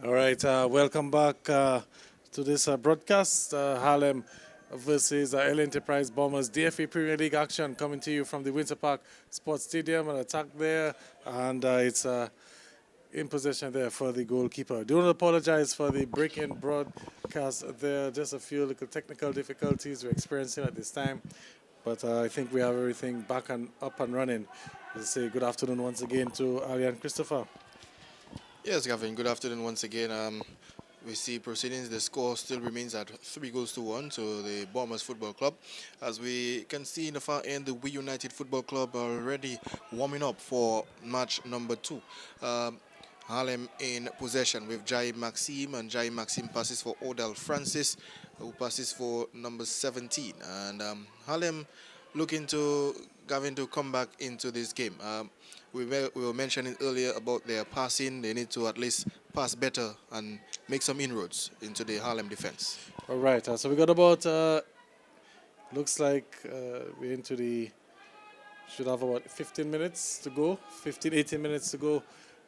All right, welcome back to this broadcast. Harlem versus L Enterprise Bombers DFA Premier League action coming to you from the Winter Park Sports Stadium. An attack there, and it's in possession there for the goalkeeper. Do not apologize for the break-in broadcast there. Just a few little technical difficulties we're experiencing at this time, but I think we have everything back and up and running. Let's say good afternoon once again to Ali and Christopher. Yes, Gavin, good afternoon once again. We see proceedings. The score still remains at 3-1 to the Bombers Football Club. As we can see in the far end, the We United Football Club are already warming up for match number 2. Harlem in possession with Jai Maxime, and Jai Maxime passes for Odell Francis, who passes for number 17. And Harlem looking to Gavin to come back into this game. We were mentioning earlier about their passing. They need to at least pass better and make some inroads into the Harlem defense. All right, so we got about, looks like we're into should have about 15 minutes to go, 18 minutes to go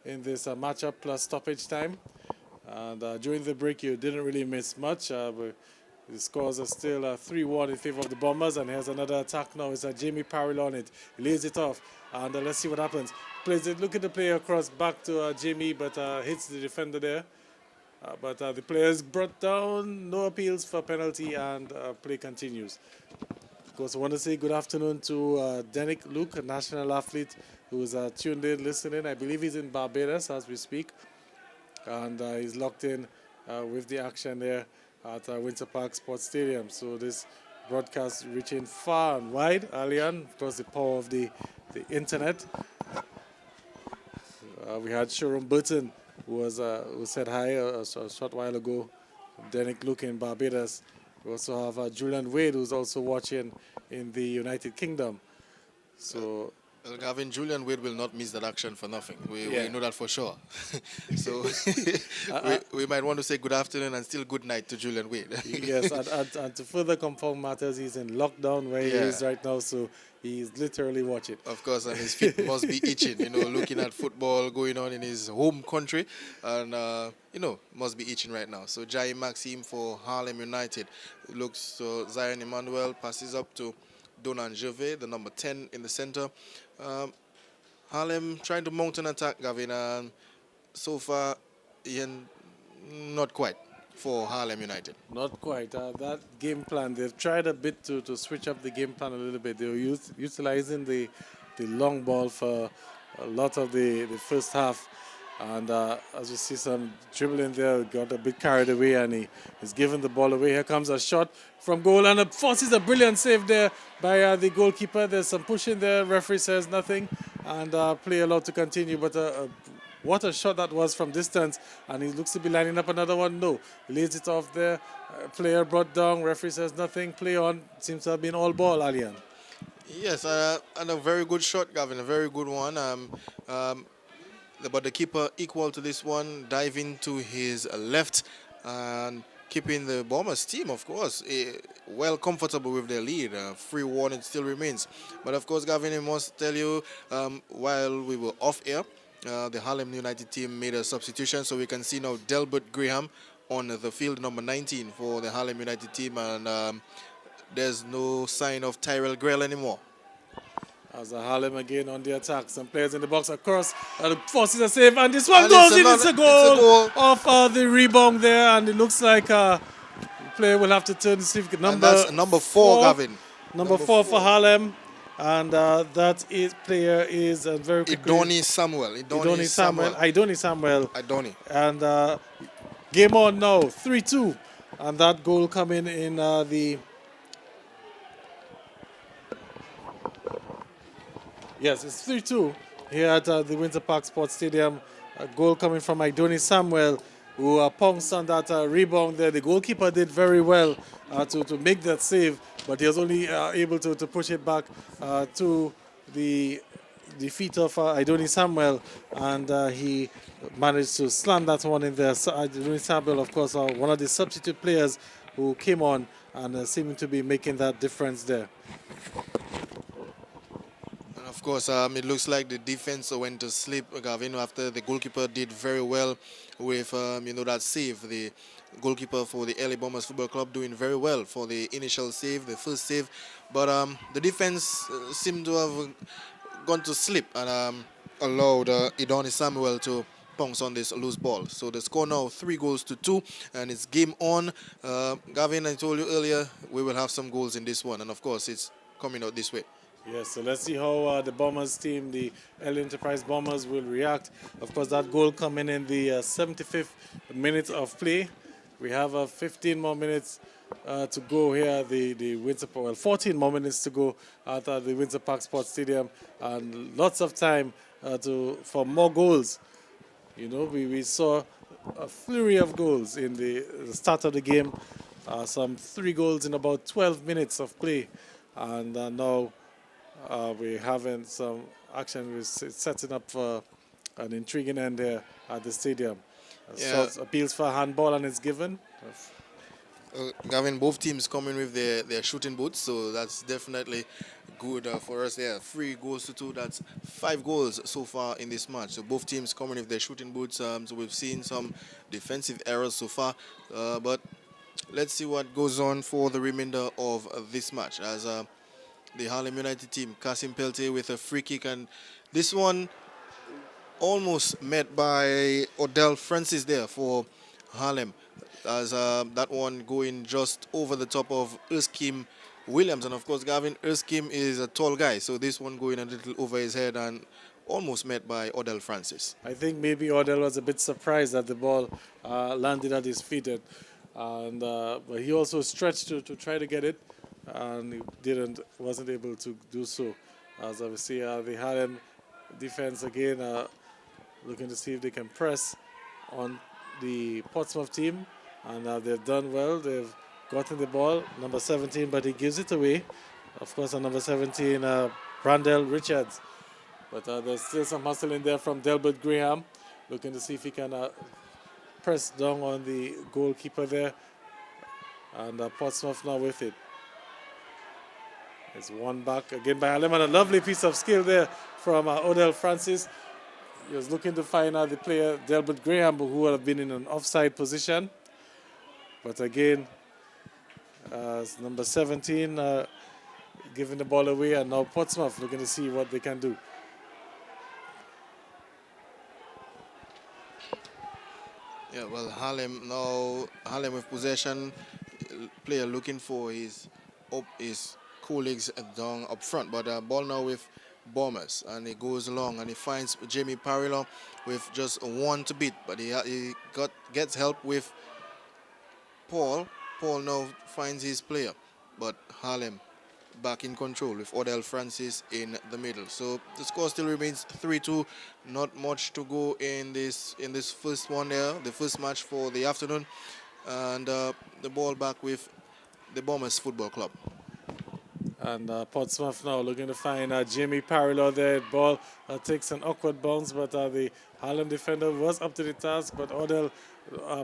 in this matchup plus stoppage time. And during the break, you didn't really miss much. But the scores are still 3-1 in favor of the Bombers, and here's another attack now. It's Jamie Parrell on it. He lays it off, and let's see what happens. Plays it, look at the player across back to Jamie, but hits the defender there. But the players brought down, no appeals for penalty, and play continues. Of course, I want to say good afternoon to Denick Luke, a national athlete who's tuned in, listening. I believe he's in Barbados as we speak, and he's locked in with the action there at Winter Park Sports Stadium. So this broadcast reaching far and wide, Alian, of course the power of the internet. We had Sharon Burton who said hi a short while ago. Denick Luke in Barbados. We also have Julian Wade, who's also watching in the United Kingdom. So Gavin, Julian Wade will not miss that action for nothing. We know that for sure. So we might want to say good afternoon and still good night to Julian Wade. Yes, and to further compound matters, he's in lockdown where he is right now, so he's literally watching. Of course, and his feet must be itching, looking at football going on in his home country, and, must be itching right now. So Jai Maxime for Harlem United looks to Zion Emmanuel, passes up to Donan Gervais, the number 10 in the center. Harlem trying to mount an attack, Gavin, and so far, not quite for Harlem United. Not quite. That game plan, they've tried a bit to switch up the game plan a little bit. They were utilizing the long ball for a lot of the first half. And as you see some dribbling there, got a bit carried away, and he is giving the ball away. Here comes a shot from goal, and forces a brilliant save there by the goalkeeper. There's some pushing there. Referee says nothing, and play allowed to continue. But what a shot that was from distance, and he looks to be lining up another one. No, he lays it off there. Player brought down. Referee says nothing. Play on. Seems to have been all ball, Alian. Yes, and a very good shot, Gavin. A very good one. But the keeper equal to this one, diving to his left and keeping the Bombers team, of course, well comfortable with their lead. 3-1 it still remains. But of course, Gavin, I must tell you, while we were off air, the Harlem United team made a substitution, so we can see now Delbert Graham on the field, number 19 for the Harlem United team, and there's no sign of Tyrell Grell anymore. As Harlem again on the attack. Some players in the box across. Forces a save, and this one goes in. It's a goal off the rebound there, and it looks like the player will have to turn to see if that's number 4, Gavin. Number 4 for Harlem, and that player is very quickly. Idoni Samuel. Idoni. And game on now, 3-2, and that goal coming in the. Yes, it's 3-2 here at the Winter Park Sports Stadium. A goal coming from Idoni Samuel, who pounced on that rebound there. The goalkeeper did very well to make that save, but he was only able to push it back to the feet of Idoni Samuel, and he managed to slam that one in there. So Idoni Samuel, of course, one of the substitute players who came on and seeming to be making that difference there. Of course, it looks like the defense went to sleep, Gavin, after the goalkeeper did very well with, that save. The goalkeeper for the LA Bombers Football Club doing very well for the initial save, the first save. But the defense seemed to have gone to sleep and allowed Idoni Samuel to pounce on this loose ball. So the score now 3-2, and it's game on. Gavin, I told you earlier, we will have some goals in this one, and of course it's coming out this way. Yes, so let's see how the Bombers team, the LA Enterprise Bombers, will react. Of course, that goal coming in the 75th minute of play. We have 15 more minutes to go here. The Windsor, well, 14 more minutes to go at the Windsor Park Sports Stadium, and lots of time for more goals. You know, we saw a flurry of goals in the start of the game. Some 3 goals in about 12 minutes of play, and now we're having some action. We're setting up for an intriguing end here at the stadium. Shots, appeals for handball, and it's given. Gavin, both teams coming with their shooting boots, so that's definitely good for us there. 3-2, that's 5 goals so far in this match. So both teams coming with their shooting boots. So we've seen some defensive errors so far, but let's see what goes on for the remainder of this match. As the Harlem United team, Kasim Pelte with a free kick, and this one almost met by Odell Francis there for Harlem, as that one going just over the top of Erskine Williams. And of course, Gavin, Erskine is a tall guy, so this one going a little over his head and almost met by Odell Francis. I think maybe Odell was a bit surprised that the ball landed at his feet, and but he also stretched to try to get it, and he wasn't able to do so. As obviously the Harlem defense again looking to see if they can press on the Portsmouth team, and they've done well. They've gotten the ball, number 17, but he gives it away. Of course, on number 17, Brandel Richards. But there's still some hustle in there from Delbert Graham, looking to see if he can press down on the goalkeeper there. And Portsmouth now with it. It's one back again by Harlem, and a lovely piece of skill there from Odell Francis. He was looking to find out the player, Delbert Graham, who would have been in an offside position. But again, number 17 giving the ball away, and now Portsmouth looking to see what they can do. Yeah, well, Harlem with possession, player looking for his colleagues down up front, but ball now with Bombers, and he goes along and he finds Jamie Parillo with just one to beat, but he gets help with Paul. Paul now finds his player, but Harlem back in control with Odell Francis in the middle. So the score still remains 3-2. Not much to go in this first one there, the first match for the afternoon, and the ball back with the Bombers Football Club. And Portsmouth now looking to find Jamie Parillo there. Ball takes an awkward bounce, but the Harlem defender was up to the task. But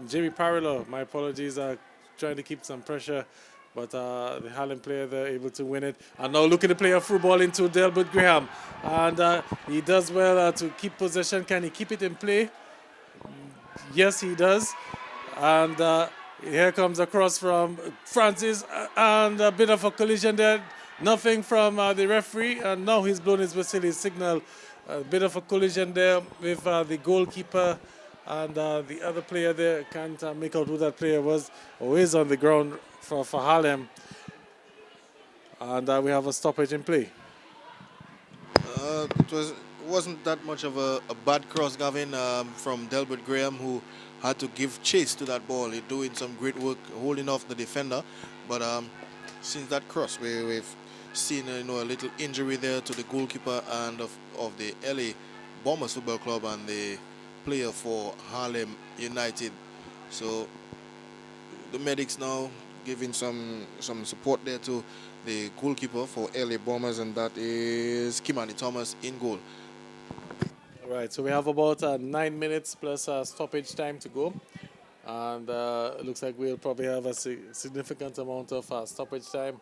Jamie Parillo, my apologies, trying to keep some pressure. But the Harlem player there able to win it. And now looking to play a through ball into Delbert Graham. And he does well to keep possession. Can he keep it in play? Yes, he does. And here comes a cross from Francis. And a bit of a collision there. Nothing from the referee, and now he's blown his whistle, his signal. A bit of a collision there with the goalkeeper, and the other player there can't make out who that player was or is on the ground for Harlem. And we have a stoppage in play. It wasn't that much of a bad cross, Gavin, from Delbert Graham, who had to give chase to that ball. He's doing some great work holding off the defender, but since that cross, we've seen a little injury there to the goalkeeper and of the LA Bombers Football Club and the player for Harlem United. So the medics now giving some support there to the goalkeeper for LA Bombers, and that is Kimani Thomas in goal. All right, so we have about 9 minutes plus stoppage time to go. And it looks like we'll probably have a significant amount of stoppage time,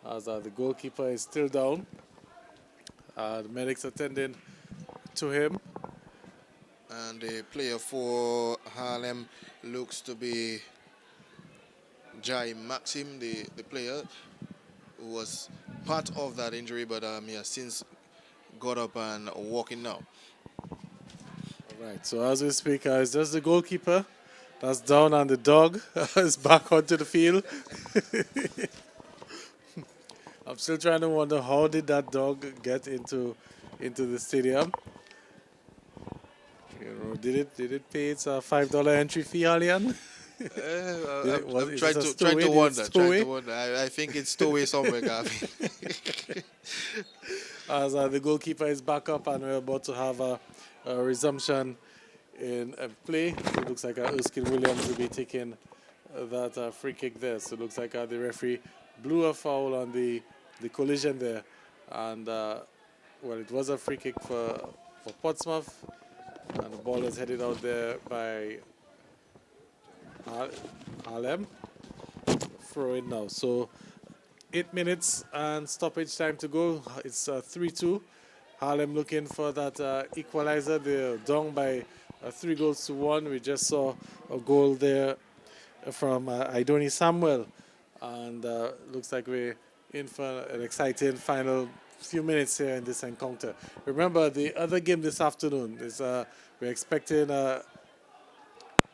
as the goalkeeper is still down. The medics attending to him. And the player for Harlem looks to be Jai Maxim, the player who was part of that injury, but he has since got up and walking now. All right, so as we speak, it's just the goalkeeper that's down, and the dog is back onto the field. I'm still trying to wonder, how did that dog get into the stadium? You know, did it pay its $5 entry fee, Alian? I'm trying to wonder. I think it's stowaway somewhere, Gavin. As the goalkeeper is back up, and we're about to have a resumption in play. It looks like Erskine Williams will be taking that free kick there. So it looks like the referee blew a foul on the collision there. And, well, it was a free kick for Portsmouth. And the ball is headed out there by Harlem. Throw in now. So 8 minutes and stoppage time to go. It's 3-2. Harlem looking for that equalizer. They're down by 3-1. We just saw a goal there from Idoni Samuel. And looks like we're in for an exciting final few minutes here in this encounter. Remember, the other game this afternoon is we're expecting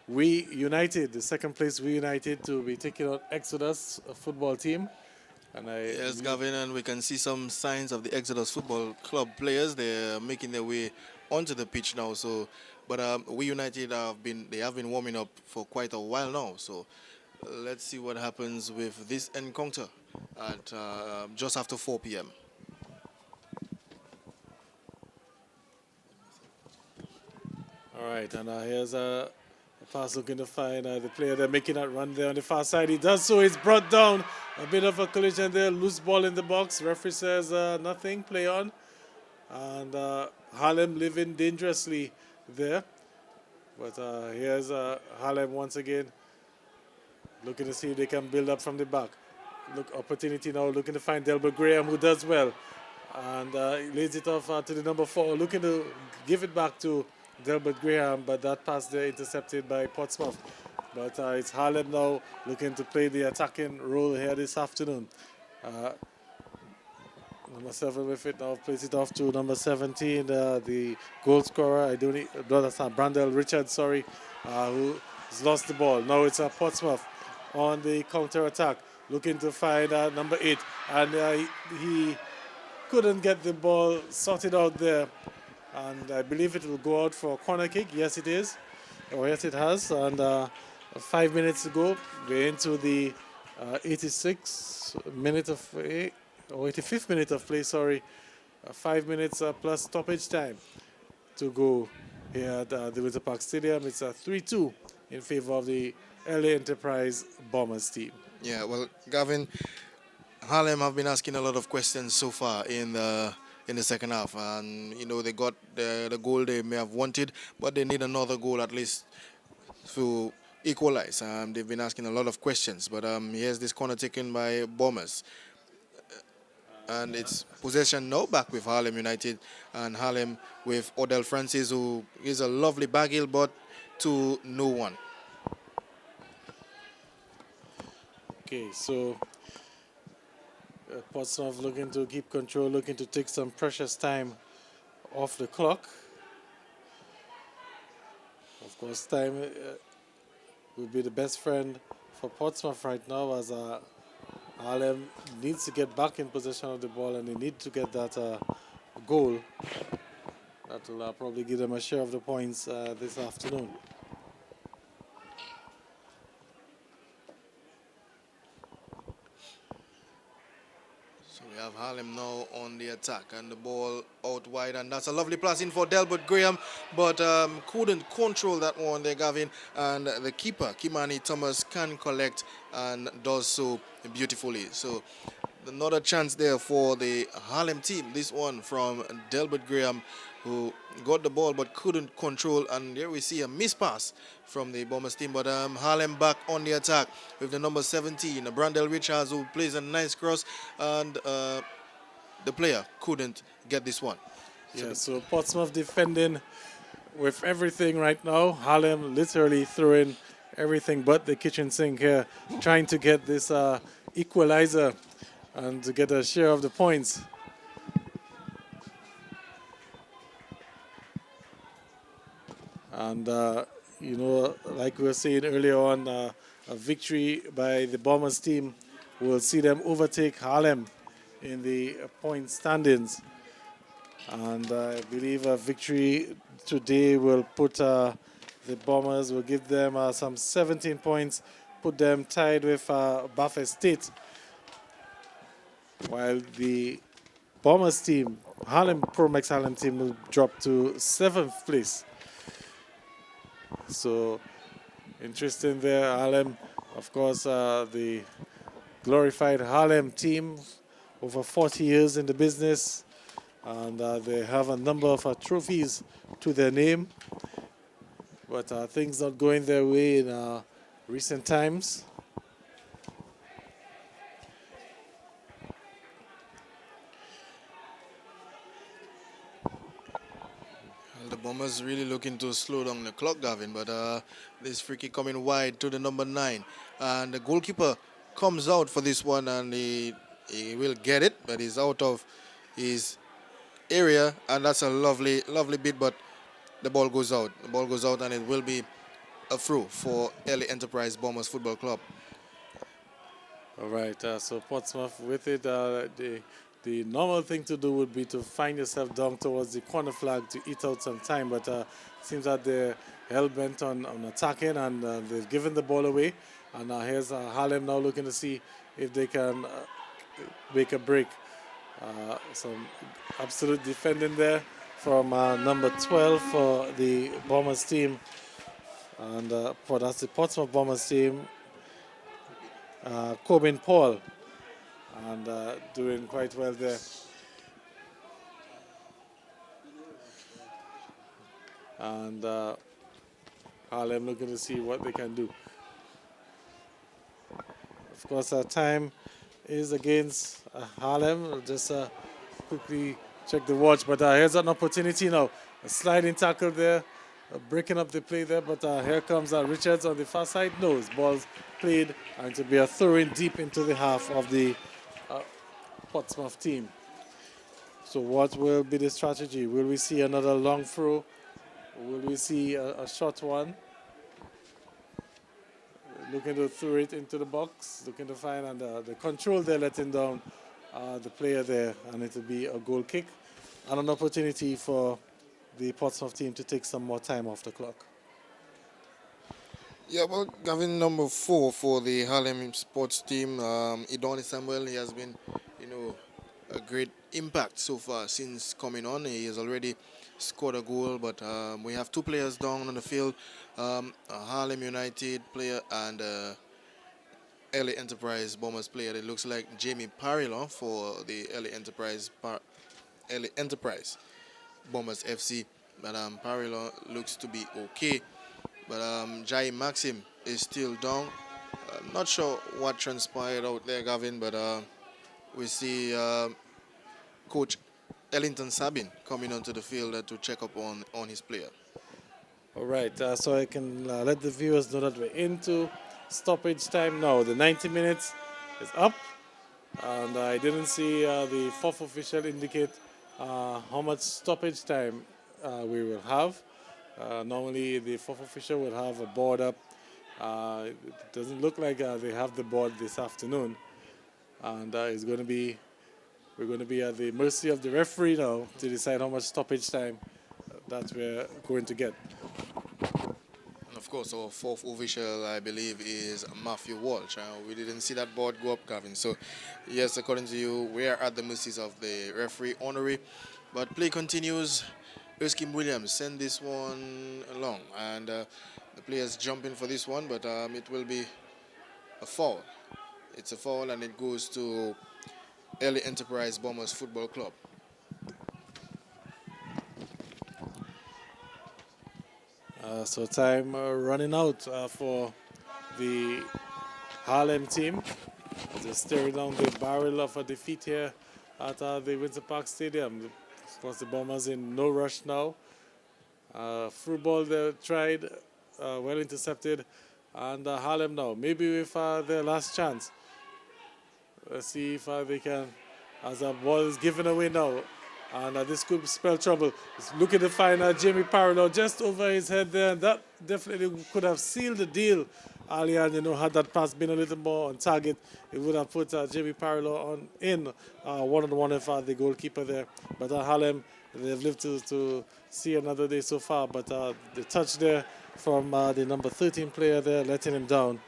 We United, the second place We United, to be taking on Exodus, a football team. And yes, Gavin, and we can see some signs of the Exodus Football Club players. They're making their way onto the pitch now. So, but We United have been warming up for quite a while now. So, let's see what happens with this encounter at just after 4 p.m. All right, and here's a pass looking to find the player there making that run there on the far side. He does so. He's brought down. A bit of a collision there. Loose ball in the box. Referee says nothing. Play on. And Harlem living dangerously there. But here's Harlem once again looking to see if they can build up from the back. Look, opportunity now, looking to find Delbert Graham, who does well. And he lays it off to the number 4, looking to give it back to Delbert Graham, but that pass there intercepted by Portsmouth. But it's Harlem now looking to play the attacking role here this afternoon. Number 7 with it now, plays it off to number 17, the goal scorer, Brandel Richards, who has lost the ball. Now it's Portsmouth on the counter-attack, looking to find number 8. And he couldn't get the ball sorted out there. And I believe it will go out for a corner kick. Yes, it is. Oh, yes, it has. And 5 minutes to go. We're into the 86th minute of play, or 85th minute of play, sorry. 5 minutes plus stoppage time to go here at the Winter Park Stadium. It's 3-2 in favor of the LA Enterprise Bombers team. Yeah, well, Gavin, Harlem have been asking a lot of questions so far in the second half, and you know they got the goal they may have wanted, but they need another goal at least to equalize. They've been asking a lot of questions, but here's this corner taken by Bombers, and it's possession now back with Harlem United, and Harlem with Odell Francis, who is a lovely back heel, but to no one. Okay, so Portsmouth looking to keep control, looking to take some precious time off the clock. Of course, time will be the best friend for Portsmouth right now, as Harlem needs to get back in possession of the ball, and they need to get that goal. That will probably give them a share of the points this afternoon. We have Harlem now on the attack, and the ball out wide, and that's a lovely pass in for Delbert Graham, but couldn't control that one there, Gavin, and the keeper, Kimani Thomas, can collect and does so beautifully. So another chance there for the Harlem team, this one from Delbert Graham, who got the ball but couldn't control, and here we see a miss pass from the Bombers team, but Harlem back on the attack with the number 17, Brandel Richards, who plays a nice cross, and the player couldn't get this one. Yeah, so Portsmouth defending with everything right now. Harlem literally throwing everything but the kitchen sink here, trying to get this equalizer and to get a share of the points. And, you know, like we were saying earlier on, a victory by the Bombers team will see them overtake Harlem in the point standings. And I believe a victory today will put the Bombers, will give them some 17 points, put them tied with Buffet State. While the Bombers team, Pro-Max Harlem team, will drop to 7th place. So, interesting there. Harlem, of course, the glorified Harlem team, over 40 years in the business. And they have a number of trophies to their name. But things not going their way in recent times. The Bombers really looking to slow down the clock, Gavin, but this free kick coming wide to the number 9. And the goalkeeper comes out for this one, and he will get it, but he's out of his area, and that's a lovely bit, but the ball goes out. The ball goes out, and it will be a throw for LA Enterprise Bombers Football Club. All right, so Portsmouth with it. The normal thing to do would be to find yourself down towards the corner flag to eat out some time, but it seems that they're hell-bent on attacking, and they've given the ball away. And here's Harlem now looking to see if they can make a break. Some absolute defending there from number 12 for the Bombers team. And that's the Portsmouth Bombers team. Corbin Paul. And doing quite well there. And Harlem looking to see what they can do. Of course, our time is against Harlem. I'll just quickly check the watch. But here's an opportunity now. A sliding tackle there. Breaking up the play there. But here comes Richards on the far side. No, his ball's played. And to be a throw-in deep into the half of the Portsmouth team. So what will be the strategy? Will we see another long throw? Will we see a short one? Looking to throw it into the box, looking to find, and the control there letting down the player there, and it will be a goal kick and an opportunity for the Portsmouth team to take some more time off the clock. Yeah, well, Gavin, number 4 for the Harlem sports team, Idoni Samuel, he has been, a great impact so far since coming on. He has already scored a goal, but we have 2 players down on the field, a Harlem United player and LA Enterprise Bombers player. It looks like Jamie Parillon for the LA Enterprise Bombers FC, but Parillon looks to be okay. But Jai Maxim is still down. I'm not sure what transpired out there, Gavin, but we see Coach Ellington Sabin coming onto the field to check up on his player. All right, so I can let the viewers know that we're into stoppage time now. The 90 minutes is up, and I didn't see the 4th official indicate how much stoppage time we will have. Normally, the 4th official will have a board up. It doesn't look like they have the board this afternoon, and we're going to be at the mercy of the referee now to decide how much stoppage time that we're going to get. And of course, our 4th official, I believe, is Matthew Walsh. We didn't see that board go up, Gavin. So, yes, according to you, we are at the mercies of the referee, honorary. But play continues. Erskine Williams send this one along. And the players jump in for this one, but it will be a foul. It's a foul, and it goes to LA Enterprise Bombers Football Club. So time running out for the Harlem team. They're staring down the barrel of a defeat here at the Winter Park Stadium. Of course, the Bombers in no rush now. Through ball they tried, well intercepted, and Harlem now. Maybe with their last chance. Let's see if they can, as a ball is given away now. And this could spell trouble. He's looking to find Jamie Parallel just over his head there. And that definitely could have sealed the deal earlier. Had that pass been a little more on target, it would have put Jamie Parallel on in one-on-one with the goalkeeper there. But Harlem, they've lived to see another day so far. But the touch there from the number 13 player there, letting him down.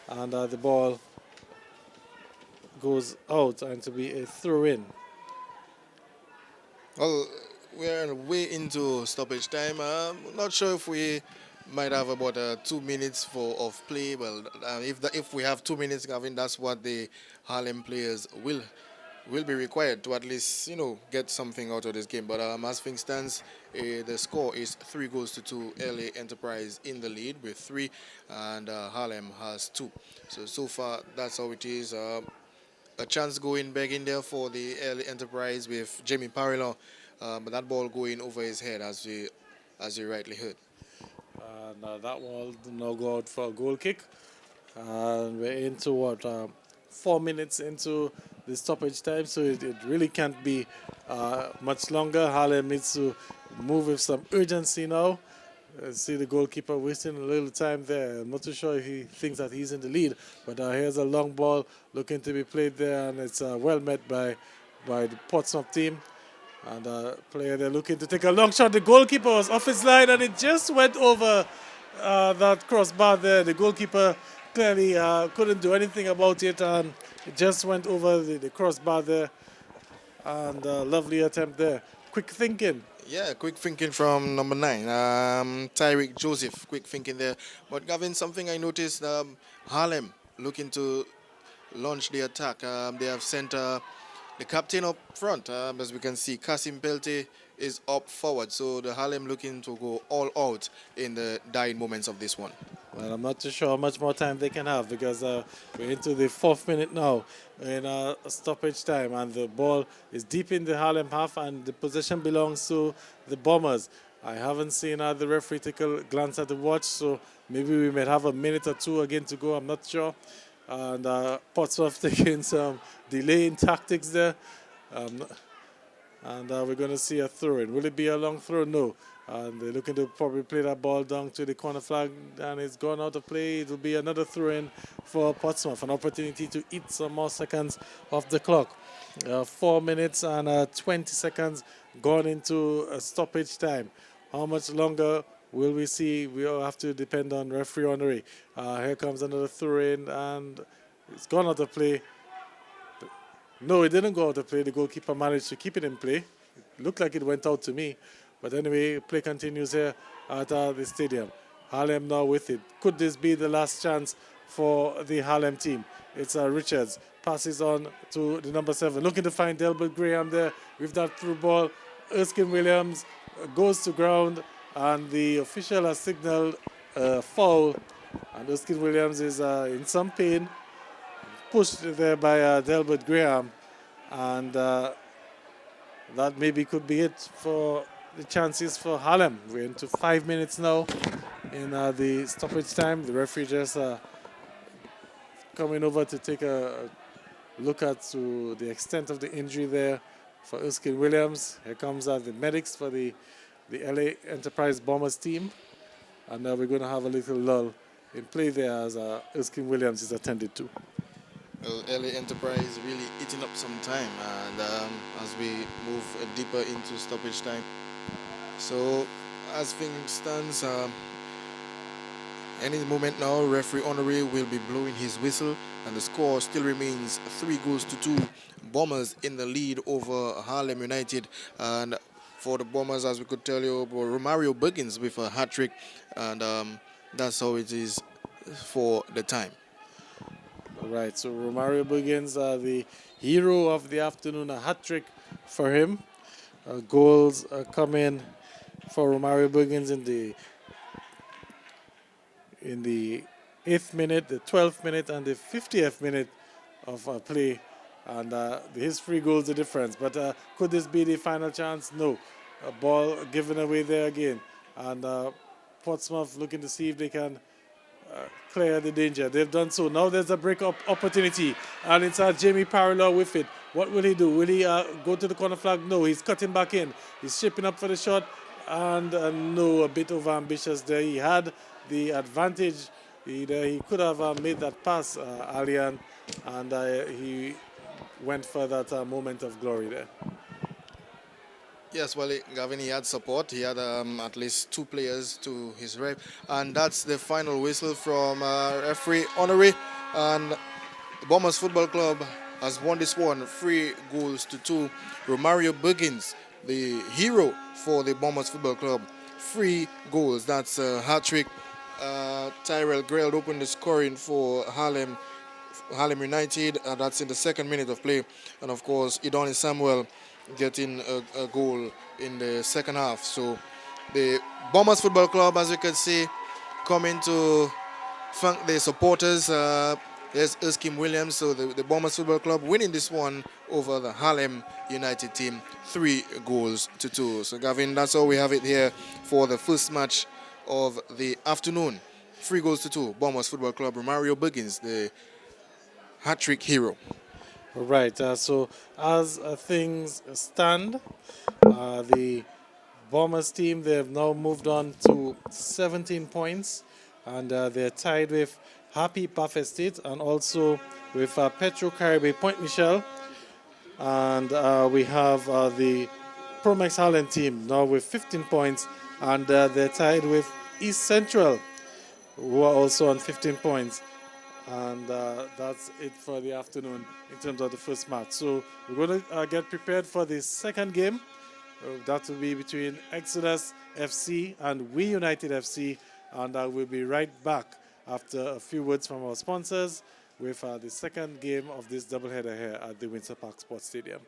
And the ball goes out and to be a throw-in. Well, we're way into stoppage time. Not sure if we might have about 2 minutes of play. Well, if we have 2 minutes, Gavin, that's what the Harlem players will be required to at least get something out of this game. But as things stands, the score is 3-2. LA Enterprise in the lead with 3, and Harlem has 2. So far, that's how it is. A chance going back in there for the LA Enterprise with Jamie Parallel, but that ball going over his head, as you rightly heard. And that ball did not go out for a goal kick. And we're into 4 minutes into the stoppage time, so it really can't be much longer. Harlem needs to move with some urgency now. See the goalkeeper wasting a little time there. I'm not too sure if he thinks that he's in the lead, but here's a long ball looking to be played there, and it's well met by the Portsmouth team. And player there looking to take a long shot. The goalkeeper was off his line, and it just went over that crossbar there. The goalkeeper clearly couldn't do anything about it, and it just went over the crossbar there. And lovely attempt there. Quick thinking. Yeah, quick thinking from number 9, Tyreek Joseph. Quick thinking there. But Gavin, something I noticed, Harlem looking to launch the attack. They have sent the captain up front. As we can see, Kasim Pelte is up forward. So the Harlem looking to go all out in the dying moments of this one. Well, I'm not too sure how much more time they can have, because we're into the 4th minute now in stoppage time, and the ball is deep in the Harlem half, and the possession belongs to the Bombers. I haven't seen the referee take a glance at the watch, so maybe we might have a minute or 2 again to go. I'm not sure. And Portsmouth taking some delaying tactics there. And we're going to see a throw-in. Will it be a long throw? No. And they're looking to probably play that ball down to the corner flag, and it's gone out of play. It will be another throw-in for Portsmouth, an opportunity to eat some more seconds off the clock. 4 minutes and 20 seconds gone into stoppage time. How much longer will we see? We'll have to depend on referee honorary. Here comes another throw-in, and it's gone out of play. No, it didn't go out of play. The goalkeeper managed to keep it in play. It looked like it went out to me. But anyway, play continues here at the stadium. Harlem now with it. Could this be the last chance for the Harlem team? It's Richards. Passes on to the number 7. Looking to find Delbert Graham there with that through ball. Erskine Williams goes to ground, and the official has signaled a foul. And Erskine Williams is in some pain. Pushed there by Delbert Graham. And that maybe could be it for the chances for Harlem. We're into 5 minutes now in the stoppage time. The referee just coming over to take a look at to the extent of the injury there for Erskine Williams. Here comes the medics for the LA Enterprise Bombers team. And now we're going to have a little lull in play there as Erskine Williams is attended to. Well, LA Enterprise really eating up some time, and as we move deeper into stoppage time. So, as things stands, any moment now, referee honorary will be blowing his whistle, and the score still remains 3-2. Bombers in the lead over Harlem United, and for the Bombers, as we could tell you, Romario Buggins with a hat-trick, and that's how it is for the time. All right, so Romario Buggins, the hero of the afternoon, a hat-trick for him. Goals coming for Romario Buggins in the 8th minute, the 12th minute, and the 50th minute of play. And his 3 goals the difference. But could this be the final chance? No. A ball given away there again. And Portsmouth looking to see if they can clear the danger. They've done so. Now there's a break-up opportunity. And it's Jamie Parlour with it. What will he do? Will he go to the corner flag? No, he's cutting back in. He's shaping up for the shot. And no, a bit over-ambitious there. He had the advantage. He could have made that pass, Alian. And he went for that moment of glory there. Yes, well, Gavin, he had support. He had at least 2 players to his right. And that's the final whistle from referee Honoré. And the Bombers Football Club has won this one 3-2. Romario Buggins, the hero for the Bombers Football Club, 3 goals. That's a hat-trick. Tyrell Greld opened the scoring for Harlem United. That's in the 2nd minute of play. And, of course, Idoni Samuel getting a goal in the 2nd half. So the Bombers Football Club, as you can see, coming to thank their supporters. There's Erskine Williams. So the Bombers Football Club winning this one over the Harlem United team, 3-2. So Gavin, that's all we have it here for the first match of the afternoon. 3-2. Bombers Football Club. Romario Buggins, the hat-trick hero. Right, so as things stand, the Bombers team, they have now moved on to 17 points, and they're tied with Happi Buffet State and also with Petro, Caribe, Pointe, Michel. And we have the Promex Holland team now with 15 points, and they're tied with East Central, who are also on 15 points. And that's it for the afternoon in terms of the first match. So we're going to get prepared for the second game. That will be between Exodus FC and We United FC. And we'll be right back after a few words from our sponsors with the second game of this doubleheader here at the Windsor Park Sports Stadium.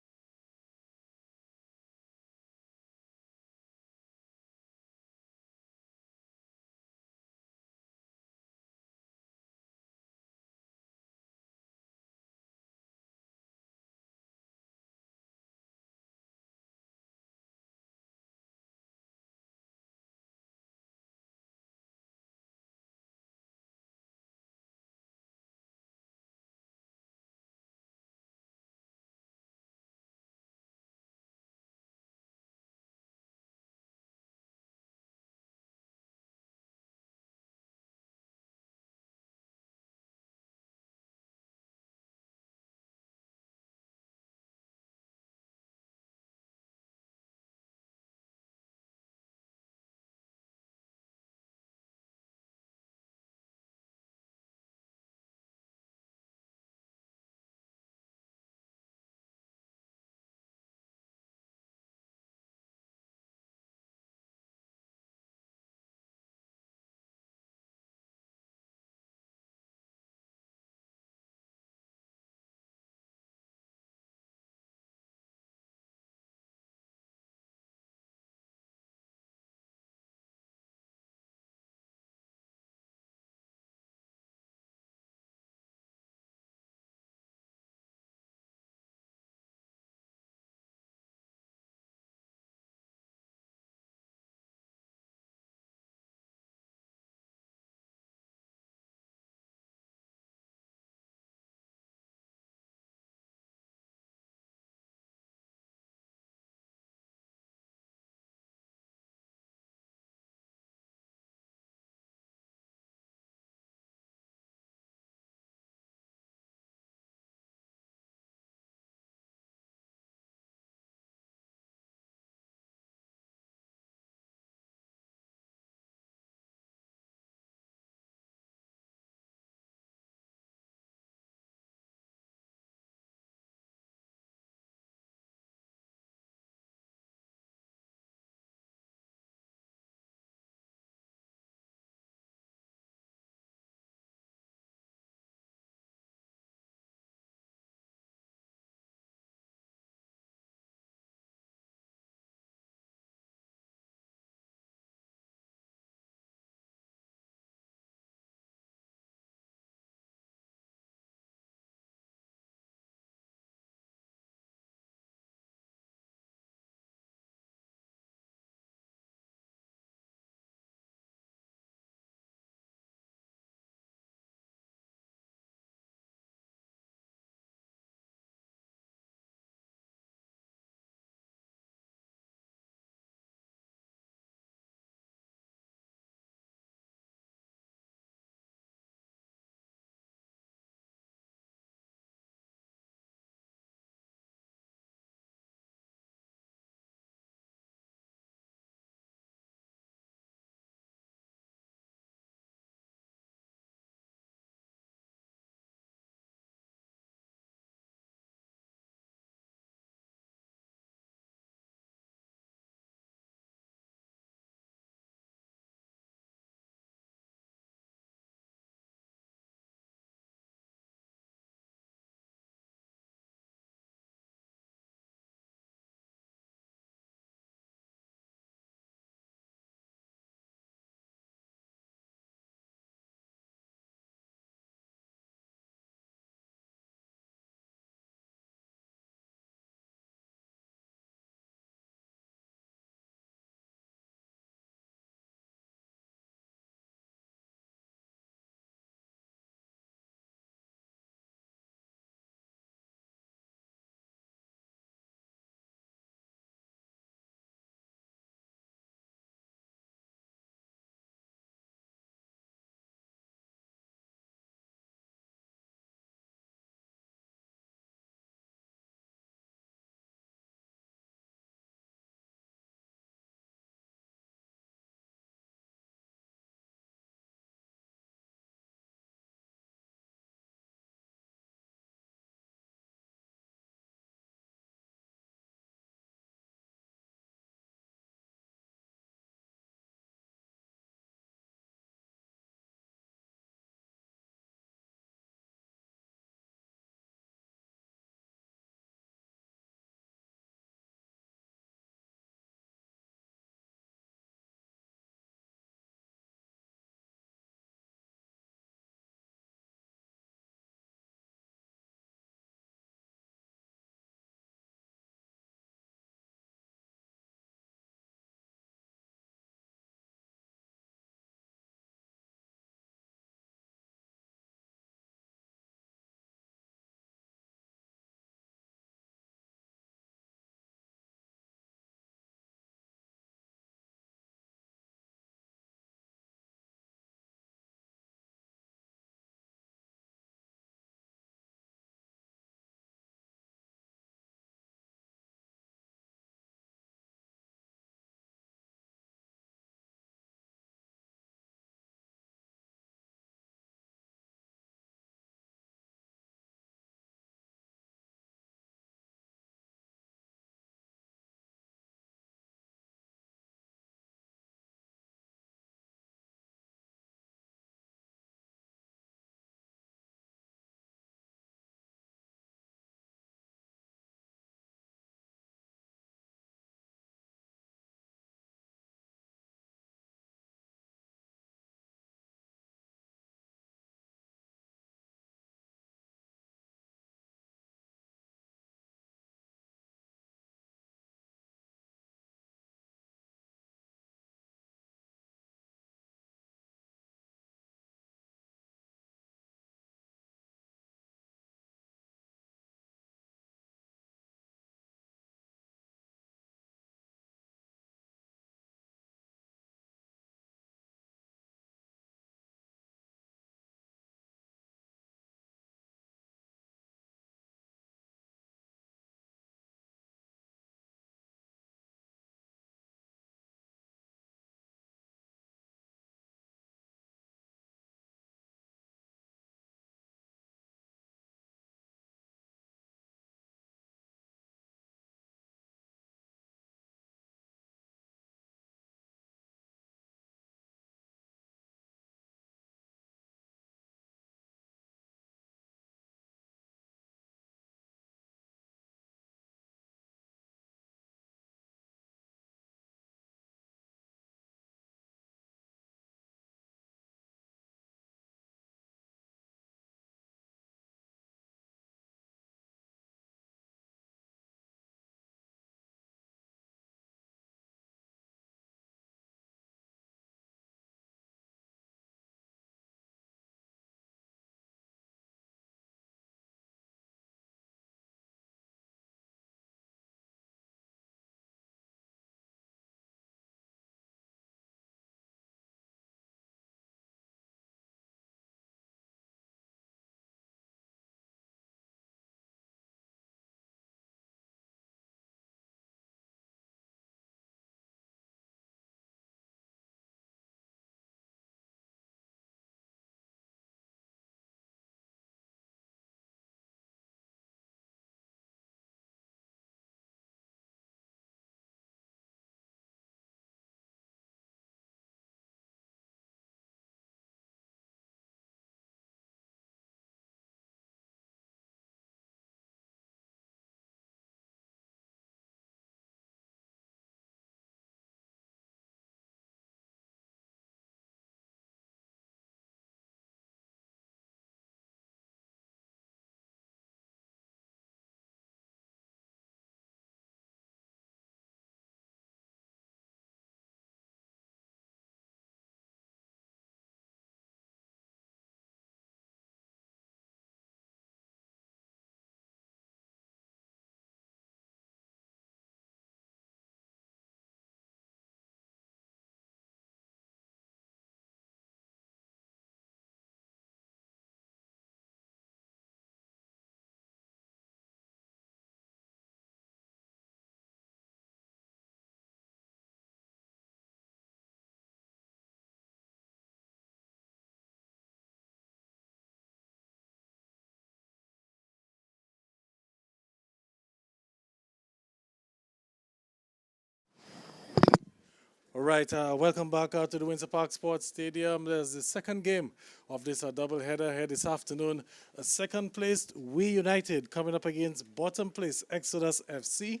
All right, welcome back to the Windsor Park Sports Stadium. There's the second game of this double header here this afternoon. Second placed We United coming up against bottom place Exodus FC.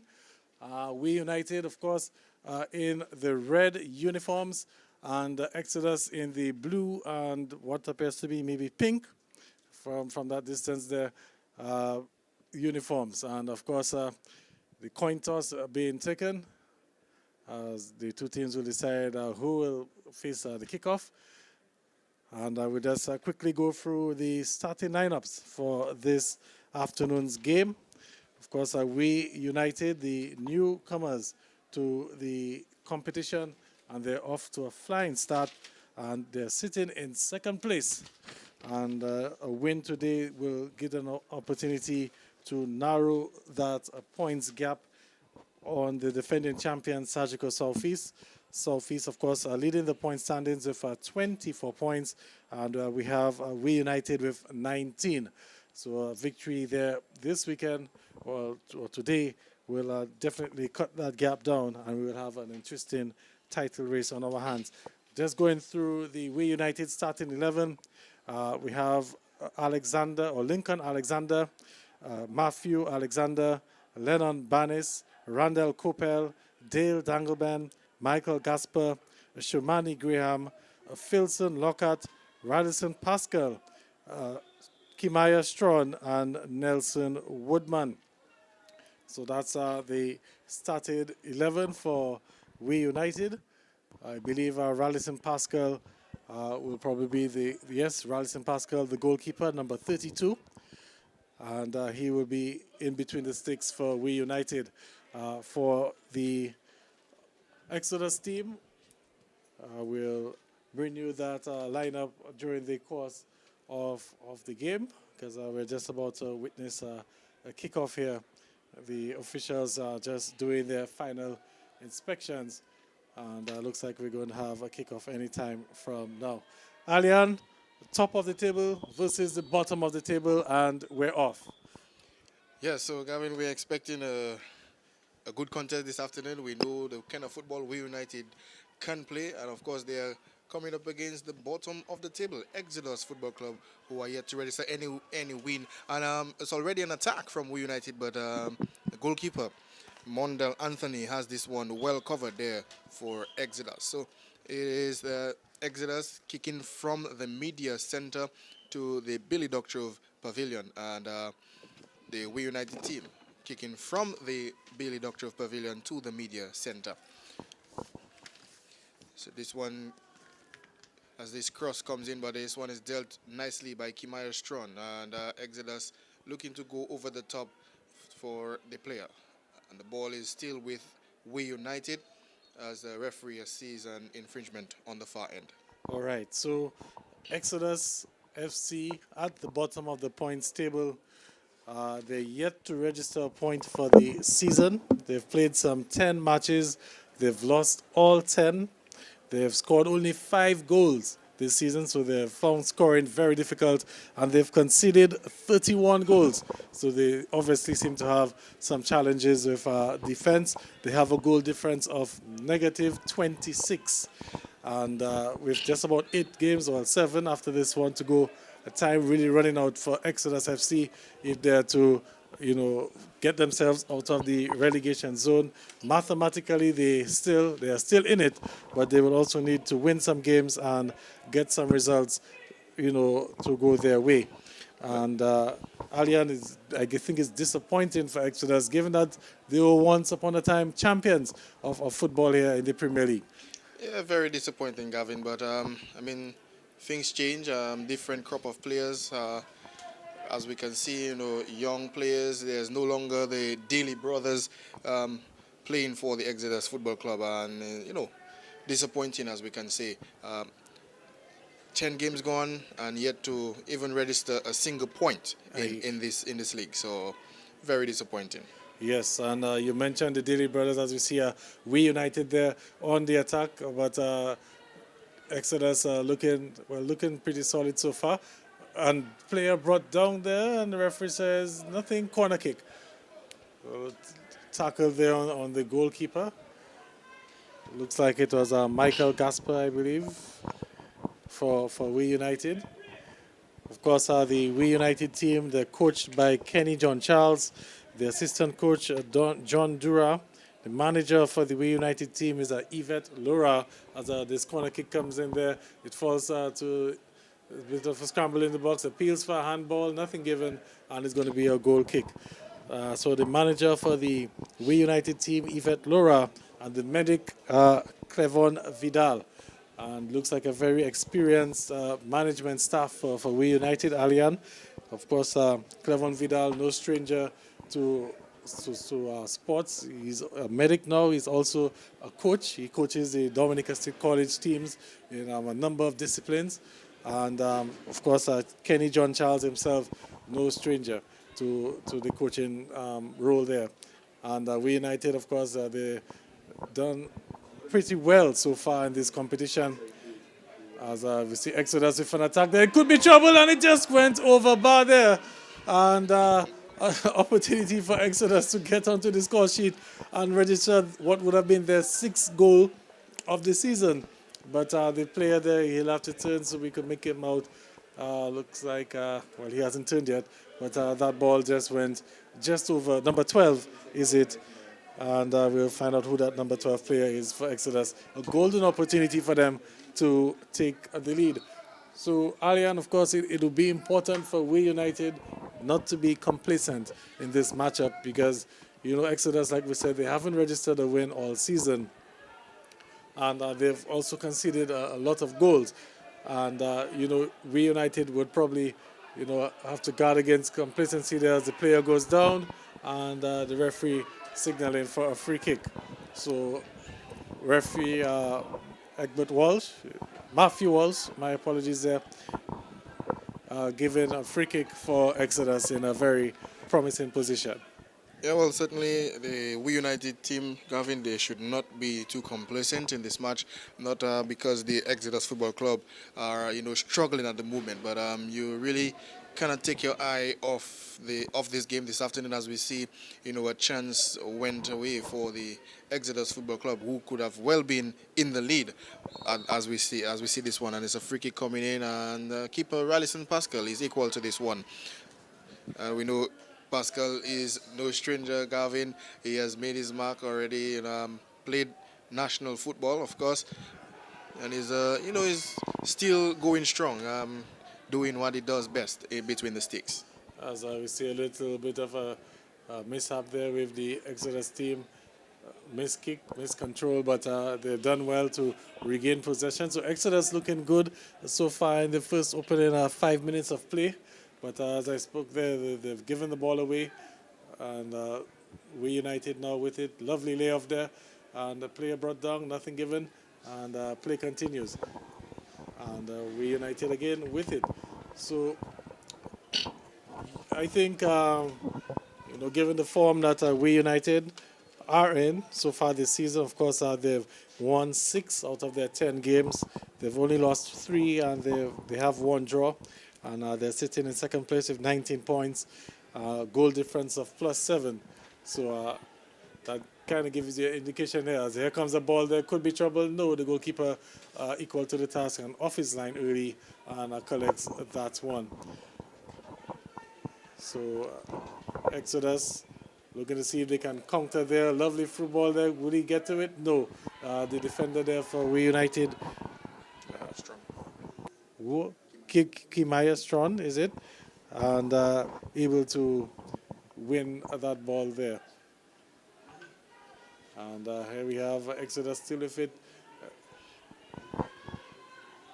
We United, of course, in the red uniforms, and Exodus in the blue and what appears to be maybe pink from that distance there, uniforms. And of course, the coin toss being taken. The two teams will decide who will face the kickoff. And we'll just quickly go through the starting lineups for this afternoon's game. Of course, We United, the newcomers to the competition, and they're off to a flying start, and they're sitting in second place. And a win today will give an opportunity to narrow that points gap on the defending champion Sagicor Southeast. Southeast, of course, leading the point standings with 24 points, and we have We United with 19. So a victory there this weekend, or today, will definitely cut that gap down, and we will have an interesting title race on our hands. Just going through the We United starting 11, we have Lincoln Alexander, Matthew Alexander, Lennon Banis, Randall Coppell, Dale Dangleben, Michael Gaspar, Shumani Graham, Philson Lockhart, Radisson Pascal, Kimaya Strawn, and Nelson Woodman. So that's the started 11 for We United. I believe Radisson Pascal will probably be Radisson Pascal, the goalkeeper, number 32. And he will be in between the sticks for We United. For the Exodus team, we'll bring you that lineup during the course of the game, because we're just about to witness a kickoff here. The officials are just doing their final inspections, and looks like we're going to have a kickoff anytime from now. Alian, top of the table versus the bottom of the table, and we're off. Yeah, so Gavin, we're expecting a good contest this afternoon. We know the kind of football We United can play, and of course they are coming up against the bottom of the table, Exodus Football Club, who are yet to register any win. And it's already an attack from We United, but the goalkeeper, Mondel Anthony, has this one well covered there for Exodus. So it is Exodus kicking from the media center to the Billy Doctrove Pavilion, and the We United team kicking from the Billy Doctrove Pavilion to the media center. So this one, as this cross comes in, but this one is dealt nicely by Kimaya Strawn, and Exodus looking to go over the top for the player. And the ball is still with We United, as the referee sees an infringement on the far end. All right, so Exodus FC at the bottom of the points table. They're yet to register a point for the season. They've played some 10 matches. They've lost all 10. They have scored only 5 goals this season, so they've found scoring very difficult, and they've conceded 31 goals. So they obviously seem to have some challenges with defense. They have a goal difference of negative 26. And with just about 8 games, or 7 after this one to go, a time really running out for Exodus FC if they're to, get themselves out of the relegation zone. Mathematically, they are still in it, but they will also need to win some games and get some results, to go their way. And Alian, I think, is disappointing for Exodus, given that they were once upon a time champions of football here in the Premier League. Yeah, very disappointing, Gavin. But things change. Different crop of players. As we can see, young players. There's no longer the Daly brothers playing for the Exodus Football Club, and disappointing, as we can say. 10 games gone, and yet to even register a single point in this league. So, very disappointing. Yes, and you mentioned the Daly brothers, as we see We United there on the attack, but Exodus looking pretty solid so far. And player brought down there, and the referee says nothing, corner kick. Tackle there on the goalkeeper. Looks like it was Michael Gaspar, I believe, for We United. Of course, the We United team, they're coached by Kenny John Charles, the assistant coach, John Dura. The manager for the We United team is Yvette Laura. As this corner kick comes in there, it falls to a bit of a scramble in the box, appeals for a handball, nothing given, and it's going to be a goal kick. So the manager for the We United team, Yvette Laura, and the medic, Clevon Vidal. And looks like a very experienced management staff for We United, Allian. Of course, Clevon Vidal, no stranger to sports. He's a medic now. He's also a coach. He coaches the Dominica State College teams in a number of disciplines. And of course, Kenny John Charles himself, no stranger to the coaching role there. And We United, of course, they done pretty well so far in this competition. As we see Exodus with an attack there. It could be trouble, and it just went over bar there. And opportunity for Exodus to get onto the score sheet and register what would have been their 6th goal of the season. But the player there, he'll have to turn so we could make him out. Looks like, well, he hasn't turned yet, but that ball just went just over. Number 12, is it? And we'll find out who that number 12 player is for Exodus. A golden opportunity for them to take the lead. So, Alian, of course, it will be important for We United not to be complacent in this matchup because, you know, Exodus, like we said, they haven't registered a win all season. And they've also conceded a lot of goals. And, you know, We United would probably, you know, have to guard against complacency there as the player goes down and the referee signaling for a free kick. So, referee Matthew Walsh, my apologies there, giving a free kick for Exodus in a very promising position. Yeah, well, certainly the We United team, Gavin, they should not be too complacent in this match. Not because the Exodus Football Club are, you know, struggling at the moment, but you really cannot take your eye off this game this afternoon as we see, you know, a chance went away for the Exodus Football Club, who could have well been in the lead as we see this one, and it's a free kick coming in, and keeper Rallison Pascal is equal to this one. We know Pascal is no stranger, Gavin. He has made his mark already and played national football, of course, and is you know, is still going strong, doing what he does best between the sticks. As we see a little bit of a mishap there with the Exodus team, missed kick, missed control, but they've done well to regain possession. So Exodus looking good so far in the first opening 5 minutes of play. But as I spoke there, they've given the ball away, and We United now with it. Lovely layoff there, and the player brought down, nothing given, and play continues. And We United again with it. So I think, you know, given the form that We United are in so far this season, of course, they've won 6 out of their 10 games. They've only lost 3, and they have 1 draw. And they're sitting in second place with 19 points, goal difference of +7. So that kind of gives you an indication there. As here comes the ball, there could be trouble. No, the goalkeeper equal to the task and off his line early and collects that one. So Exodus looking to see if they can counter there. Lovely through ball there. Will he get to it? No. The defender there for We United. Kimaya Strong, is it? And able to win that ball there. And here we have Exodus still with it.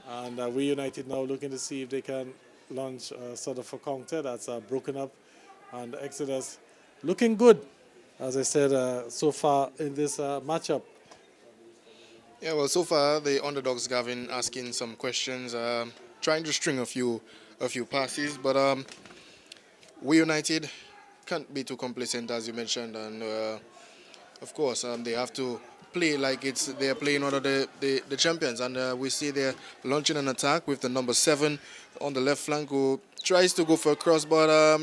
And We United now looking to see if they can launch sort of a counter that's broken up. And Exodus looking good, as I said, so far in this matchup. Yeah, well, so far the underdogs, Gavin, asking some questions, trying to string a few passes, but We United can't be too complacent, as you mentioned, and of course they have to play like they're playing one of the champions, and we see they're launching an attack with the number 7 on the left flank, who tries to go for a cross, but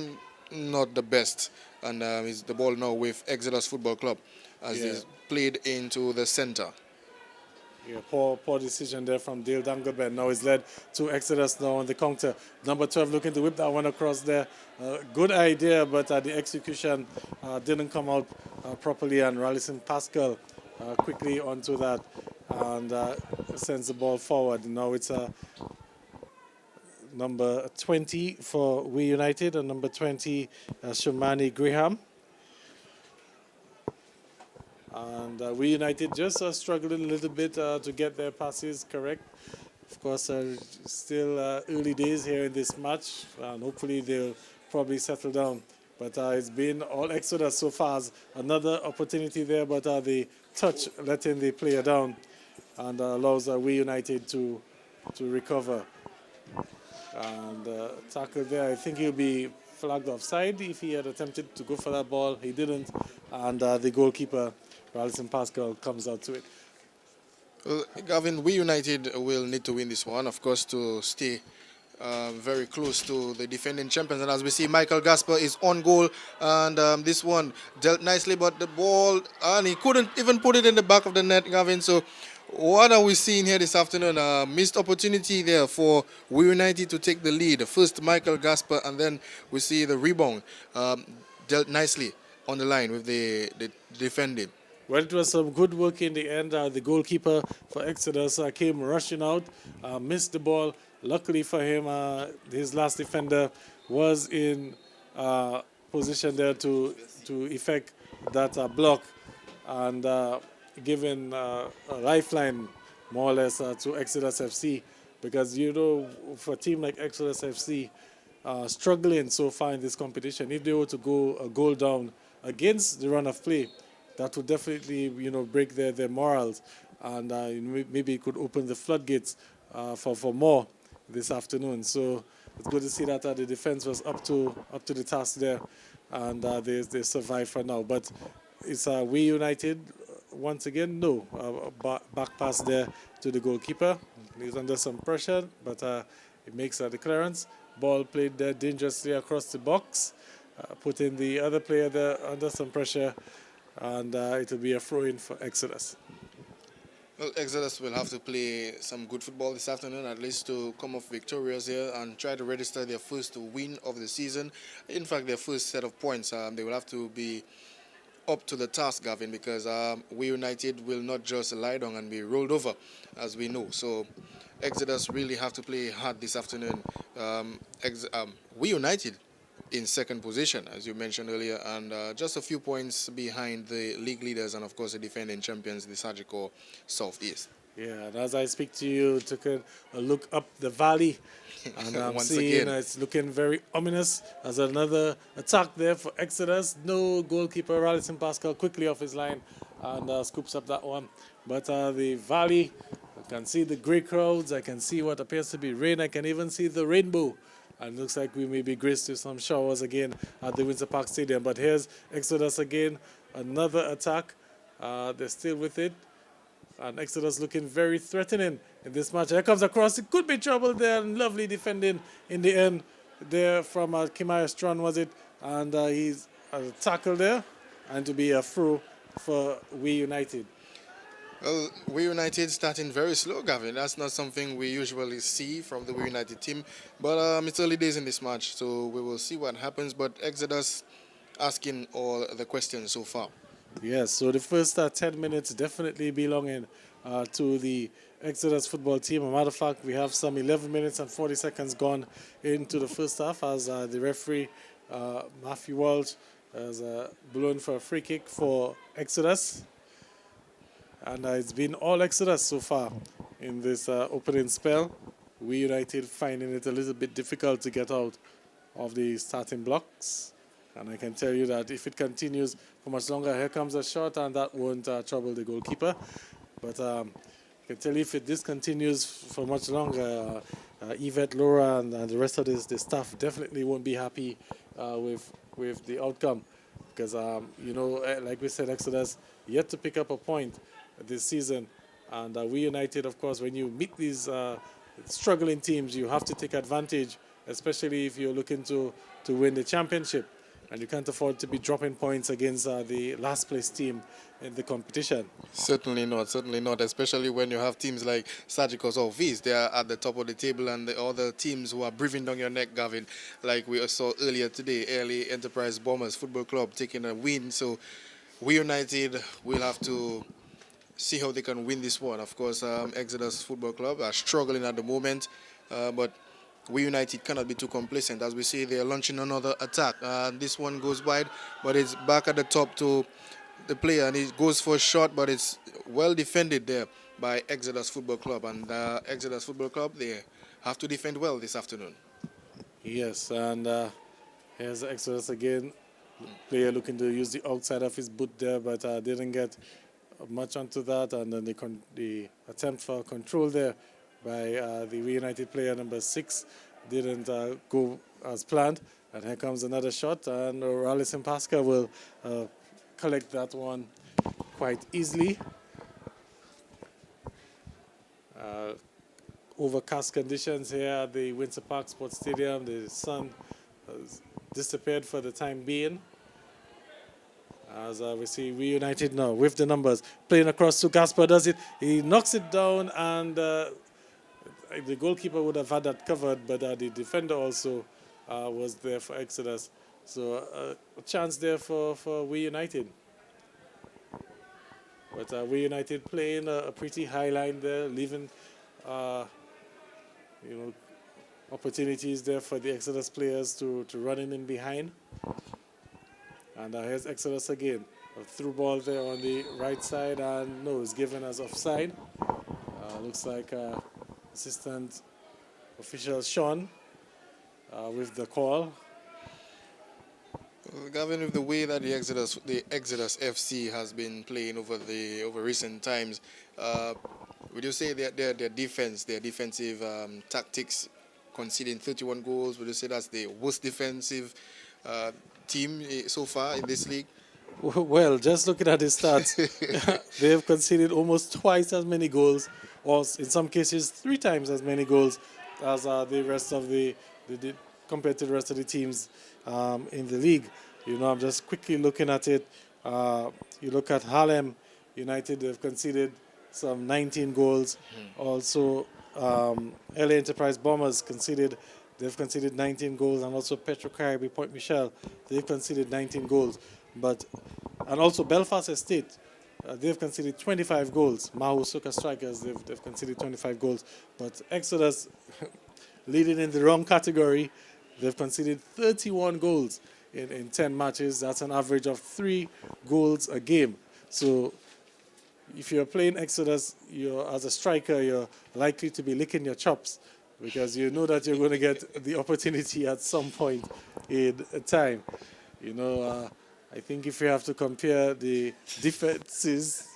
not the best, and is the ball now with Exodus Football Club as he's played into the center. Yeah, poor decision there from Dale Danglebert. Now it's led to Exodus now on the counter. Number 12 looking to whip that one across there. Good idea, but the execution didn't come out properly, and Rallison Pascal quickly onto that and sends the ball forward. Now it's number 20 for We United and number 20, Shumani Graham. And We United just struggling a little bit to get their passes correct. Of course, still early days here in this match, and hopefully they'll probably settle down. But it's been all Exodus so far. Another opportunity there, but the touch letting the player down and allows We United to recover. And tackle there, I think he'll be flagged offside if he had attempted to go for that ball. He didn't, and the goalkeeper, Rallison Pascal, comes out to it. Well, Gavin, We United will need to win this one, of course, to stay very close to the defending champions. And as we see, Michael Gaspar is on goal, and this one dealt nicely, but the ball, and he couldn't even put it in the back of the net, Gavin. So what are we seeing here this afternoon? Missed opportunity there for We United to take the lead. First Michael Gaspar, and then we see the rebound dealt nicely on the line with the defending. Well, it was some good work in the end. The goalkeeper for Exodus came rushing out, missed the ball. Luckily for him, his last defender was in position there to effect that block and giving a lifeline, more or less, to Exodus FC. Because, you know, for a team like Exodus FC, struggling so far in this competition, if they were to go a goal down against the run of play, that would definitely, you know, break their morals, and maybe it could open the floodgates for more this afternoon. So it's good to see that the defense was up to the task there, and they survived for now. But it's We United once again. No, back pass there to the goalkeeper. He's under some pressure, but it makes the clearance. Ball played there dangerously across the box, putting the other player there under some pressure. And it will be a throw-in for Exodus. Well, Exodus will have to play some good football this afternoon, at least to come off victorious here and try to register their first win of the season. In fact, their first set of points. They will have to be up to the task, Gavin, because We United will not just lie down and be rolled over, as we know. So Exodus really have to play hard this afternoon. We United in second position, as you mentioned earlier, and just a few points behind the league leaders and, of course, the defending champions, the Sagicor Southeast. Yeah, and as I speak to you, took a look up the valley, and I'm seeing it's looking very ominous. As another attack there for Exodus. No goalkeeper, Rallison Pascal, quickly off his line and scoops up that one. But the valley, I can see the grey clouds, I can see what appears to be rain, I can even see the rainbow. And it looks like we may be graced with some showers again at the Windsor Park Stadium. But here's Exodus again, another attack. They're still with it. And Exodus looking very threatening in this match. Here comes across. It could be trouble there. And lovely defending in the end there from Kimaya Strand, was it? And he's tackled there. And to be a throw for We United. Well, We United starting very slow, Gavin. That's not something we usually see from the We United team. But it's early days in this match, so we will see what happens. But Exodus asking all the questions so far. Yes, so the first 10 minutes definitely belonging to the Exodus football team. As a matter of fact, we have some 11 minutes and 40 seconds gone into the first half as the referee, Matthew Walsh, has blown for a free kick for Exodus. And it's been all Exodus so far in this opening spell. We United finding it a little bit difficult to get out of the starting blocks. And I can tell you that if it continues for much longer, here comes a shot, and that won't trouble the goalkeeper. But I can tell you if this continues for much longer, Yvette, Laura, and the rest of the staff definitely won't be happy with the outcome. Because, you know, like we said, Exodus yet to pick up a point this season, and We United, of course, when you meet these struggling teams, you have to take advantage, especially if you're looking to win the championship. And you can't afford to be dropping points against the last place team in the competition. Certainly not, especially when you have teams like Sagicor or Viz. They are at the top of the table, and the other teams who are breathing down your neck, Gavin, like we saw earlier today, Early Enterprise Bombers Football Club taking a win. So we United will have to see how they can win this one. Of course, Exodus Football Club are struggling at the moment, but we United cannot be too complacent. As we see, they are launching another attack. This one goes wide, but it's back at the top to the player, and he goes for a shot, but it's well defended there by Exodus Football Club. And Exodus Football Club, they have to defend well this afternoon. Yes, and here's Exodus again. Player looking to use the outside of his boot there, but didn't get much onto that, and then the attempt for control there by the United player number 6 didn't go as planned. And here comes another shot, and Rallison Pasca will collect that one quite easily. Overcast conditions here at the Windsor Park Sports Stadium. The sun has disappeared for the time being. As we see Reunited now with the numbers. Playing across to Gaspar, does it. He knocks it down, and the goalkeeper would have had that covered, but the defender also was there for Exodus. So a chance there for We United. But We United playing a pretty high line there, leaving opportunities there for the Exodus players to run in behind. And here's Exodus again. A through ball there on the right side, and no, it's given as offside. Looks like assistant official Sean with the call. Gavin, with the way that the Exodus FC has been playing over recent times, would you say their defensive tactics, conceding 31 goals, would you say that's the worst defensive team so far in this league? Well, just looking at the stats, they have conceded almost twice as many goals, or in some cases 3 times as many goals as the rest of the compared to the rest of the teams in the league. I'm just quickly looking at it. You look at Harlem United, they've conceded some 19 goals. Also, LA Enterprise Bombers they've conceded 19 goals, and also Petro, Caribe, Pointe Michel, they've conceded 19 goals. And also Belfast Estate, they've conceded 25 goals. Mahu Suka Strikers, they've conceded 25 goals. But Exodus, leading in the wrong category, they've conceded 31 goals in 10 matches. That's an average of 3 goals a game. So if you're playing Exodus, as a striker, you're likely to be licking your chops, because you know that you're going to get the opportunity at some point in time. I think if you have to compare the defenses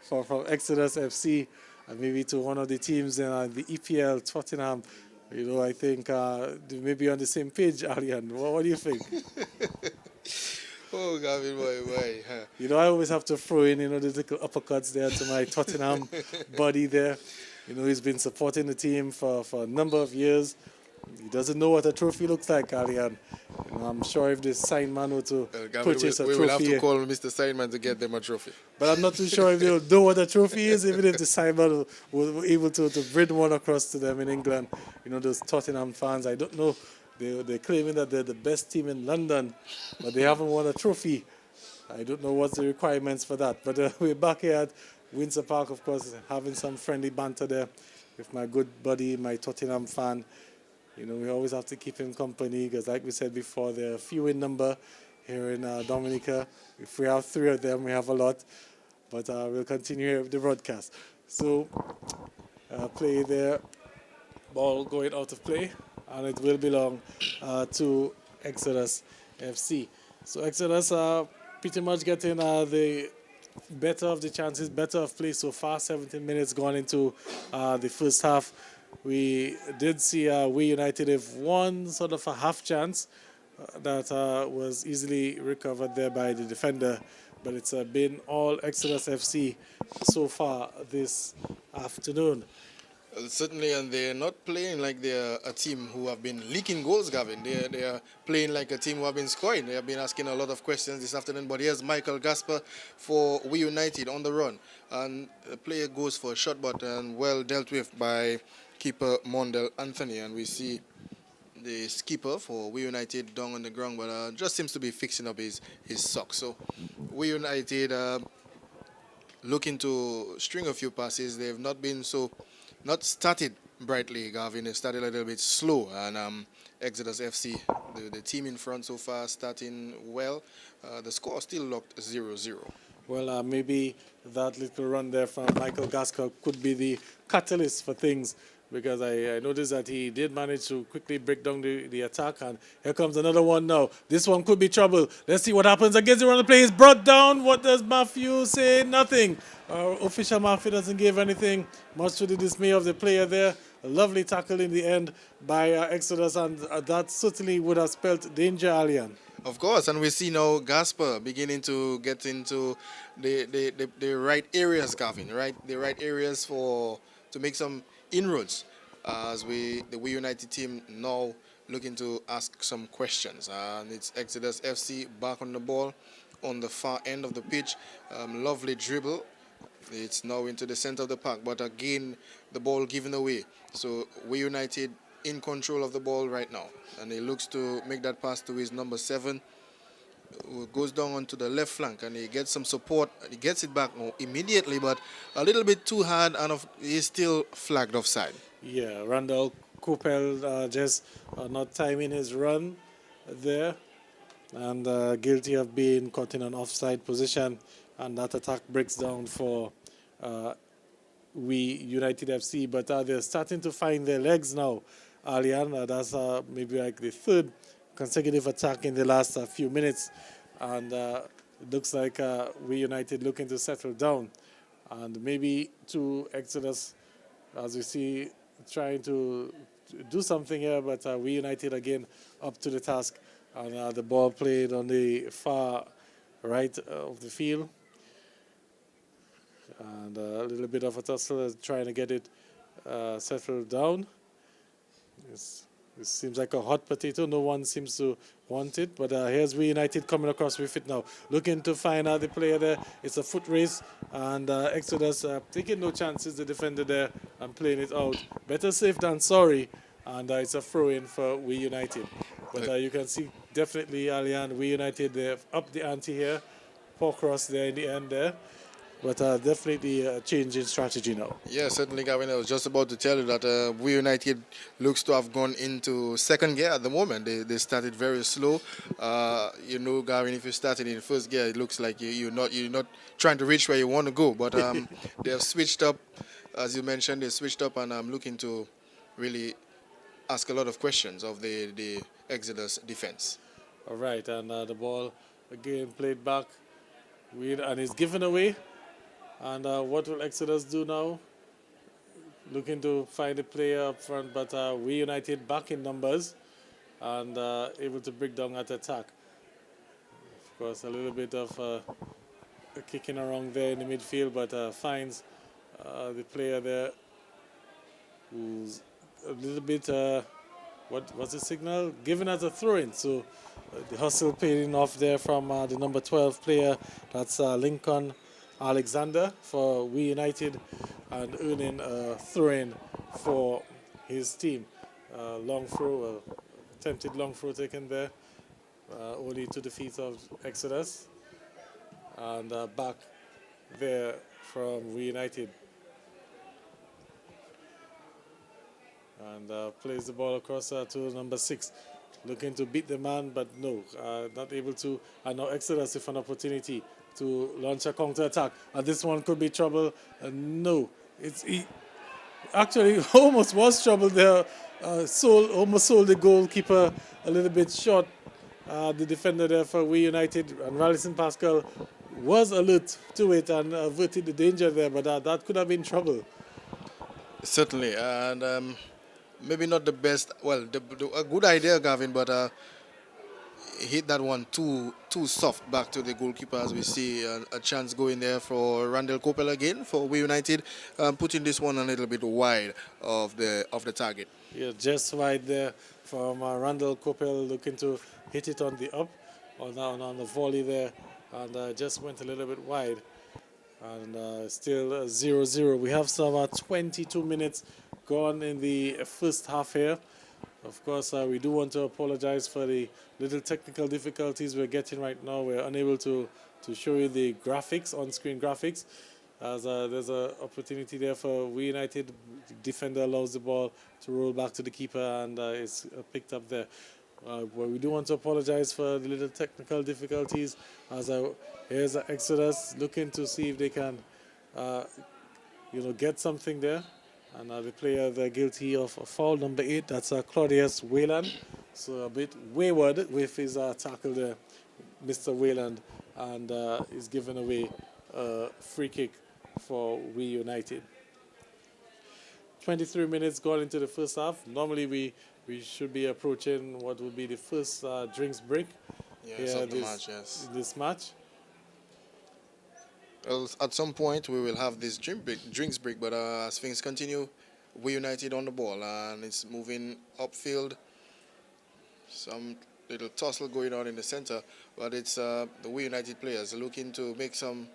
from Exodus FC and maybe to one of the teams in the EPL, Tottenham, I think they may be on the same page, Alian. What do you think? Oh, Gavin, why? I always have to throw in, the little uppercuts there to my Tottenham buddy there. He's been supporting the team for a number of years. He doesn't know what a trophy looks like, Alian. I'm sure if the sign man were to purchase a trophy... We will have to call Mr. Signman to get them a trophy. But I'm not too sure if they'll know what a trophy is, even if the sign man were able to bring one across to them in England. Those Tottenham fans, I don't know. They're claiming that they're the best team in London, but they haven't won a trophy. I don't know what's the requirements for that. But we're back here at Windsor Park, of course, having some friendly banter there with my good buddy, my Tottenham fan. We always have to keep him company because, like we said before, they're few in number here in Dominica. If we have 3 of them, we have a lot. But we'll continue here with the broadcast. So, play there. Ball going out of play. And it will belong to Exodus FC. So, Exodus are pretty much getting the better of the chances, better of play so far. 17 minutes gone into the first half. We did see We United have one sort of a half chance that was easily recovered there by the defender, but it's been all Exodus FC so far this afternoon. Certainly, and they're not playing like they're a team who have been leaking goals, Gavin. They are playing like a team who have been scoring. They have been asking a lot of questions this afternoon. But here's Michael Gaspar for We United on the run. And the player goes for a shot, but well dealt with by keeper Mondel Anthony. And we see the skipper for We United down on the ground, but just seems to be fixing up his socks. So We United looking to string a few passes. They've not been not started brightly, Gavin. They started a little bit slow, and Exodus FC, the team in front so far, starting well. The score still locked 0-0. Well, maybe that little run there from Michael Gaskell could be the catalyst for things, because I noticed that he did manage to quickly break down the attack, and here comes another one now. This one could be trouble. Let's see what happens. Against the run of play is brought down. What does Matthew say? Nothing. Official Matthew doesn't give anything, much to the dismay of the player there. A lovely tackle in the end by Exodus, and that certainly would have spelt danger, Alian. Of course, and we see now Gaspar beginning to get into the right areas, Gavin, right? The right areas to make some inroads, as the We United team now looking to ask some questions. And it's Exodus FC back on the ball on the far end of the pitch. Lovely dribble. It's now into the center of the park, but again the ball given away. So We United in control of the ball right now, and he looks to make that pass to his number 7, who goes down onto the left flank, and he gets some support. He gets it back immediately, but a little bit too hard, and he's still flagged offside. Yeah, Randall Coppell just not timing his run there, and guilty of being caught in an offside position, and that attack breaks down for We United FC. But they're starting to find their legs now, Alian. That's maybe like the third consecutive attack in the last few minutes, and it looks like We United looking to settle down, and maybe to Exodus, as we see, trying to do something here, but We United again up to the task, and the ball played on the far right of the field, and a little bit of a tussle trying to get it settled down. It seems like a hot potato. No one seems to want it. But here's We United coming across with it now. Looking to find out the player there. It's a foot race. And Exodus taking no chances. The defender there and playing it out. Better safe than sorry. And it's a throw-in for We United. But you can see definitely, Alian, We United, they've upped the ante here. Poor cross there in the end there. But definitely a change in strategy now. Yeah, certainly, Gavin. I was just about to tell you that We United looks to have gone into second gear at the moment. They started very slow. Gavin, if you started in first gear, it looks like you're not trying to reach where you want to go. But they have switched up, as you mentioned. They switched up, and I'm looking to really ask a lot of questions of the Exodus defense. All right, and the ball again played back, and it's given away. And what will Exodus do now? Looking to find a player up front, but We United back in numbers and able to break down that attack. Of course, a little bit of kicking around there in the midfield, but finds the player there who's a little bit, what's the signal? Given as a throw-in. So the hustle paying off there from the number 12 player. That's Lincoln Alexander for We United, and earning a throw-in for his team. Long throw, attempted long throw taken there, only to the feet of Exodus, and back there from We United. And plays the ball across to number 6, looking to beat the man, but no, not able to. And now Exodus with an opportunity to launch a counter-attack. And this one could be trouble. No, he actually almost was trouble there. Almost sold the goalkeeper a little bit short. The defender there for We United, and Rallison Pascal, was alert to it and averted the danger there, but that could have been trouble. Certainly, and maybe not the best. Well, a good idea, Gavin, but hit that one too soft back to the goalkeeper, as we see a chance going there for Randall Coppell again for We United, putting this one a little bit wide of the target. Yeah, just wide there from Randall Coppell, looking to hit it on the up, on the volley there, and just went a little bit wide. And still 0-0. We have some 22 minutes gone in the first half here. Of course, we do want to apologize for the little technical difficulties we're getting right now. We're unable to show you the graphics, on-screen graphics, as there's an opportunity there for We United. The defender allows the ball to roll back to the keeper, and it's picked up there. But we do want to apologize for the little technical difficulties. As here's Exodus looking to see if they can, get something there. And the player they're guilty of foul number 8. That's Claudius Wayland. So a bit wayward with his tackle there, Mr. Wayland, and he's given away a free kick for We United. 23 minutes gone into the first half. Normally we should be approaching what would be the first drinks break. Yes, of the match, yes. This match. Well, at some point we will have this drinks break, but as things continue, We United on the ball and it's moving upfield. Some little tussle going on in the center, but it's the We United players looking to make some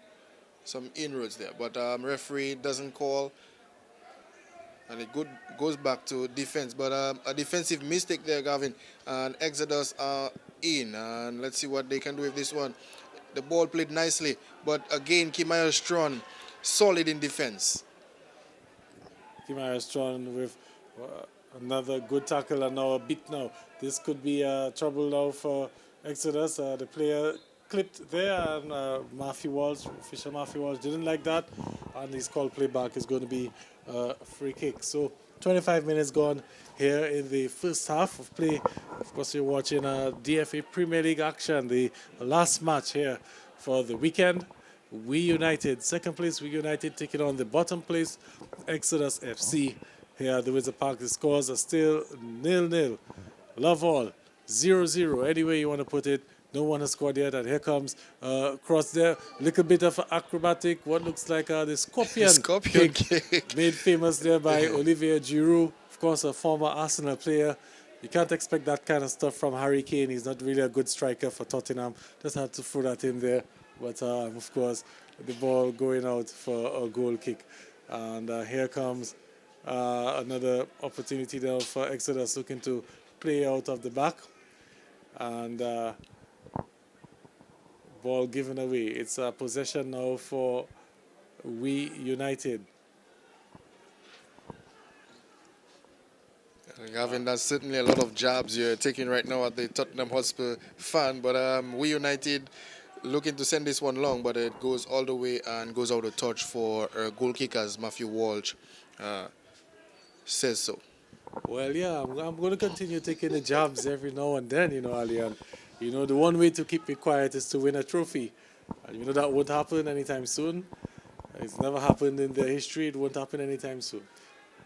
inroads there. But referee doesn't call, and it goes back to defense. But a defensive mistake there, Gavin, and Exodus are in, and let's see what they can do with this one. The ball played nicely, but again, Kimaya Strong solid in defense. Kimaya Strong with another good tackle, and now a beat now. This could be trouble now for Exodus. The player clipped there, and official Matthew Walsh didn't like that, and his call playback is going to be a free kick. So 25 minutes gone here in the first half of play. Of course, you're watching DFA Premier League action, the last match here for the weekend. We United, second place, We United taking on the bottom place, Exodus FC. Here at the Windsor Park, the scores are still 0-0. Love all, 0-0, any way you want to put it. No one has scored yet, and here comes cross there. Little bit of acrobatic, what looks like the scorpion kick, made famous there by Olivier Giroud, of course a former Arsenal player. You can't expect that kind of stuff from Harry Kane. He's not really a good striker for Tottenham. Just had to throw that in there. But of course, the ball going out for a goal kick. And here comes another opportunity there for Exodus, looking to play out of the back. And ball given away. It's a possession now for We United. Gavin, that's certainly a lot of jabs you're taking right now at the Tottenham Hotspur fan, but We United looking to send this one long, but it goes all the way and goes out of touch for goal kick, as Matthew Walsh says so. Well, yeah, I'm going to continue taking the jabs every now and then, Alian. The one way to keep me quiet is to win a trophy. And that won't happen anytime soon. It's never happened in their history. It won't happen anytime soon.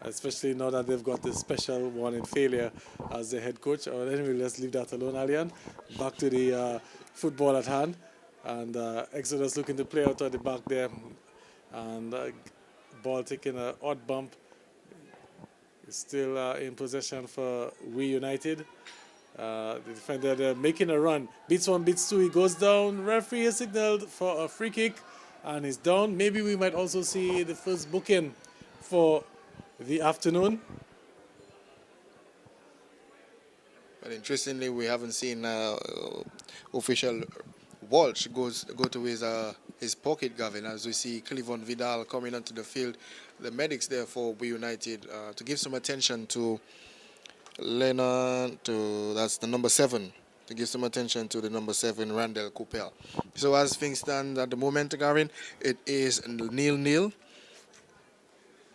Especially now that they've got this special one in failure as the head coach. Anyway, let's leave that alone, Alian. Back to the football at hand. And Exodus looking to play out at the back there. And ball taking an odd bump. It's still in possession for We United. The defender there making a run. Beats one, beats two. He goes down. Referee has signaled for a free kick. And he's down. Maybe we might also see the first booking for the afternoon. But interestingly, we haven't seen official Walsh go to his pocket, Gavin, as we see Cleavon Vidal coming onto the field. The medics there for We United to give some attention to that's the number 7, to give some attention to the number 7, Randall Coppell. So as things stand at the moment, Gavin, it is 0-0.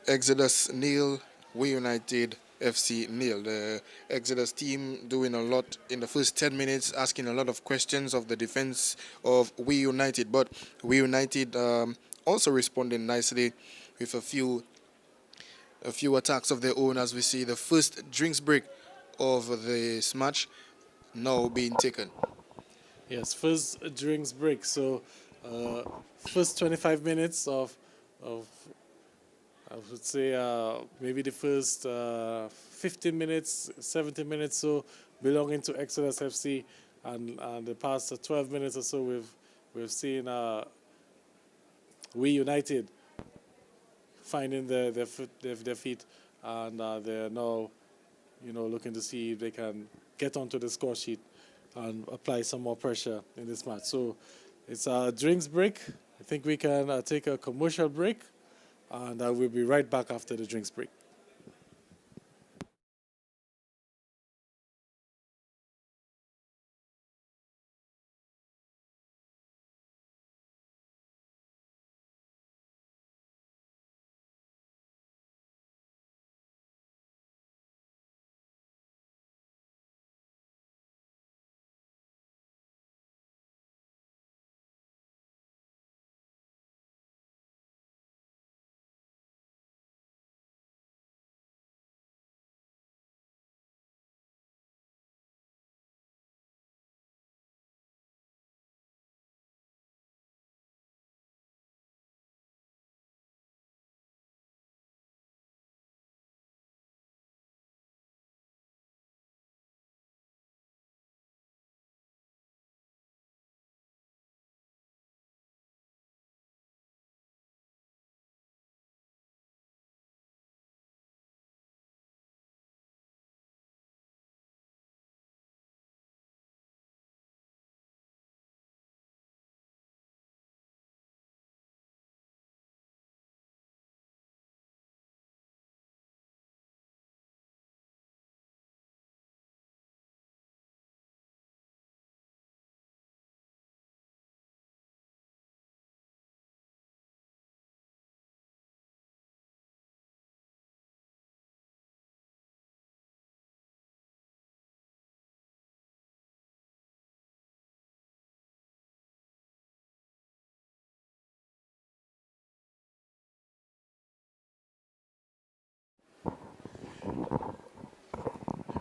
Exodus 0, We United FC 0. The Exodus team doing a lot in the first 10 minutes, asking a lot of questions of the defense of We United. But We United also responding nicely with a few attacks of their own, as we see the first drinks break of this match now being taken. Yes, first drinks break. So, first 25 minutes of I would say maybe the first 15 minutes, 70 minutes so belonging to Exodus FC, and the past 12 minutes or so we've seen We United finding their feet, and they're now looking to see if they can get onto the score sheet and apply some more pressure in this match. So it's a drinks break. I think we can take a commercial break, and we'll be right back after the drinks break.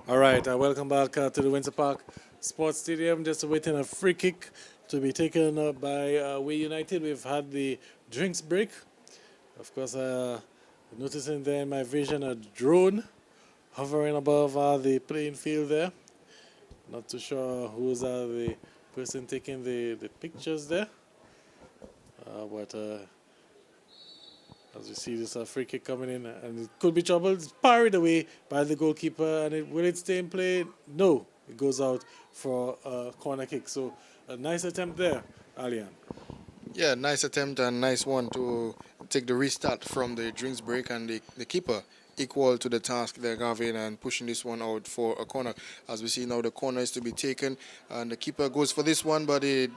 All right, welcome back to the Windsor Park Sports Stadium. Just awaiting a free kick to be taken by We United. We've had the drinks break. Of course, noticing there in my vision a drone hovering above the playing field there. Not too sure who's the person taking the pictures there. But as you see, this free kick coming in, and it could be trouble. It's parried away by the goalkeeper, and will it stay in play? No, it goes out for a corner kick. So a nice attempt there, Alian. Yeah, nice attempt and nice one to take the restart from the drinks break, and the keeper equal to the task there, Gavin, and pushing this one out for a corner. As we see now, the corner is to be taken, and the keeper goes for this one, but he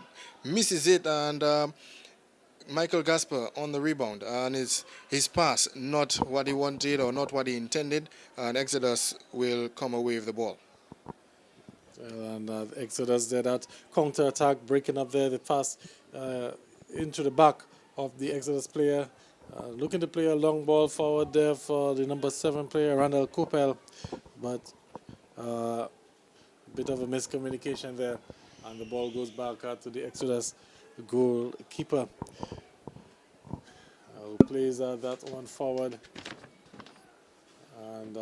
misses it, and Michael Gaspar on the rebound, and his pass not what he wanted or not what he intended, and Exodus will come away with the ball. And Exodus did that counter attack, breaking up there, the pass into the back of the Exodus player. Looking to play a long ball forward there for the number 7 player, Randall Coppell, but a bit of a miscommunication there, and the ball goes back to the Exodus goalkeeper, who plays that one forward, and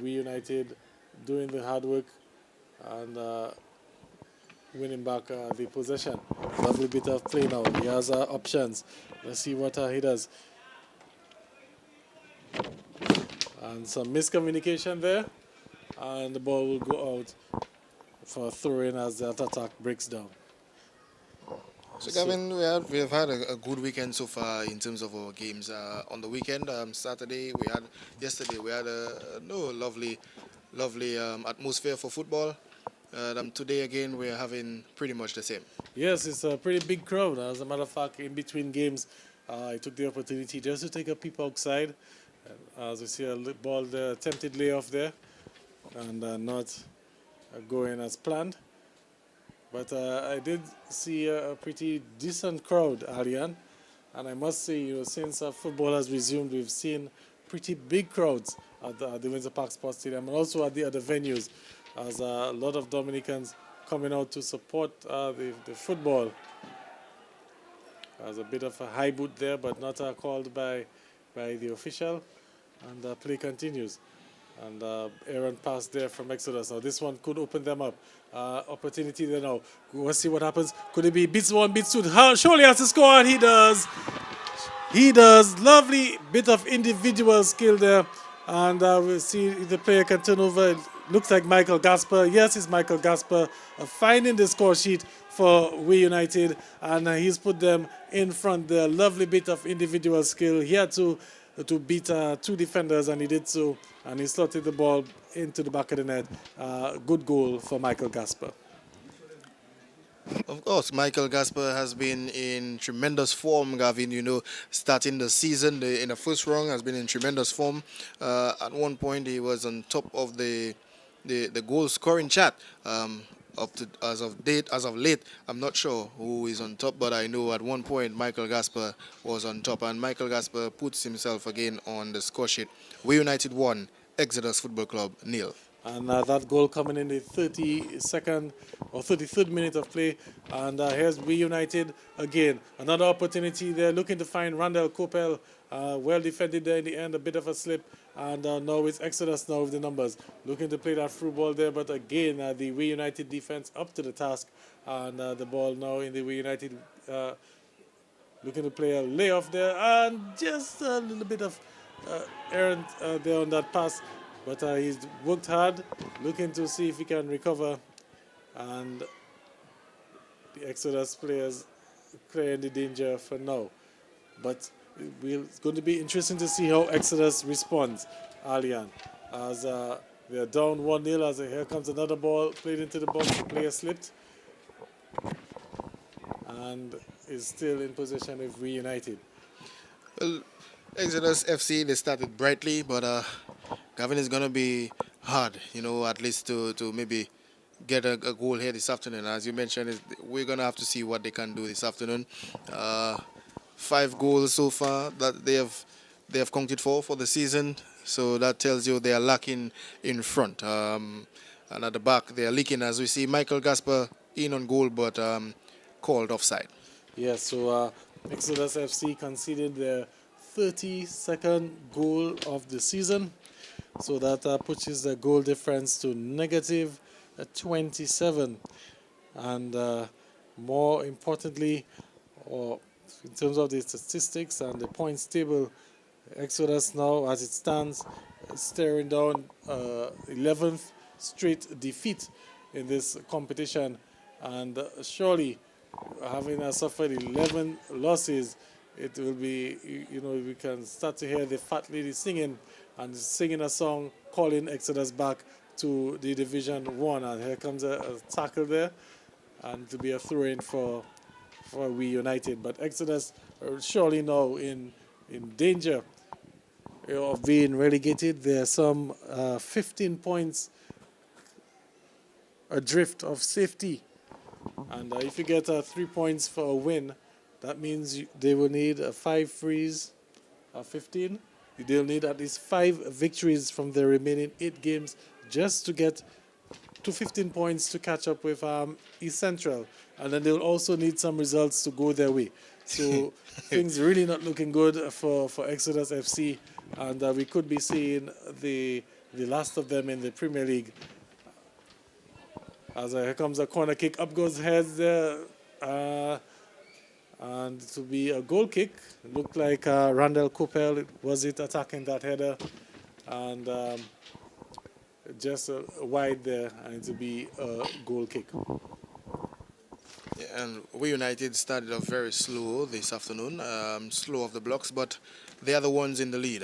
We United doing the hard work and winning back the possession. Lovely bit of play now. He has options. Let's see what he does. And some miscommunication there, and the ball will go out for a throw-in as that attack breaks down. So, Gavin, we have had a good weekend so far in terms of our games. On the weekend, yesterday we had a lovely atmosphere for football. Today again we are having pretty much the same. Yes, it's a pretty big crowd. As a matter of fact, in between games, I took the opportunity just to take a peep outside. As we see a ball, the attempted layoff there, and not going as planned. But I did see a pretty decent crowd, Ariane. And I must say, since football has resumed, we've seen pretty big crowds at the Windsor Park Sports Stadium and also at the other venues, as a lot of Dominicans coming out to support the football. There's a bit of a high boot there, but not called by the official. And play continues. And errant pass there from Exodus. Now this one could open them up. Opportunity there now. Let's see what happens. Could it be beats one, beats two? Surely has to score, and he does. He does. Lovely bit of individual skill there. And we'll see if the player can turn over. It looks like Michael Gaspar. Yes, it's Michael Gaspar finding the score sheet for We United. And he's put them in front there. Lovely bit of individual skill. He had to beat two defenders, and he did so. And he slotted the ball into the back of the net. Good goal for Michael Gaspar. Of course, Michael Gaspar has been in tremendous form, Gavin. You know, starting the season in the first round has been in tremendous form. At one point, he was on top of the goal scoring chart. As of late, I'm not sure who is on top, but I know at one point Michael Gaspar was on top, and Michael Gaspar puts himself again on the score sheet. We United 1, Exodus Football Club 0. And that goal coming in the 32nd or 33rd minute of play. And here's We United again. Another opportunity there, looking to find Randall Coppell. Well defended there in the end, a bit of a slip. And now it's Exodus now with the numbers. Looking to play that through ball there, but again, the We United defense up to the task. And the ball now in the We United, looking to play a layoff there. And just a little bit of errant there on that pass. But he's worked hard, looking to see if he can recover. And the Exodus players clearing the danger for now. But it's going to be interesting to see how Exodus responds, Alian. As they're down 1-0, as here comes another ball played into the box. The player slipped. And is still in possession with We United. Well, Exodus FC, they started brightly, but Gavin, is going to be hard, you know, at least to maybe get a goal here this afternoon. As you mentioned, we're going to have to see what they can do this afternoon. 5 goals so far that they have counted for the season, so that tells you they are lacking in front. And at the back, they are leaking, as we see Michael Gaspar in on goal, but called offside. Yes, so Exodus FC conceded their 32nd goal of the season. So that pushes the goal difference to negative 27. And more importantly, or in terms of the statistics and the points table, Exodus now, as it stands, staring down 11th straight defeat in this competition. And surely, having suffered 11 losses, it will be, you know, we can start to hear the fat lady singing and singing a song calling Exodus back to the Division 1. And here comes a tackle there, and to be a throw-in for We United. But Exodus are surely now in danger of being relegated. There's some 15 points adrift of safety. And if you get 3 points for a win, that means they will need 5 frees, 15. They'll need at least 5 victories from the remaining 8 games just to get to 15 points to catch up with East Central. And then they'll also need some results to go their way. So things really not looking good for Exodus FC. And we could be seeing the last of them in the Premier League. As here comes a corner kick, up goes heads there. And to be a goal kick, it looked like Randall Coppell was attacking that header, and just wide there, and to be a goal kick. Yeah, and We United started off very slow this afternoon, slow off the blocks, but they are the ones in the lead,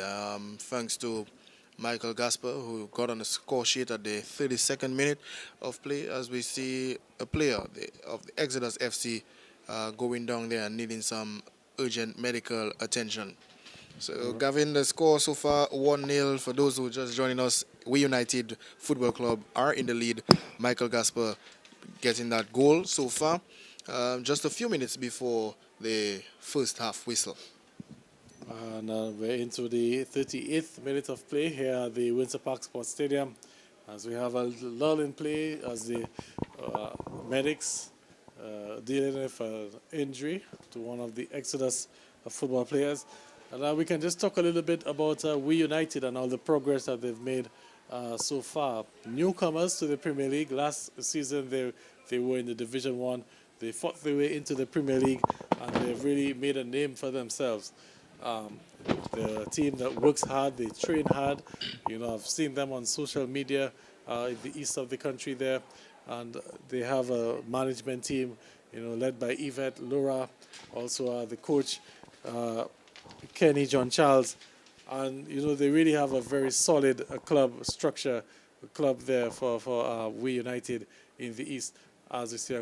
thanks to Michael Gaspar, who got on the score sheet at the 32nd minute of play, as we see a player of the Exodus FC going down there and needing some urgent medical attention. So, Gavin, the score so far 1-0 for those who are just joining us. We United Football Club are in the lead. Michael Gaspar getting that goal so far, just a few minutes before the first half whistle. And we're into the 38th minute of play here at the Windsor Park Sports Stadium, as we have a lull in play as the medics dealing with an injury to one of the Exodus football players. And we can just talk a little bit about We United and all the progress that they've made so far. Newcomers to the Premier League. Last season they were in the Division 1. They fought their way into the Premier League and they've really made a name for themselves. The team that works hard, they train hard. I've seen them on social media in the east of the country there. And they have a management team, led by Yvette, Laura, also the coach, Kenny, John Charles. And, they really have a very solid club structure, club there for We United in the east. As you see,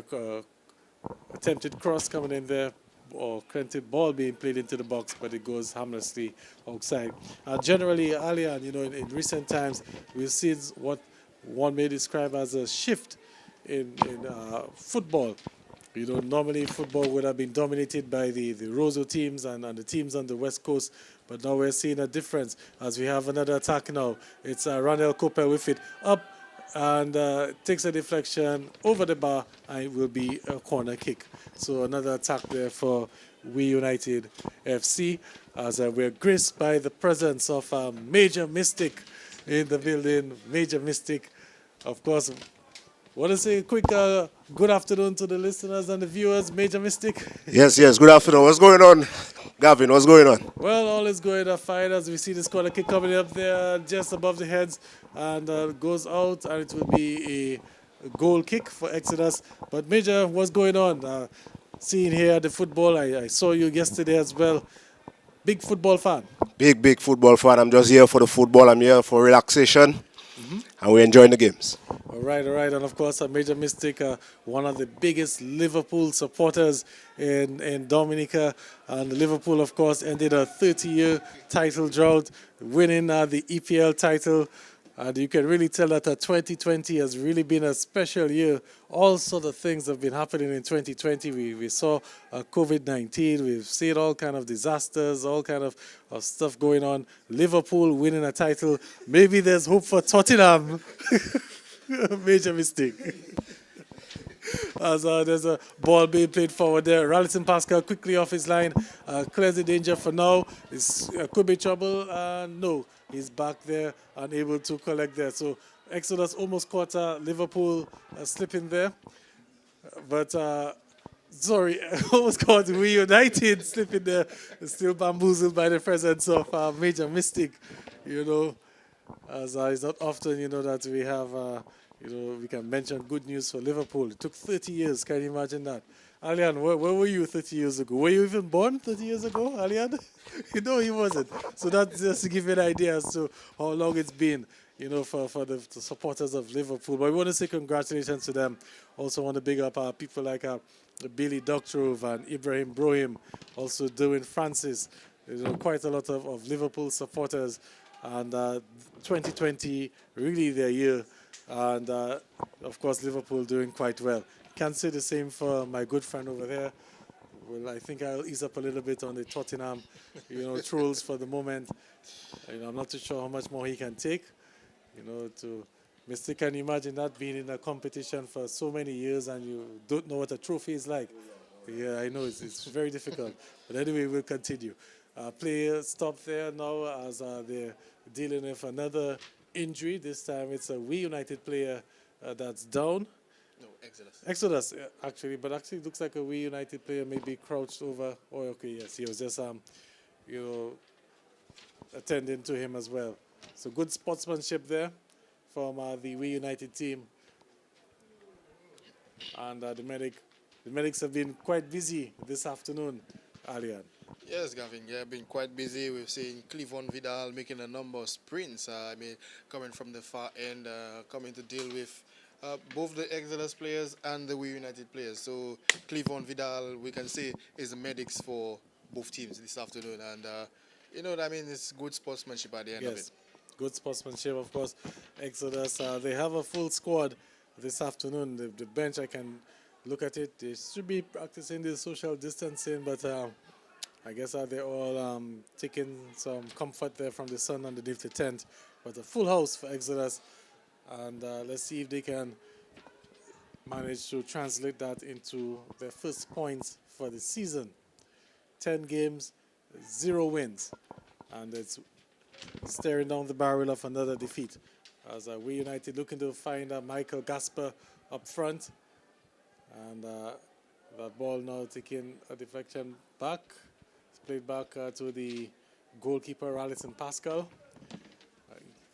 attempted cross coming in there, or attempted ball being played into the box, but it goes harmlessly outside. Generally, Alian, in recent times, we've seen what one may describe as a shift in football. Normally football would have been dominated by the Roseau teams and the teams on the West Coast, but now we're seeing a difference as we have another attack now. It's Ronel Coppel with it up and takes a deflection over the bar, and it will be a corner kick. So another attack there for We United FC as we're graced by the presence of Major Mystic in the building. Major Mystic, of course. Want to say a quick good afternoon to the listeners and the viewers, Major Mystic? Yes, good afternoon. What's going on, Gavin? What's going on? Well, all is going fine as we see this corner kick coming up there just above the heads and goes out, and it will be a goal kick for Exodus. But Major, what's going on? Seeing here the football, I saw you yesterday as well. Big football fan. Big football fan. I'm just here for the football. I'm here for relaxation. And we're enjoying the games. All right. And of course, a Major Mystic, one of the biggest Liverpool supporters in Dominica. And Liverpool, of course, ended a 30-year title drought, winning the EPL title. And you can really tell that 2020 has really been a special year. All sort of things have been happening in 2020. We saw COVID-19. We've seen all kind of disasters, all kind of stuff going on. Liverpool winning a title. Maybe there's hope for Tottenham. Major mistake. As there's a ball being played forward there. Ralston Pascal quickly off his line. Clears the danger for now. Could be trouble. No. He's back there, unable to collect there. So Exodus almost caught Liverpool slipping there. But, almost caught We United slipping there. Still bamboozled by the presence of Major Mystic, As it's not often, that we have, we can mention good news for Liverpool. It took 30 years. Can you imagine that? Alian, where were you 30 years ago? Were you even born 30 years ago, Alian? No, he wasn't. So that's just to give you an idea as to how long it's been, for the supporters of Liverpool. But we want to say congratulations to them. Also want to big up people like Billy Doctrove and Ibrahim Brohim, also Derwin Francis. Quite a lot of Liverpool supporters. And 2020, really their year. And, of course, Liverpool doing quite well. Can't say the same for my good friend over there. Well, I think I'll ease up a little bit on the Tottenham, trolls for the moment. I'm not too sure how much more he can take. Mr. Can you imagine that being in a competition for so many years and you don't know what a trophy is like? Yeah, I know it's very difficult. But anyway, we'll continue. Player stopped there now as they're dealing with another injury. This time it's a We United player that's down. No, Exodus. Exodus, actually, but actually it looks like a We United player maybe crouched over. Oh, okay, yes, he was just, attending to him as well. So good sportsmanship there from the We United team. And the medics have been quite busy this afternoon, Alian. Yes, Gavin, been quite busy. We've seen Cleavon Vidal making a number of sprints. Coming from the far end, coming to deal with both the Exodus players and the We United players. So Cleavon Vidal, we can say, is the medics for both teams this afternoon. And it's good sportsmanship at the end of it. Good sportsmanship, of course. Exodus, they have a full squad this afternoon. The bench, I can look at it. They should be practicing the social distancing, but I guess they're all taking some comfort there from the sun underneath the tent. But a full house for Exodus. And let's see if they can managed to translate that into their first points for the season. 10 games, 0 wins. And it's staring down the barrel of another defeat. As we United looking to find Michael Gaspar up front. And that ball now taking a deflection back. It's played back to the goalkeeper, Alison Pascal.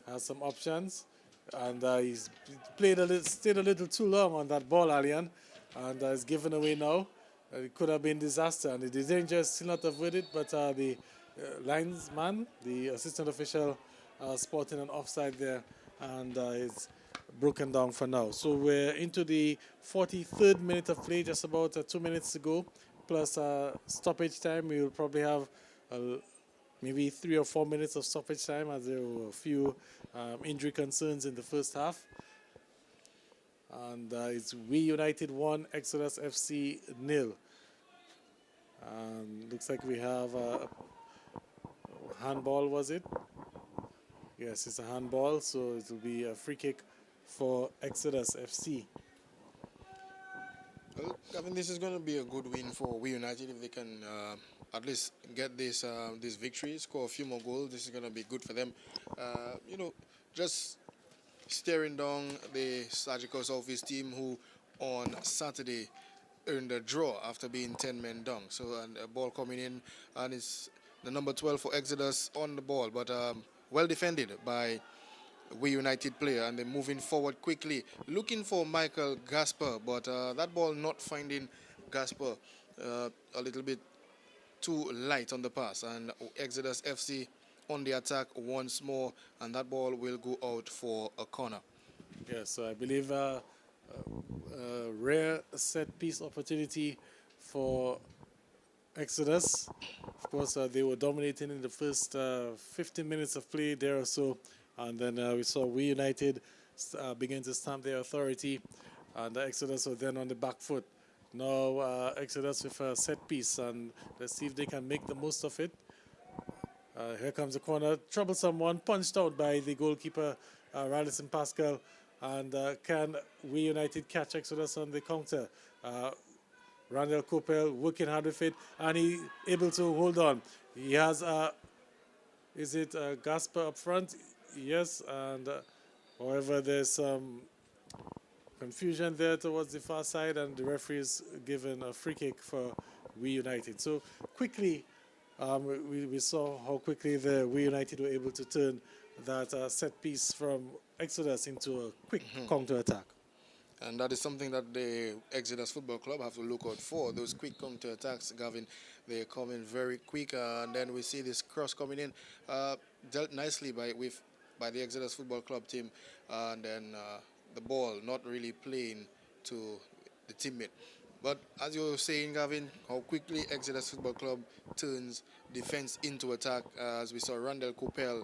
Has some options. And he's stayed a little too long on that ball, Alian. And it's given away now. It could have been disaster. And the danger is still not avoided, but the linesman, the assistant official, spotting an offside there. And it's broken down for now. So we're into the 43rd minute of play, just about 2 minutes to go, plus stoppage time. We will probably have maybe 3 or 4 minutes of stoppage time, as there were a few injury concerns in the first half. And it's We United 1, Exodus FC 0. Looks like we have a handball, was it? Yes, it's a handball, so it will be a free kick for Exodus FC. Well, I mean, this is going to be a good win for We United if they can at least get this victory, score a few more goals. This is going to be good for them. Just staring down the Sagicor office team, who on Saturday earned a draw after being 10 men down. So, and a ball coming in, and it's the number 12 for Exodus on the ball, but well defended by We United player, and they're moving forward quickly, looking for Michael Gaspar, but that ball not finding Gaspar, a little bit too light on the pass, and Exodus FC on the attack once more, and that ball will go out for a corner. Yes, so I believe a rare set-piece opportunity for Exodus. Of course, they were dominating in the first 15 minutes of play there or so, and then we saw We United begin to stamp their authority, and Exodus were then on the back foot. Now Exodus with a set-piece, and let's see if they can make the most of it. Here comes the corner, troublesome one, punched out by the goalkeeper, Alison Pascal, and can We United catch Exodus on the counter? Randall Coppell working hard with it, and he able to hold on. He has, is it Gaspar up front? Yes, and however, there's some confusion there towards the far side, and the referee is given a free kick for We United. So quickly, we saw how quickly the We United were able to turn that set piece from Exodus into a quick counter-attack. And that is something that the Exodus Football Club have to look out for. Those quick counter-attacks, Gavin, they come in very quick. And then we see this cross coming in, dealt nicely by the Exodus Football Club team. And then the ball not really playing to the teammate. But as you were saying, Gavin, how quickly Exodus Football Club turns defense into attack, as we saw Randall Coppell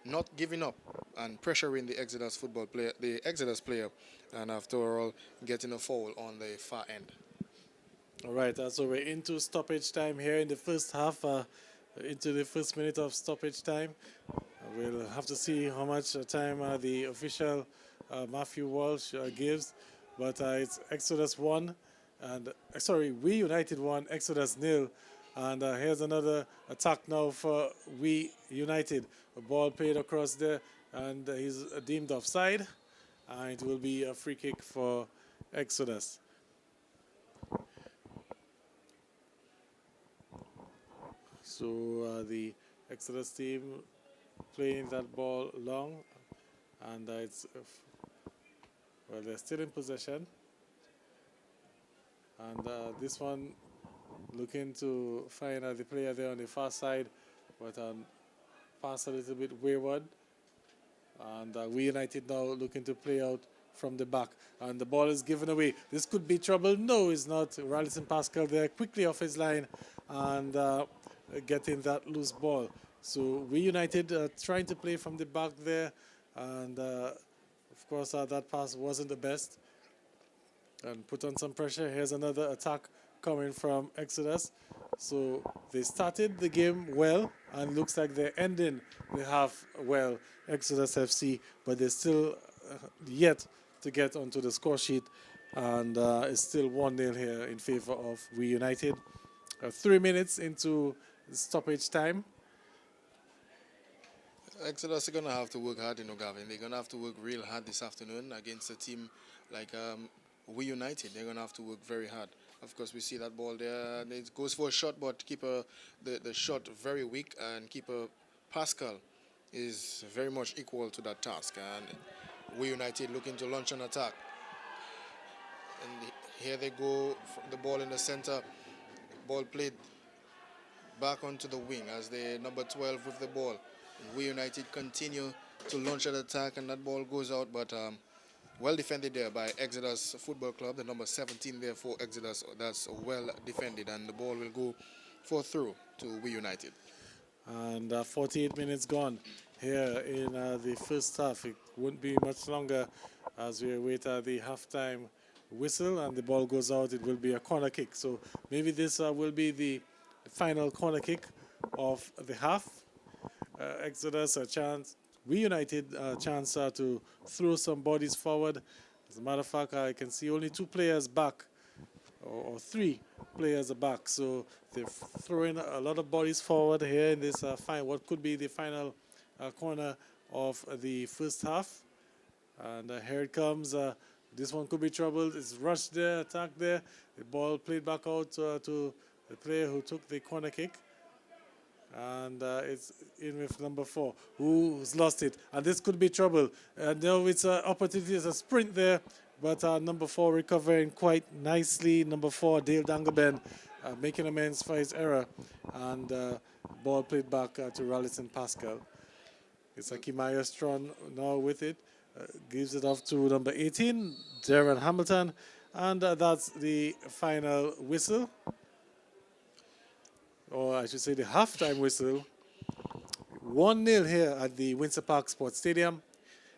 not giving up and pressuring the Exodus player, and after all, getting a foul on the far end. All right, so we're into stoppage time here in the first half, into the first minute of stoppage time. We'll have to see how much time the official Matthew Walsh gives, but it's Exodus 1, and We United 1, Exodus 0. And here's another attack now for We United. A ball played across there, and he's deemed offside. And it will be a free kick for Exodus. So the Exodus team playing that ball long, and they're still in possession. And this one looking to find the player there on the far side, but pass a little bit wayward. And We United now looking to play out from the back. And the ball is given away. This could be trouble. No, it's not. Alison Pascal there quickly off his line and getting that loose ball. So We United trying to play from the back there. And of course, that pass wasn't the best. And put on some pressure. Here's another attack coming from Exodus. So they started the game well, and looks like they're ending the half well, Exodus FC, but they're still yet to get onto the score sheet. And it's still 1-0 here in favor of We United. 3 minutes into stoppage time. Exodus are going to have to work hard, Gavin. They're going to have to work real hard this afternoon against a team like We United. They're going to have to work very hard. Of course, we see that ball there. It goes for a shot, but keeper, the shot very weak, and keeper Pascal is very much equal to that task. And We United looking to launch an attack. And here they go, the ball in the center. Ball played back onto the wing as the number 12 with the ball. We United continue to launch an attack, and that ball goes out, but well defended there by Exodus Football Club. The number 17 there for Exodus. That's well defended, and the ball will go for through to We United. And 48 minutes gone here in the first half. It won't be much longer as we await the halftime whistle, and the ball goes out. It will be a corner kick. So maybe this will be the final corner kick of the half. Exodus a chance. We United a chance to throw some bodies forward. As a matter of fact, I can see only 2 players back, or 3 players are back. So they're throwing a lot of bodies forward here in this what could be the final corner of the first half. And here it comes. This one could be troubled. It's rushed there, attack there. The ball played back out to the player who took the corner kick. And it's in with number 4, who's lost it. And this could be trouble. Now it's an opportunity, it's a sprint there. But number 4 recovering quite nicely. Number 4, Dale Dangleben, making amends for his error. And ball played back to Rallison Pascal. It's Akimaya Strong now with it. Gives it off to number 18, Darren Hamilton. And that's the final whistle. Or I should say the halftime whistle. 1-0 here at the Windsor Park Sports Stadium.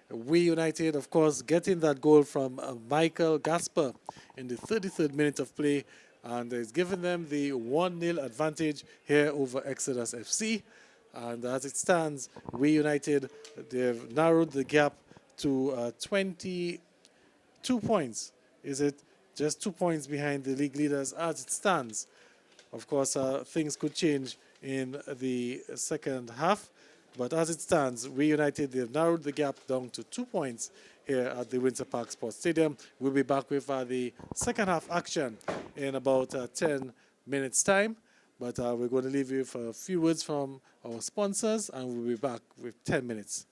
We United, of course, getting that goal from Michael Gaspar in the 33rd minute of play. And it's given them the 1-0 advantage here over Exodus FC. And as it stands, We United, they've narrowed the gap to 22 points. Is it just 2 points behind the league leaders as it stands? Of course, things could change in the second half. But as it stands, We United, they've narrowed the gap down to 2 points here at the Windsor Park Sports Stadium. We'll be back with the second half action in about 10 minutes' time. But we're going to leave you for a few words from our sponsors, and we'll be back with 10 minutes.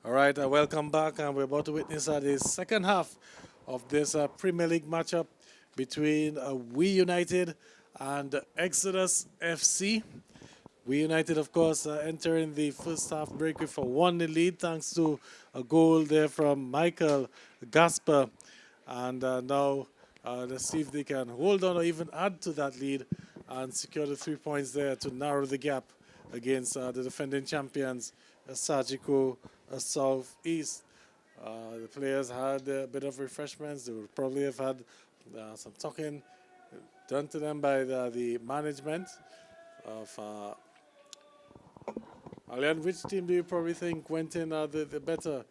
All right, welcome back, and we're about to witness the second half of this Premier League matchup between We United and Exodus FC. We United, of course, entering the first half break with a 1-0 lead thanks to a goal there from Michel, Gaspar. And now let's see if they can hold on or even add to that lead and secure the 3 points there to narrow the gap against the defending champions, Sagicor Southeast. The players had a bit of refreshments. They would probably have had some talking done to them by the management of Alian. Which team do you probably think went in the better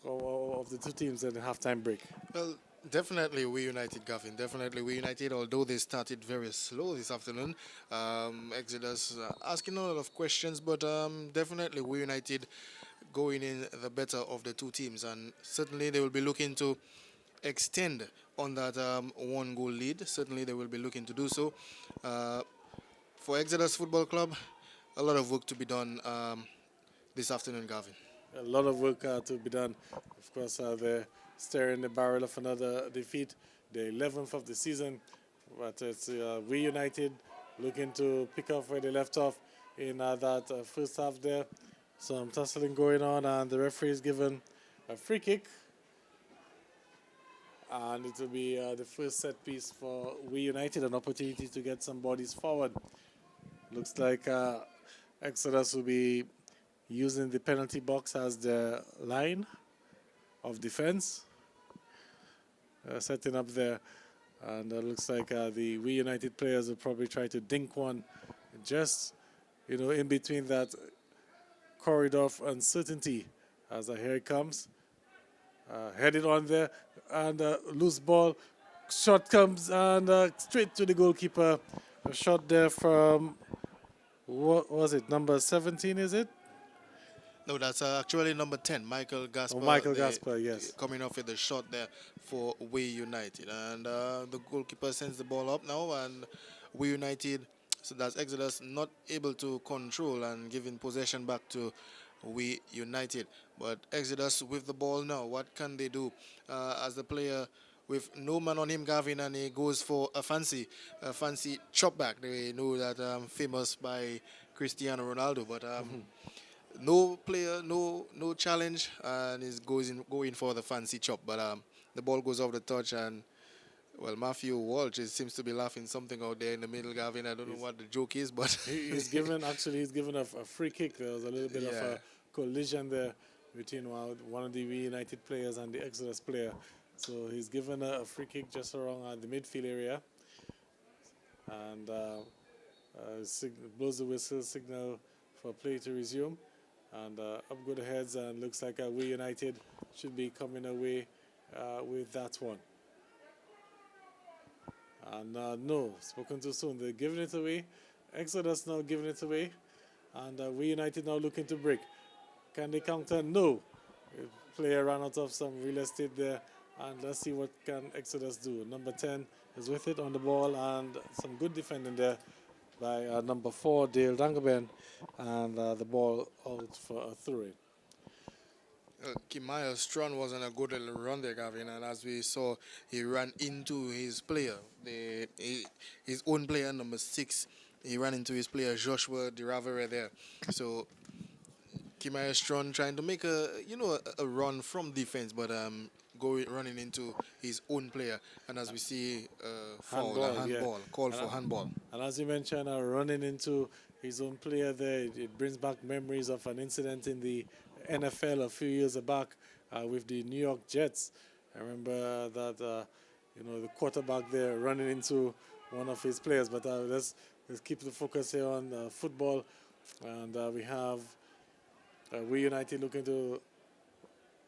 of the two teams at the halftime break? Well, definitely We United, Gavin. Definitely We United, although they started very slow this afternoon. Exodus asking a lot of questions, but definitely We United going in the better of the two teams. And certainly they will be looking to extend on that one-goal lead. Certainly they will be looking to do so. For Exodus Football Club, a lot of work to be done this afternoon, Gavin. A lot of work to be done. Of course, they're staring the barrel of another defeat, the 11th of the season. But it's We United looking to pick up where they left off in that first half there. Some tussling going on, and the referee is given a free kick. And it will be the first set piece for We United, an opportunity to get some bodies forward. Looks like Exodus will be using the penalty box as the line of defense. Setting up there, and it looks like the We United players will probably try to dink one just, in between that corridor of uncertainty. As here it comes, headed on there, and loose ball, shot comes, and straight to the goalkeeper. A shot there from, what was it, number 17, is it? No, that's actually number 10, Michel Gaspar. Oh, Michel Gaspar, yes. Coming off with the shot there for We United. And the goalkeeper sends the ball up now, and We United, so that's Exodus, not able to control and giving possession back to We United. But Exodus with the ball now, what can they do as the player with no man on him, Gavin, and he goes for a fancy chop back. They know that famous by Cristiano Ronaldo, but no player, no challenge, and he's going for the fancy chop. But the ball goes off the touch, and well, Matthew Walsh seems to be laughing something out there in the middle, Gavin. I don't know what the joke is, but he's given a free kick. There was a little bit of a collision there between one of the We United players and the Exodus player. So he's given a free kick just around the midfield area, and blows the whistle signal for play to resume. And up go the heads, and looks like We United should be coming away with that one. And no, spoken too soon. They're giving it away. Exodus now giving it away, and We United now looking to break. Can they counter? No. The player ran out of some real estate there, and let's see what can Exodus do. Number 10 is with it on the ball, and some good defending there by number 4, Dale Dangaben, and the ball out for a throw-in. Kimaya Strong was on a good little run there, Gavin, and as we saw, he ran into his player, his own player, number 6. He ran into his player, Joshua Diravere there. So Kimaya Strong trying to make a run from defense, but running into his own player, and as we see, handball, call for handball. And as you mentioned, running into his own player there, it brings back memories of an incident in the NFL a few years back with the New York Jets. I remember that the quarterback there running into one of his players. But let's keep the focus here on football, and we have We United looking to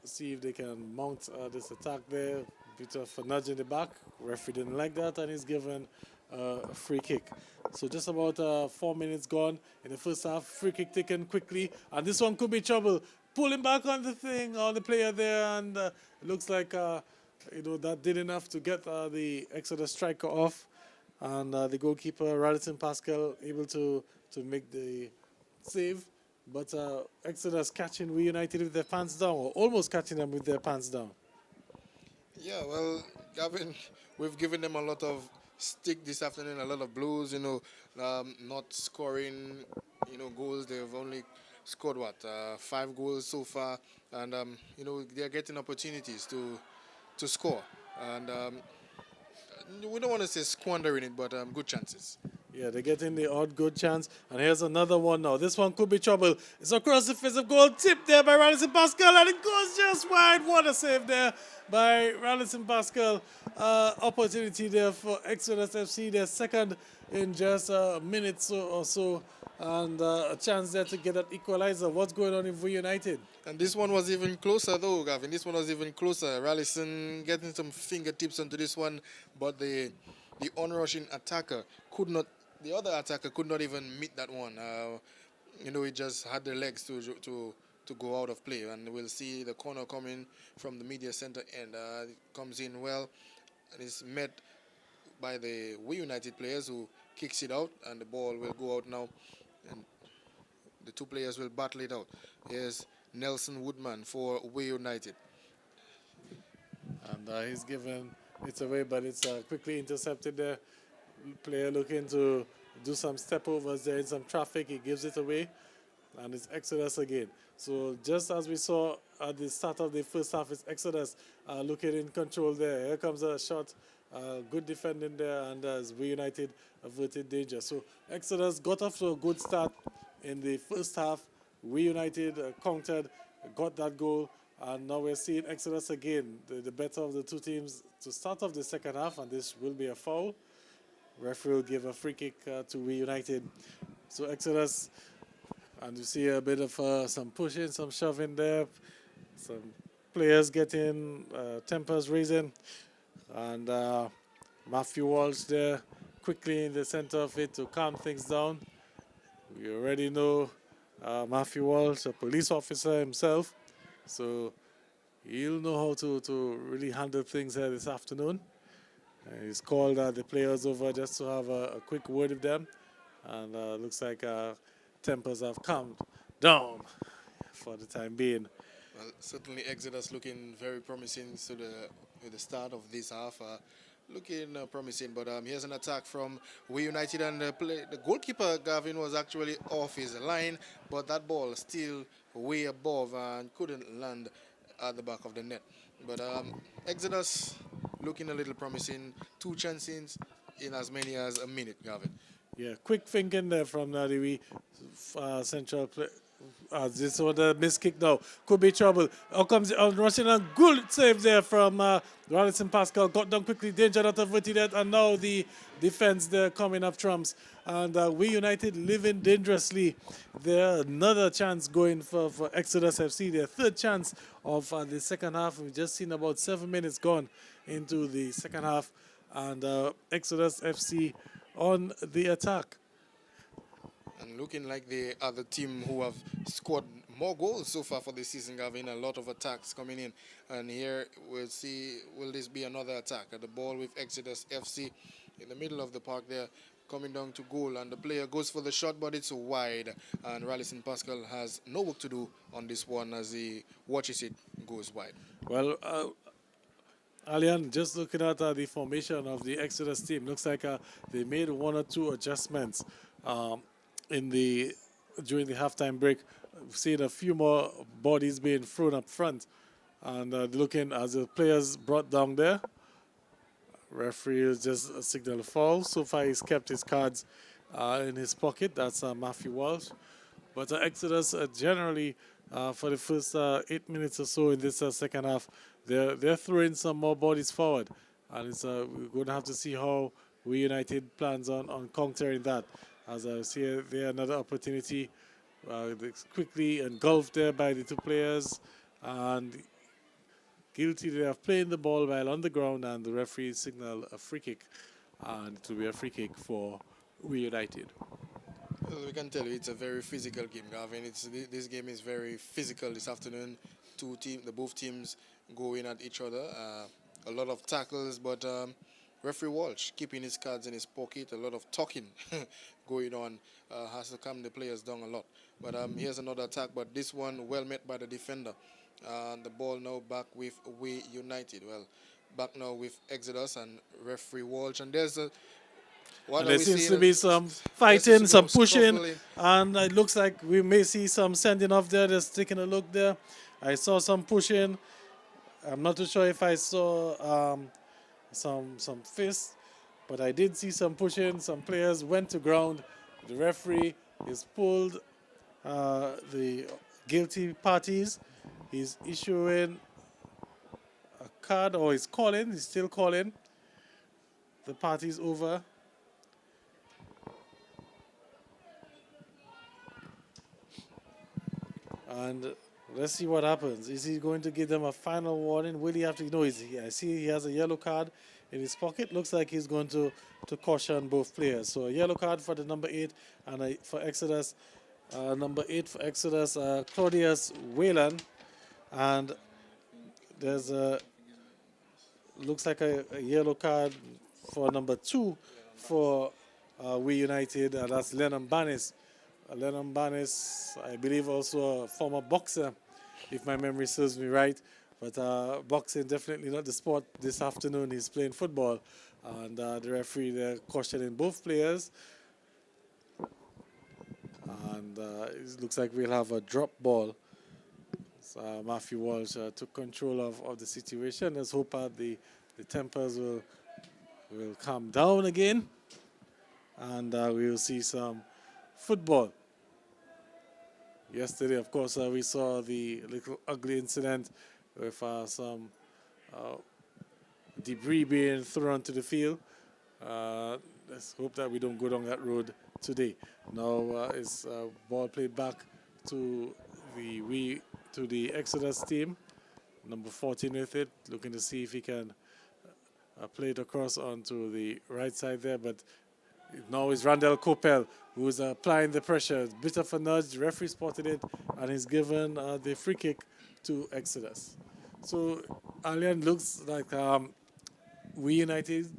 see if they can mount this attack there. Bit of a nudge in the back. Referee didn't like that, and he's given a free kick. So just about 4 minutes gone in the first half. Free kick taken quickly, and this one could be trouble. Pulling back on the player there, and it looks like that did enough to get the Exodus striker off, and the goalkeeper Radisson Pascal able to make the save. but Exodus catching We United with their pants down, or almost catching them with their pants down. Yeah, well, Gavin, we've given them a lot of stick this afternoon, a lot of blows, not scoring, goals. They've only scored, 5 goals so far. And, they're getting opportunities to score. And we don't want to say squandering it, but good chances. Yeah, they're getting the odd good chance. And here's another one now. This one could be trouble. It's across the face of goal. Tipped there by Rallison Pascal. And it goes just wide. What a save there by Rallison Pascal. Opportunity there for Exodus FC. They're second in just a minute or so. And a chance there to get that equalizer. What's going on in V United? And this one was even closer though, Gavin. This one was even closer. Rallison getting some fingertips onto this one. But the onrushing attacker could not... The other attacker could not even meet that one. He just had the legs to go out of play. And we'll see the corner coming from the media center end. It comes in well and is met by the We United players who kicks it out. And the ball will go out now. And the two players will battle it out. Here's Nelson Woodman for We United. And he's given it away, but it's quickly intercepted there. Player looking to do some step overs there in some traffic. He gives it away, and it's Exodus again. So just as we saw at the start of the first half, it's Exodus looking in control there. Here comes a shot. Good defending there, and as We United averted danger. So Exodus got off to a good start in the first half. We United countered, got that goal, and now we're seeing Exodus again, the better of the two teams to start off the second half, and this will be a foul. Referee will give a free kick to We United. So Exodus, and you see a bit of some pushing, some shoving there, some players getting tempers raising, and Matthew Walsh there quickly in the center of it to calm things down. We already know Matthew Walsh, a police officer himself, so he'll know how to really handle things here this afternoon. He's called the players over just to have a quick word with them, and looks like tempers have calmed down for the time being. Well, certainly Exodus looking very promising to the start of this half. Looking promising, but here's an attack from We United, and the goalkeeper, Gavin, was actually off his line, but that ball still way above and couldn't land at the back of the net. But Exodus looking a little promising. 2 chances in as many as a minute, Gavin. Yeah, quick thinking there from the central play. This one, the missed kick now. Could be trouble. Out comes rushing, a good save there from Rallison Pascal. Got down quickly, danger not averted it, and now the defense there coming up trumps. And We United living dangerously there. Another chance going for Exodus FC. Their third chance of the second half. We've just seen about 7 minutes gone into the second half. And Exodus FC on the attack. And looking like the other team who have scored more goals so far for this season, Gavin. A lot of attacks coming in. And here we'll see, will this be another attack? At the ball with Exodus FC in the middle of the park there, coming down to goal. And the player goes for the shot, but it's wide. And Rallison Pascal has no work to do on this one as he watches it goes wide. Well, Alian, just looking at the formation of the Exodus team, looks like they made 1 or 2 adjustments during the halftime break. We've seen a few more bodies being thrown up front, and looking as the players brought down there. Referee is just a signal foul. So far, he's kept his cards in his pocket. That's Matthew Walsh. But Exodus generally, for the first 8 minutes or so in this second half, they're throwing some more bodies forward, and it's we're going to have to see how We United plans on countering that. As I see there, another opportunity quickly engulfed there by the two players, and guilty they of playing the ball while on the ground, and the referee signaled a free kick, and it will be a free kick for We United. Well, we can tell you it's a very physical game, Gavin. This game is very physical this afternoon. Both teams going at each other. A lot of tackles, but Referee Walsh keeping his cards in his pocket, a lot of talking going on, has to calm the players down a lot. But here's another attack, but this one well met by the defender. And the ball now back with We United. Well, back now with Exodus and referee Walsh. And there's a... And there seems to be some fighting, some pushing, and it looks like we may see some sending off there. Just taking a look there. I saw some pushing. I'm not too sure if I saw some fists, but I did see some pushing. Some players went to ground. The referee is pulled the guilty parties. He's issuing a card, or he's calling. He's still calling. The party's over. And let's see what happens. Is he going to give them a final warning? Will he have to? No, I see he has a yellow card in his pocket. Looks like he's going to caution both players. So a yellow card for the number 8 and for Exodus. Number 8 for Exodus, Claudius Whelan. And there's looks like a yellow card for number 2 for We United. That's Lennon Banis. Lennon Banis, I believe, also a former boxer, if my memory serves me right. But boxing definitely not the sport this afternoon. He's playing football. And the referee there cautioning both players. And it looks like we'll have a drop ball. So Matthew Walsh took control of the situation. Let's hope the tempers will calm down again. And we will see some football. Yesterday, of course, we saw the little ugly incident with some debris being thrown to the field. Let's hope that we don't go down that road today. Now it's ball played back to the Exodus team. Number 14 with it, looking to see if he can play it across onto the right side there, but now it's Randall Coppell who's applying the pressure. Bit of a nudge, the referee spotted it, and he's given the free kick to Exodus. So Alien looks like We United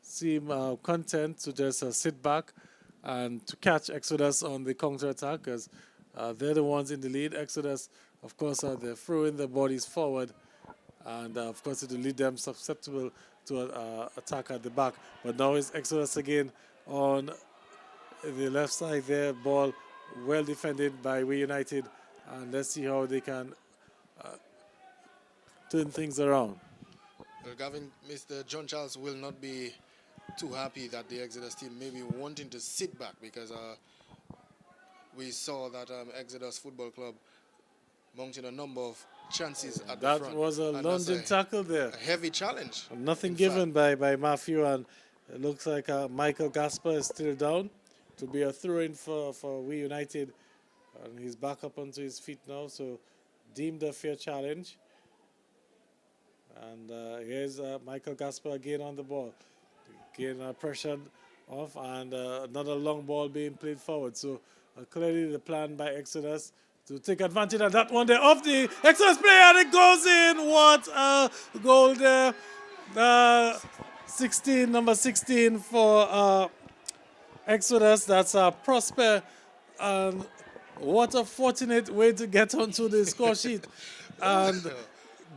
seem content to just sit back and to catch Exodus on the counter-attack, because they're the ones in the lead. Exodus, of course, they're throwing their bodies forward, and of course it will lead them susceptible to attack at the back. But now it's Exodus again on the left side there. Ball well defended by We United, and let's see how they can turn things around. Well, Gavin, Mr. John Charles will not be too happy that the Exodus team may be wanting to sit back, because we saw that Exodus Football Club mounting a number of chances at the front. That was a London tackle there. A heavy challenge. Nothing given by Matthew, and it looks like Michael Gaspar is still down to be a throw-in for We United. And he's back up onto his feet now, so deemed a fair challenge. And here's Michael Gaspar again on the ball. Again pressured off, and another long ball being played forward. So clearly the plan by Exodus to take advantage of that one there off the Exodus player, and it goes in. What a goal there. Number 16 for Exodus. That's Prosper. And what a fortunate way to get onto the score sheet. And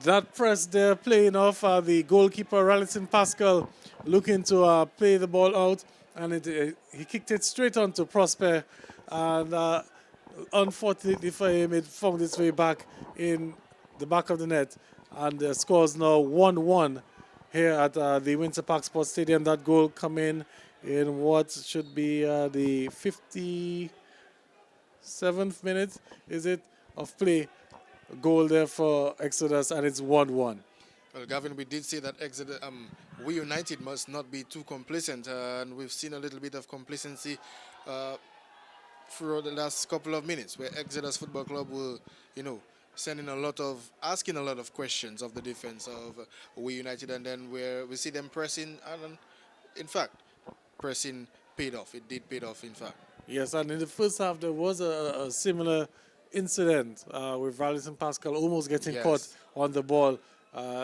that press there playing off the goalkeeper, Rallison Pascal, looking to play the ball out. And he kicked it straight onto Prosper. And unfortunately for him, it found its way back in the back of the net. And the score's now 1-1 here at the Winter Park Sports Stadium. That goal come in what should be the 57th minute, is it, of play. A goal there for Exodus, and it's 1-1. Well, Gavin, we did say that We United must not be too complacent, and we've seen a little bit of complacency throughout the last couple of minutes, where Exodus Football Club will, asking a lot of questions of the defense of We United, and then where we see them pressing, and in fact, pressing paid off. It did pay off, in fact. Yes, and in the first half, there was a similar incident with Rallison Pascal almost getting caught on the ball.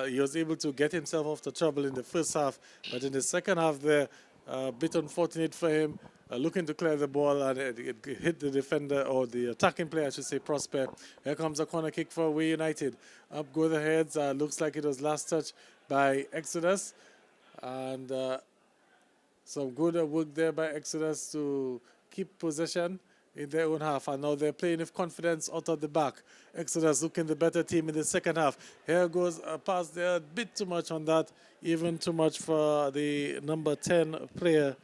He was able to get himself off the trouble in the first half, but in the second half there, a bit unfortunate for him, looking to clear the ball, and it hit the defender, or the attacking player, I should say, Prosper. Here comes a corner kick for We United. Up go the heads. Looks like it was last touch by Exodus. And some good work there by Exodus to keep possession in their own half. And now they're playing with confidence out of the back. Exodus looking the better team in the second half. Here goes a pass there, a bit too much on that, even too much for the number 10 player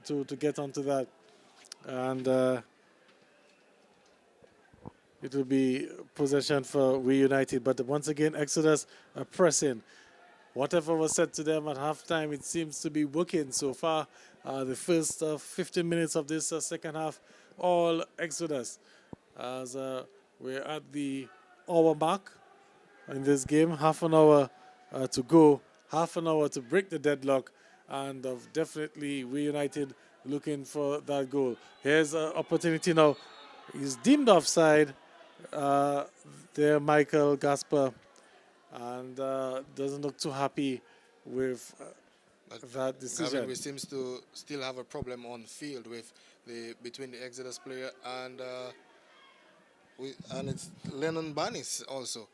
to get onto that. And it will be possession for We United. But once again, Exodus pressing. Whatever was said to them at halftime, it seems to be working so far. The first 15 minutes of this second half, all Exodus. As we're at the hour mark in this game, half an hour to go, half an hour to break the deadlock, and definitely We United looking for that goal. Here's an opportunity now. He's deemed offside. There, Michael Gaspar, and doesn't look too happy with that decision. We seems to still have a problem on field with between the Exodus player and it's Lennon Barnes also.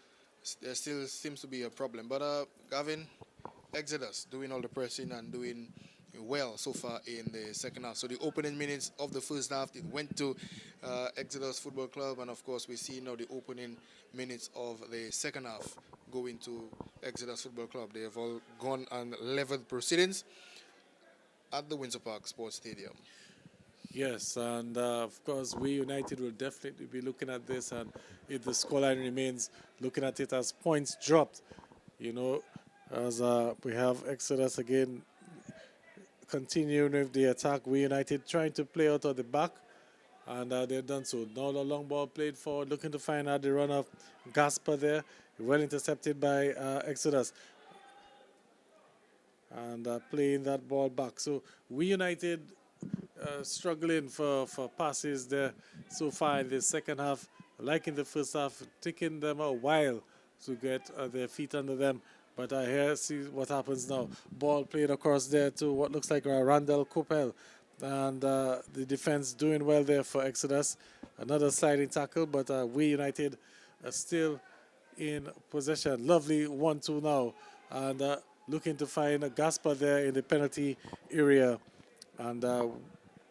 There still seems to be a problem, but Gavin, Exodus doing all the pressing and doing well so far in the second half. So the opening minutes of the first half, it went to Exodus Football Club, and of course we see now the opening minutes of the second half going to Exodus Football Club. They have all gone and leveled proceedings at the Windsor Park Sports Stadium. Yes, and of course We United will definitely be looking at this, and if the scoreline remains, looking at it as points dropped, you know, as we have Exodus again continuing with the attack. We United trying to play out of the back, and they've done so. Now the long ball played forward, looking to find out the run of Gaspar there. Well intercepted by Exodus, and playing that ball back. So We United struggling for passes there so far in the second half. Like in the first half, taking them a while to get their feet under them. But here, see what happens now. Ball played across there to what looks like Randall Coppell. And the defense doing well there for Exodus. Another sliding tackle, but We United are still in possession. Lovely 1-2 now. And looking to find a Gaspar there in the penalty area. And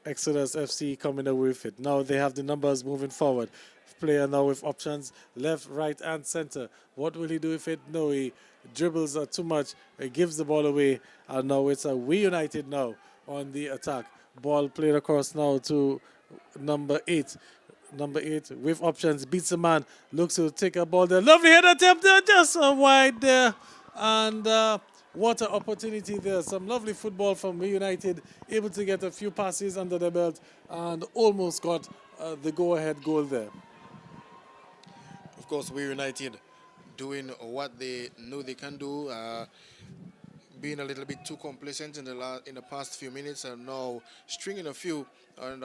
Exodus FC coming away with it. Now they have the numbers moving forward. Player now with options left, right, and center. What will he do with it? No, he dribbles too much. He gives the ball away, and now it's a We United now on the attack. Ball played across now to number 8. Number 8 with options, beats a man, looks to take a ball there. Lovely head attempt there, just wide there, and what an opportunity there. Some lovely football from We United, able to get a few passes under the belt, and almost got the go-ahead goal there. Of course, We United doing what they know they can do, being a little bit too complacent in the past few minutes, and now stringing a few, and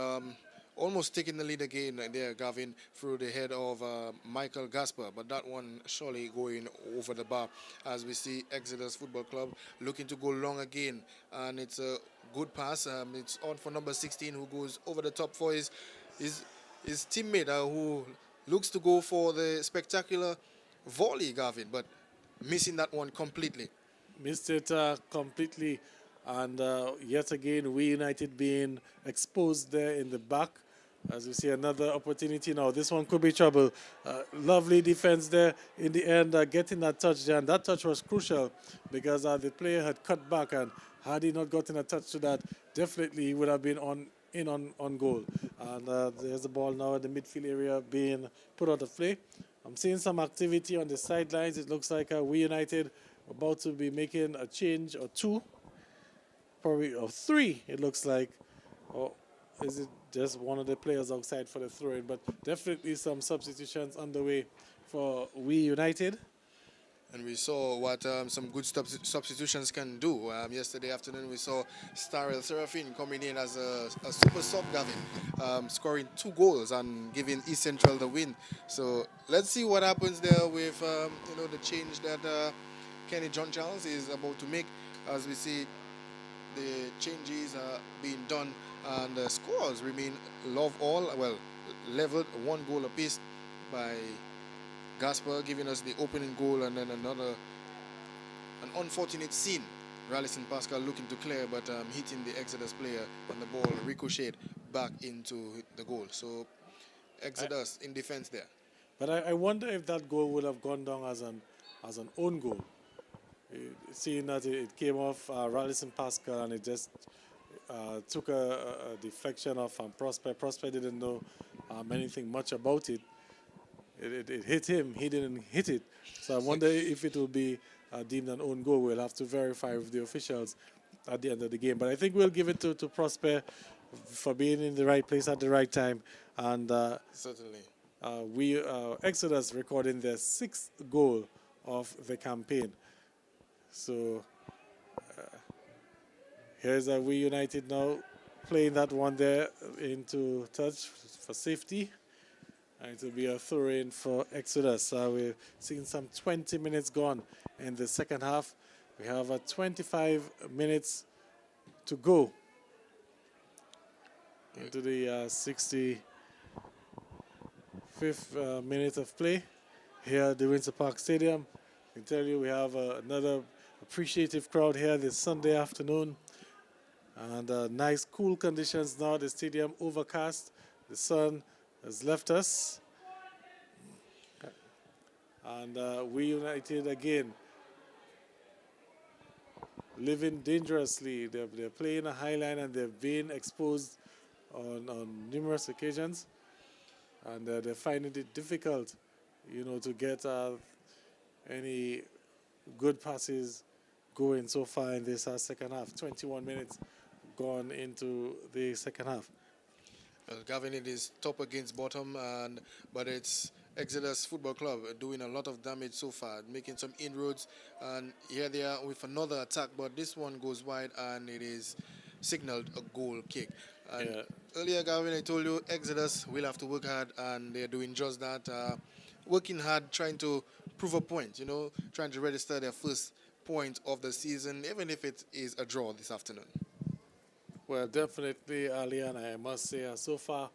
almost taking the lead again there, Gavin, through the head of Michael Gaspar, but that one surely going over the bar, as we see Exodus Football Club looking to go long again, and it's a good pass. It's on for number 16, who goes over the top for his teammate, who looks to go for the spectacular volley, Gavin, but missing that one completely. Missed it completely, and yet again We United being exposed there in the back. As we see another opportunity now. This one could be trouble. Lovely defense there in the end, getting that touch there, and that touch was crucial because the player had cut back, and had he not gotten a touch to that, definitely he would have been on goal. And there's the ball now in the midfield area being put out of play. I'm seeing some activity on the sidelines. It looks like We United about to be making a change or two, probably or three, it looks like. Or is it just one of the players outside for the throw-in? But definitely some substitutions underway for We United. And we saw what some good substitutions can do. Yesterday afternoon, we saw Starrel Serafin coming in as a super sub, Gavin, scoring 2 goals and giving East Central the win. So let's see what happens there with the change that Kenny John Charles is about to make, as we see the changes are being done, and the scores remain love all, well, leveled 1 goal apiece by Gaspar giving us the opening goal, and then an unfortunate scene. Rallison Pascal looking to clear, but hitting the Exodus player, and the ball ricocheted back into the goal. So Exodus in defense there. But I wonder if that goal would have gone down as an own goal. Seeing that it came off Rallison Pascal, and it just took a deflection off Prosper. Prosper didn't know anything much about it. It hit him. He didn't hit it. So I wonder if it will be deemed an own goal. We'll have to verify with the officials at the end of the game. But I think we'll give it to Prosper for being in the right place at the right time. And certainly, Exodus recording their 6th goal of the campaign. So here's We United now playing that one there into touch for safety. And it will be a throw-in for Exodus. We're seeing some 20 minutes gone in the second half. We have 25 minutes to go into the 65th minute of play here at the Windsor Park Stadium. I can tell you we have another appreciative crowd here this Sunday afternoon. And nice cool conditions now. The stadium overcast. The sun has left us. And We United again living dangerously. They're playing a high line, and they've been exposed on numerous occasions. And they're finding it difficult, to get any good passes going so far in this second half. 21 minutes gone into the second half. Well, Gavin, it is top against bottom, but it's Exodus Football Club doing a lot of damage so far, making some inroads, and here they are with another attack, but this one goes wide, and it is signaled a goal kick. And earlier, Gavin, I told you Exodus will have to work hard, and they're doing just that, working hard, trying to prove a point, trying to register their first point of the season, even if it is a draw this afternoon. Well, definitely, Leon, I must say, so far,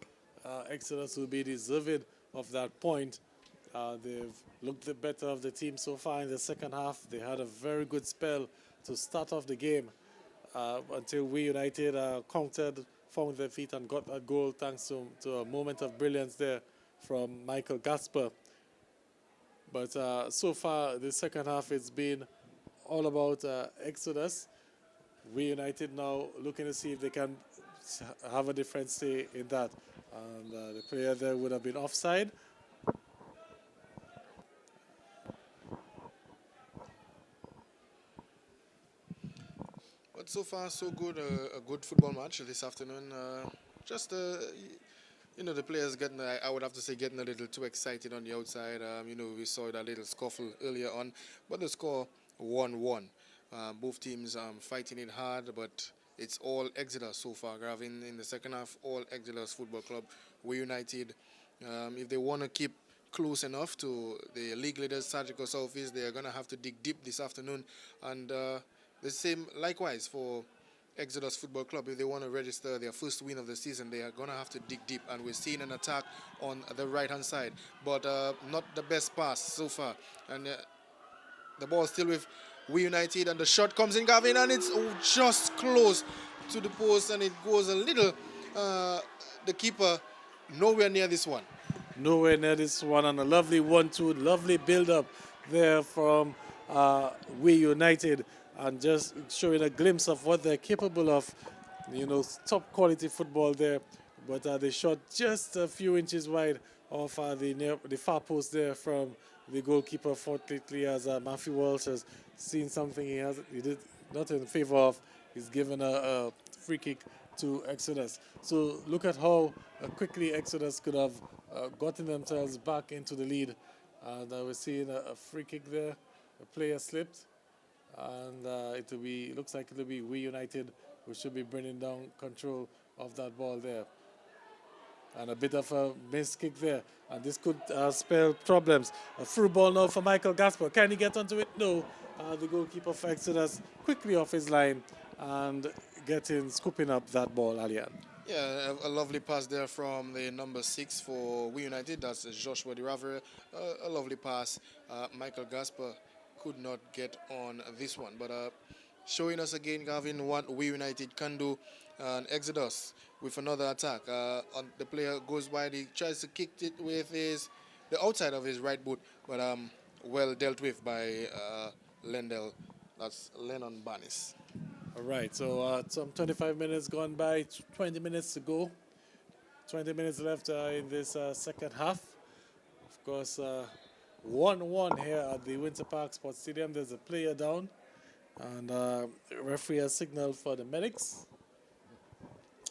Exodus will be deserving of that point. They've looked the better of the team so far in the second half. They had a very good spell to start off the game until We United countered, found their feet, and got a goal thanks to a moment of brilliance there from Michael Gaspar. But so far, the second half, it's been all about Exodus. We United now looking to see if they can have a different say in that. And the player there would have been offside. But so far, so good. A good football match this afternoon. The players getting, I would have to say, getting a little too excited on the outside. We saw that little scuffle earlier on. But the score 1-1. Both teams fighting it hard, but it's all Exodus so far, Gavin. In the second half, all Exodus Football Club. We United, if they want to keep close enough to the league leaders, Sagicor Southeast, they are going to have to dig deep this afternoon. And the same, likewise, for Exodus Football Club. If they want to register their first win of the season, they are going to have to dig deep. And we're seeing an attack on the right-hand side, but not the best pass so far. And the ball still with We United, and the shot comes in, Gavin, and it's just close to the post, and it goes a little, the keeper nowhere near this one. Nowhere near this one, and a lovely 1-2, lovely build-up there from We United, and just showing a glimpse of what they're capable of, top quality football there. But they shot just a few inches wide of the far post there from the goalkeeper, fortunately, as Matthew Walsh has seen something he did not in favor of. He's given a free kick to Exodus. So look at how quickly Exodus could have gotten themselves back into the lead. And we're seeing a free kick there. A player slipped, and looks like it'll be We United who should be bringing down control of that ball there. And a bit of a missed kick there. And this could spell problems. A through ball now for Michael Gaspar. Can he get onto it? No. the goalkeeper for Exodus quickly off his line and scooping up that ball, Alian. Yeah, a lovely pass there from the number 6 for We United. That's Joshua Diravere. A lovely pass. Michael Gaspar could not get on this one. But showing us again, Gavin, what We United can do. And Exodus with another attack. The player goes wide. He tries to kick it with the outside of his right boot. But well dealt with by Lendell. That's Lennon Barnes. All right, so some 25 minutes gone by, 20 minutes to go. 20 minutes left in this second half. Of course, 1-1 here at the Winter Park Sports Stadium. There's a player down, and the referee has signaled for the medics.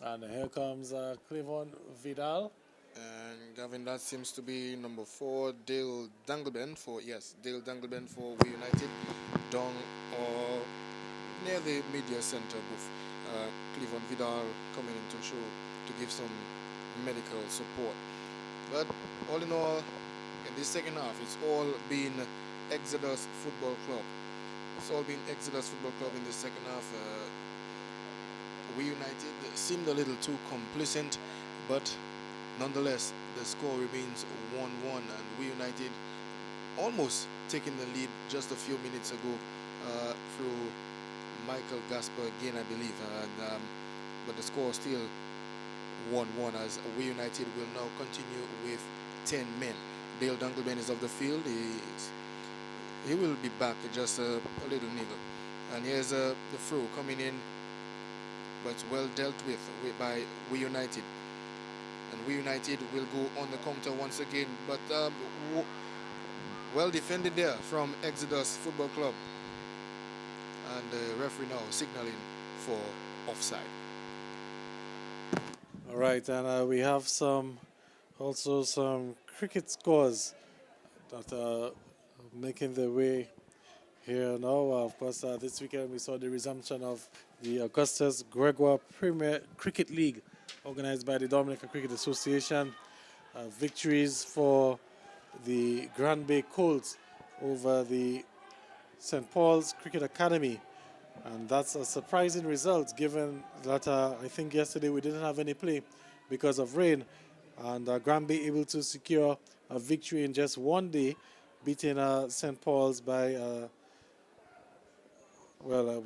And here comes Cleavon Vidal. And Gavin, that seems to be number 4, Dale Dangleben for We United. Down or near the media center booth. Cleavon Vidal coming in to give some medical support. But all in all, in the second half, it's all been Exodus Football Club. It's all been Exodus Football Club in the second half. We United seemed a little too complacent, but nonetheless, the score remains 1-1, and We United almost taking the lead just a few minutes ago through Michael Gaspar again, I believe. But the score still 1-1 as We United will now continue with 10 men. Dale Dangleben is off the field. He will be back, just a little niggle. And here's the throw coming in, but it's well dealt with by We United. And We United will go on the counter once again, but well defended there from Exodus Football Club. And the referee now signaling for offside. All right, and we have also some cricket scores that are making their way here now. Of course, this weekend we saw the resumption of the Augustus Gregoire Premier Cricket League organized by the Dominican Cricket Association. Victories for the Grand Bay Colts over the St. Paul's Cricket Academy. And that's a surprising result given that I think yesterday we didn't have any play because of rain. And Grand Bay able to secure a victory in just one day, beating St. Paul's by, we'll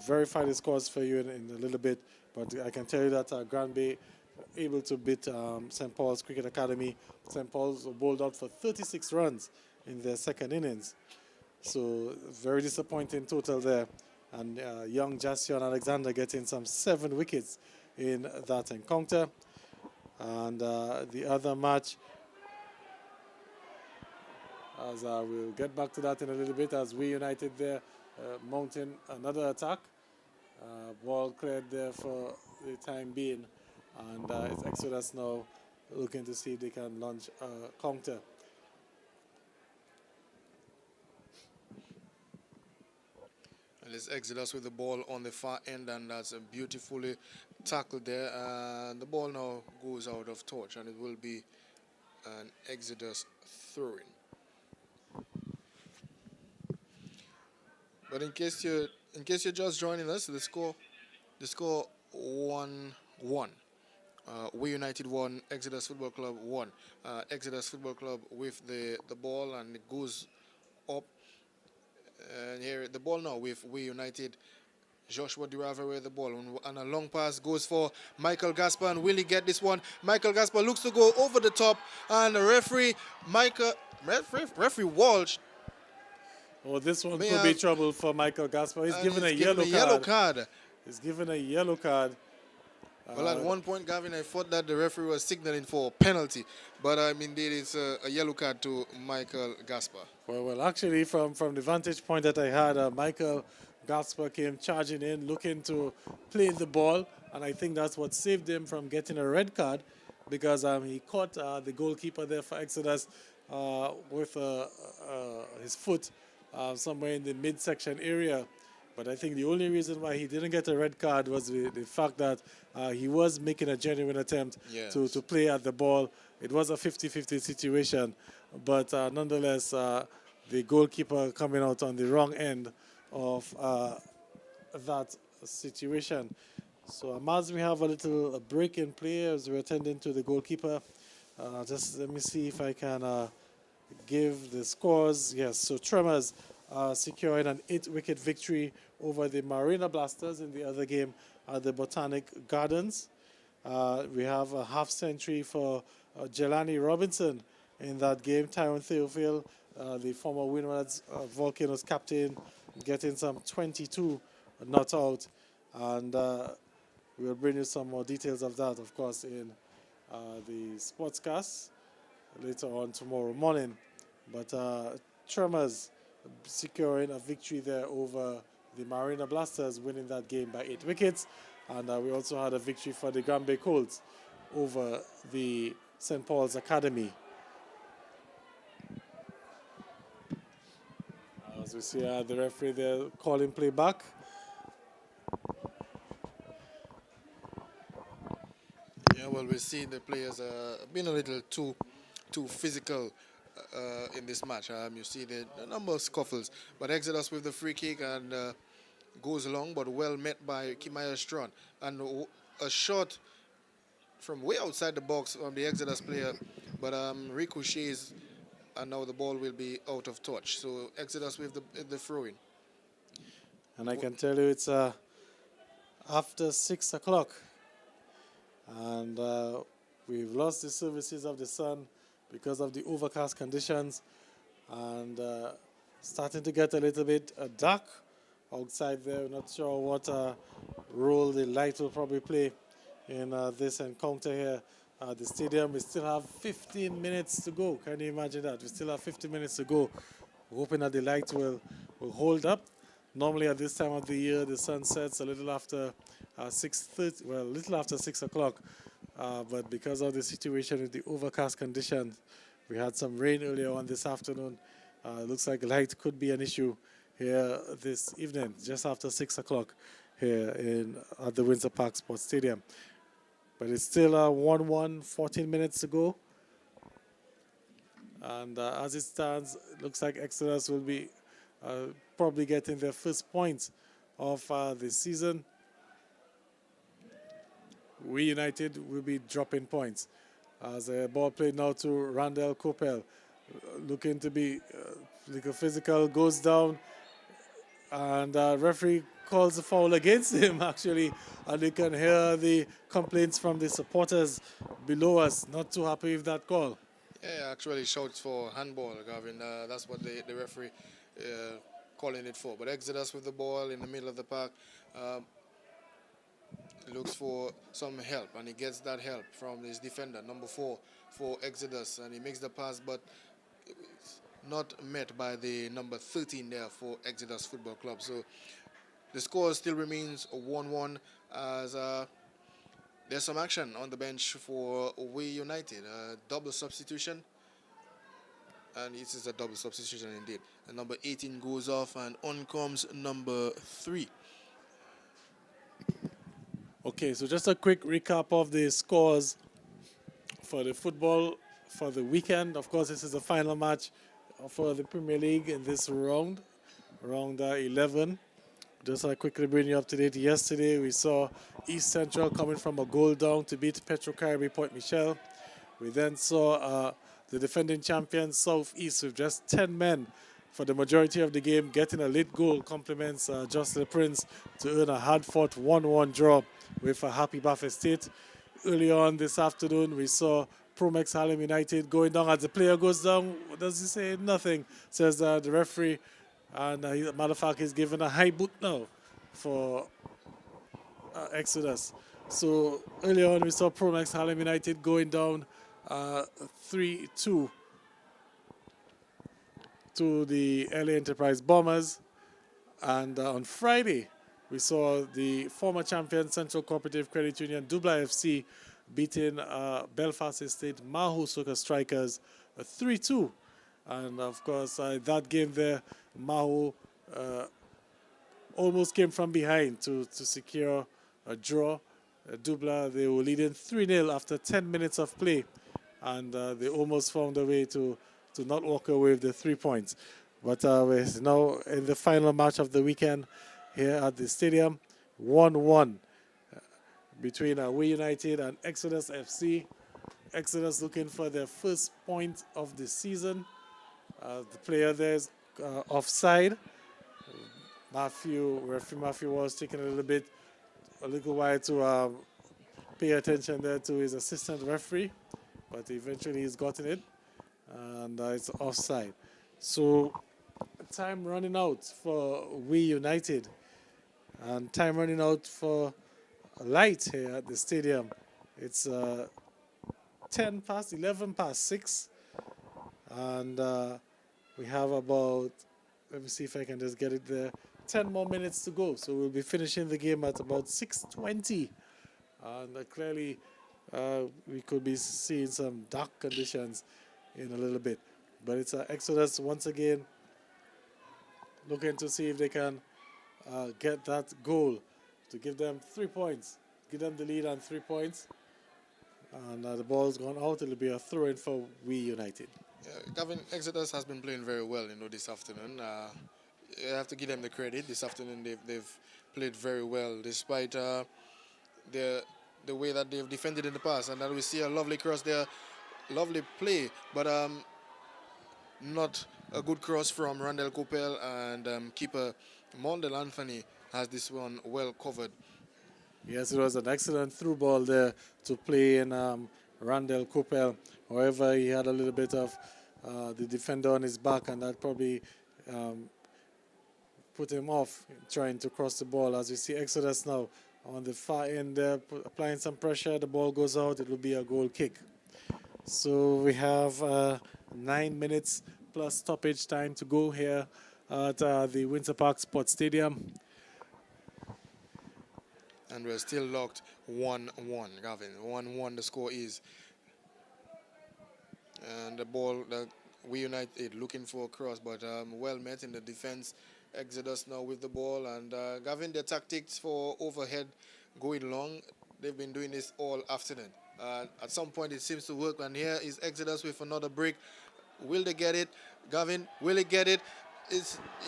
verify the scores for you in a little bit. But I can tell you that Grand Bay able to beat St. Paul's Cricket Academy. St. Paul's bowled out for 36 runs in their second innings. So very disappointing total there. And young Jason Alexander getting some 7 wickets in that encounter. And the other match, as we'll get back to that in a little bit, as We United there mounting another attack. Ball cleared there for the time being. And it's Exodus now looking to see if they can launch a counter. And it's Exodus with the ball on the far end, and that's beautifully tackled there. And the ball now goes out of touch, and it will be an Exodus throw-in. But in case you're just joining us, the score 1-1. We United 1, Exodus Football Club 1. Exodus Football Club with the ball, and it goes up. And here the ball now with We United. Joshua Diravere with the ball, and a long pass goes for Michael Gaspar, and will he get this one? Michael Gaspar looks to go over the top, and the referee Walsh. Oh, this one could be trouble for Michael Gaspar. He's given a yellow card. He's given a yellow card. Well, at one point, Gavin, I thought that the referee was signaling for a penalty, but indeed it's a yellow card to Michael Gaspar. Well, actually, from the vantage point that I had, Michael Gaspar came charging in, looking to play the ball, and I think that's what saved him from getting a red card, because he caught the goalkeeper there for Exodus with his foot somewhere in the midsection area. But I think the only reason why he didn't get a red card was the fact that he was making a genuine attempt to play at the ball. It was a 50-50 situation. But nonetheless, the goalkeeper coming out on the wrong end of that situation. So as we have a little break in play as we're attending to the goalkeeper, just let me see if I can give the scores. Yes, so Tremors securing an 8-wicket victory over the Marina Blasters in the other game at the Botanic Gardens. We have a half century for Jelani Robinson in that game. Tyrone Theophil, the former Windwards Volcanoes captain, getting some 22 not out. And we'll bring you some more details of that, of course, in the sportscast later on tomorrow morning. But Tremors securing a victory there over the Marina Blasters, winning that game by 8 wickets. And we also had a victory for the Granby Colts over the St. Paul's Academy. As we see the referee there calling play back. Yeah, well, we see the players being a little too physical in this match. You see the number of scuffles, but Exodus with the free kick and goes along, but well met by Kimaya Strong. And a shot from way outside the box from the Exodus player, but ricochets, and now the ball will be out of touch. So Exodus with the throw-in. And I can tell you it's after 6 o'clock. And we've lost the services of the sun because of the overcast conditions. And starting to get a little bit dark outside there. We're not sure what role the light will probably play in this encounter here at the stadium. We still have 15 minutes to go. Can you imagine that? We still have 15 minutes to go. We're hoping that the light will hold up. Normally at this time of the year, the sun sets a little after 6:30, well, a little after 6 o'clock. But because of the situation with the overcast conditions, we had some rain earlier on this afternoon. Looks like light could be an issue here this evening, just after 6 o'clock here at the Windsor Park Sports Stadium. But it's still 1-1, 14 minutes to go. And as it stands, it looks like Exodus will be probably getting their first points of the season. We United will be dropping points. As a ball played now to Randall Coppell, looking to be physical, goes down, and referee calls a foul against him, actually. And you can hear the complaints from the supporters below us. Not too happy with that call. Yeah, actually shouts for handball, Gavin. That's what the referee calling it for. But Exodus with the ball in the middle of the park looks for some help, and he gets that help from his defender, number 4 for Exodus, and he makes the pass, but it's not met by the number 13 there for Exodus Football Club. So the score still remains 1-1 as there's some action on the bench for We United. Double substitution. And it is a double substitution indeed. And number 18 goes off and on comes number 3. Okay, so just a quick recap of the scores for the football for the weekend. Of course, this is the final match for the Premier League in this round 11. Just to quickly bring you up to date, yesterday we saw East Central coming from a goal down to beat Petro Caribe Pointe Michel. We then saw the defending champions South East with just 10 men for the majority of the game, getting a late goal compliments Jocelyn Prince to earn a hard-fought 1-1 draw with Happi Buffet State. Early on this afternoon, we saw Promex Harlem United going down. As the player goes down, what does he say? Nothing, says the referee. And matter of fact, he's given a high boot now for Exodus. So early on, we saw Promex Harlem United going down 3-2 to the LA Enterprise Bombers. And on Friday, we saw the former champion Central Cooperative Credit Union, Dubla FC, beating Belfast Estate Mahu Soccer Strikers 3-2. And of course, that game there, Mahu almost came from behind to secure a draw. Dubla, they were leading 3-0 after 10 minutes of play. And they almost found a way to not walk away with the 3 points. But we're now in the final match of the weekend here at the stadium. 1-1 between We United and Exodus FC. Exodus looking for their first point of the season. The player there is offside. Referee Matthew was taking a little while to pay attention there to his assistant referee, but eventually he's gotten it, and it's offside. So time running out for We United, and time running out for light here at the stadium. It's 11 past 6, and we have about, let me see if I can just get it there, 10 more minutes to go. So we'll be finishing the game at about 6:20. And clearly we could be seeing some dark conditions in a little bit. But it's Exodus once again looking to see if they can get that goal to give them 3 points, give them the lead on 3 points. And the ball's gone out. It'll be a throw-in for We United. Gavin, Exodus has been playing very well, this afternoon. You have to give them the credit. This afternoon they've played very well, despite the way that they've defended in the past. And now we see a lovely cross there, lovely play, but not a good cross from Randall Coppell, and keeper Mondel Anthony has this one well covered. Yes, it was an excellent through ball there to play in Randall Coppell. However, he had a little bit of the defender on his back, and that probably put him off trying to cross the ball. As you see Exodus now on the far end there, applying some pressure. The ball goes out. It will be a goal kick. So we have 9 minutes plus stoppage time to go here at the Winter Park Sports Stadium. And we're still locked 1-1, Gavin. 1-1 the score is. And the ball, We United looking for a cross, but well met in the defense. Exodus now with the ball. And Gavin, their tactics for overhead going long, they've been doing this all afternoon. At some point it seems to work, and here is Exodus with another break. Will they get it? Gavin, will he get it?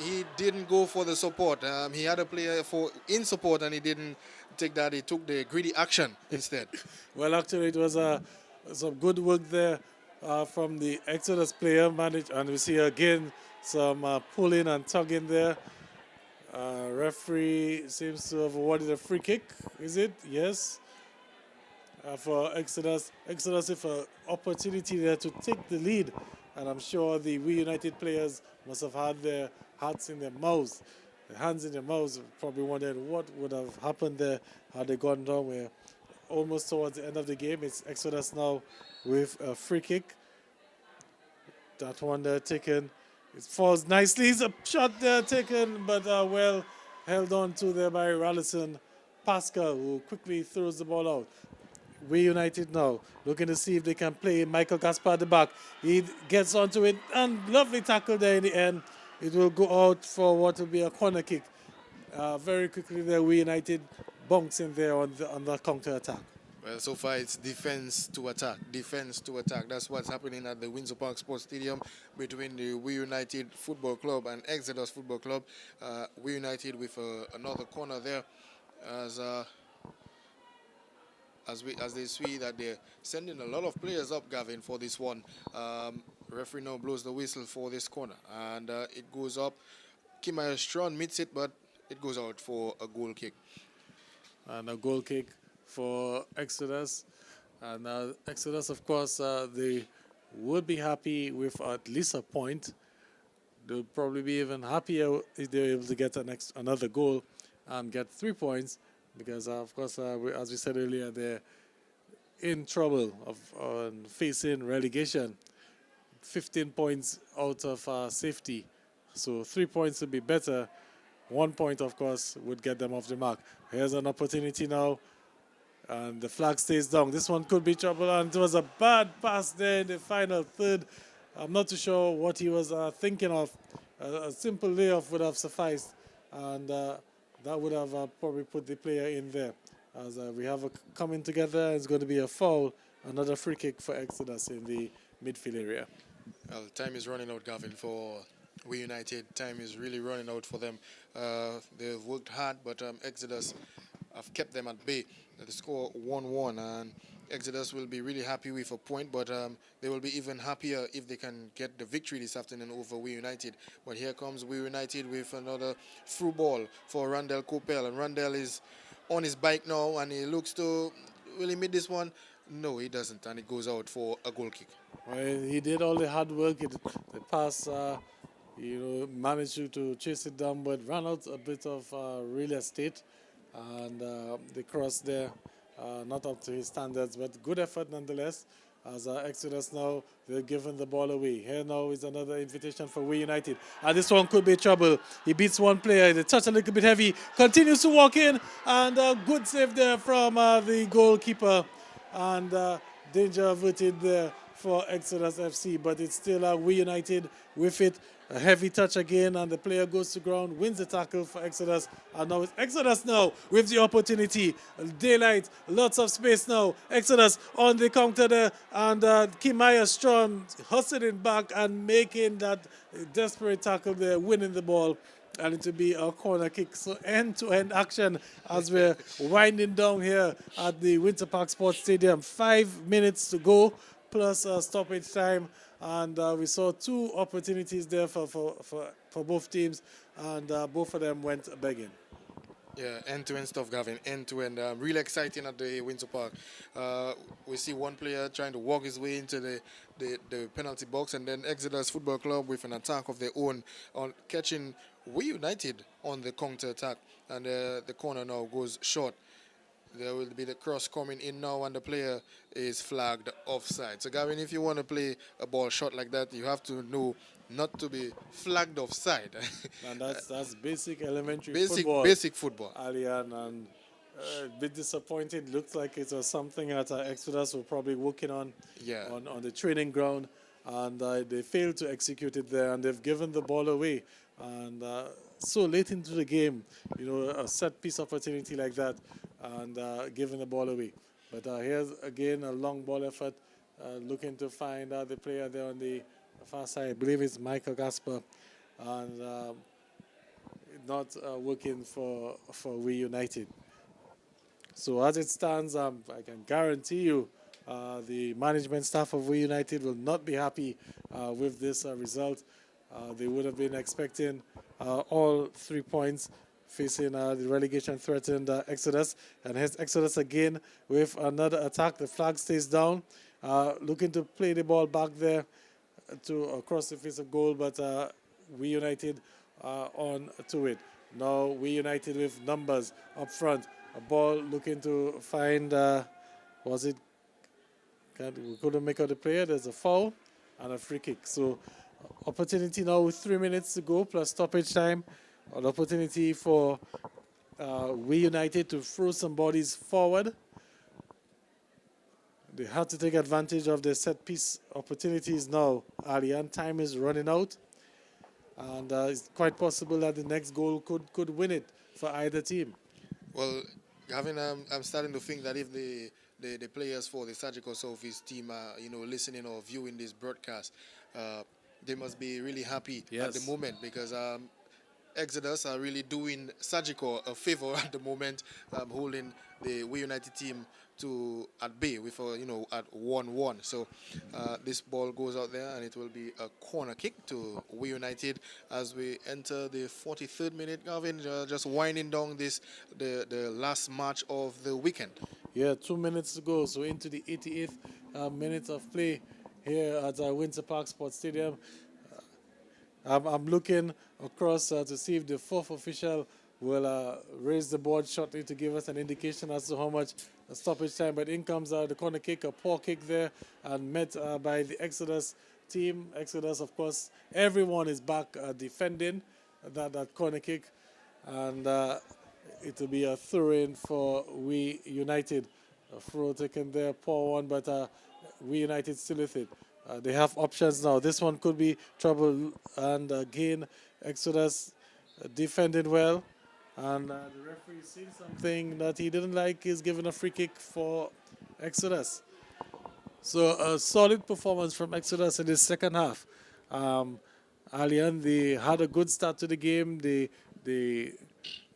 He didn't go for the support. He had a player in support, and he didn't take that. He took the greedy action instead. Well, actually, it was some good work there from the Exodus player managed, and we see again some pulling and tugging there. Referee seems to have awarded a free kick. Is it? Yes. For Exodus. Exodus with an opportunity there to take the lead, and I'm sure the We United players must have had their hands in their mouths, probably wondering what would have happened there had they gone down. We're almost towards the end of the game. It's Exodus now with a free kick. That one there taken. It falls nicely. It's a shot there taken, but well held on to there by Rallison Pascal, who quickly throws the ball out. We United now looking to see if they can play Michael Gaspar at the back. He gets onto it, and lovely tackle there in the end. It will go out for what will be a corner kick. Very quickly there, We United bunks in there on the counter attack. Well, so far it's defense to attack. That's what's happening at the Windsor Park Sports Stadium between the We United Football Club and Exodus Football Club. We United with another corner there as they see that they're sending a lot of players up, Gavin, for this one. Referee now blows the whistle for this corner, and it goes up. Kimaya Strong meets it, but it goes out for a goal kick. And a goal kick for Exodus. And Exodus, of course, they would be happy with at least a point. They'll probably be even happier if they're able to get another goal and get 3 points, because, of course, as we said earlier, they're in trouble of facing relegation. 15 points out of safety. So 3 points would be better. 1 point, of course, would get them off the mark. Here's an opportunity now. And the flag stays down. This one could be trouble. And it was a bad pass there in the final third. I'm not too sure what he was thinking of. A simple layoff would have sufficed. And that would have probably put the player in there. As we have a coming together, it's going to be a foul. Another free kick for Exodus in the midfield area. Well, time is running out, Gavin, for We United, time is really running out for them. They've worked hard, but Exodus have kept them at bay. The score 1-1, and Exodus will be really happy with a point, but they will be even happier if they can get the victory this afternoon over We United. But here comes We United with another through ball for Randall Coppell, and Randall is on his bike now, and he looks to really meet this one. No, he doesn't, and it goes out for a goal kick. Well, he did all the hard work. The pass, managed to chase it down, but ran out a bit of real estate, and the cross there, not up to his standards, but good effort nonetheless. As Exodus now, they're giving the ball away. Here now is another invitation for We United. And this one could be trouble. He beats one player. They touch a little bit heavy. Continues to walk in. And good save there from the goalkeeper. And danger averted there for Exodus FC. But it's still We United with it. A heavy touch again, and the player goes to ground, wins the tackle for Exodus. And now it's Exodus now with the opportunity. Daylight, lots of space now. Exodus on the counter there, and Kimaya Strong hustling back and making that desperate tackle there, winning the ball. And it will be a corner kick. So end-to-end action as we're winding down here at the Winter Park Sports Stadium. 5 minutes to go, plus stoppage time. And we saw two opportunities there for both teams, and both of them went begging. Yeah, end-to-end stuff, Gavin, end-to-end. Really exciting at the Winter Park. We see one player trying to walk his way into the penalty box, and then Exodus Football Club with an attack of their own on catching We United on the counter-attack, and the corner now goes short. There will be the cross coming in now, and the player is flagged offside. So, Gavin, if you want to play a ball shot like that, you have to know not to be flagged offside. And that's basic elementary football. Basic football. Alian, and a bit disappointed. Looks like it was something that Exodus were probably working on, on the training ground, and they failed to execute it there, and they've given the ball away. And so late into the game, a set-piece opportunity like that, and giving the ball away. But here's again a long ball effort, looking to find the player there on the far side. I believe it's Michael Gaspar, and not working for We United. So as it stands, I can guarantee you the management staff of We United will not be happy with this result. They would have been expecting all 3 points, facing the relegation threatened Exodus. And here's Exodus again with another attack. The flag stays down, looking to play the ball back there to across the face of goal, but We United on to it. Now We United with numbers up front. A ball looking to find, we couldn't make out the player. There's a foul and a free kick. So opportunity now with 3 minutes to go plus stoppage time. An opportunity for We United to throw some bodies forward. They have to take advantage of the set-piece opportunities now. Alian, time is running out. And it's quite possible that the next goal could win it for either team. Well, Gavin, I'm starting to think that if the players for the Sagicor Southeast team are, listening or viewing this broadcast, they must be really happy at the moment, because Exodus are really doing Sagicor a favor at the moment, holding the We United team at bay with at 1-1. So this ball goes out there, and it will be a corner kick to We United as we enter the 43rd minute. Gavin, just winding down the last match of the weekend. Yeah, 2 minutes to go, so into the 88th minute of play here at Winter Park Sports Stadium. I'm looking across to see if the fourth official will raise the board shortly to give us an indication as to how much stoppage time. But in comes the corner kick, a poor kick there, and met by the Exodus team. Exodus, of course, everyone is back defending that corner kick, and it will be a throw-in for We United. A throw taken there, poor one, but We United still with it. They have options now. This one could be trouble, and again, Exodus defended well. And the referee seen something that he didn't like. He's given a free kick for Exodus. So a solid performance from Exodus in the second half. Allianz, they had a good start to the game. They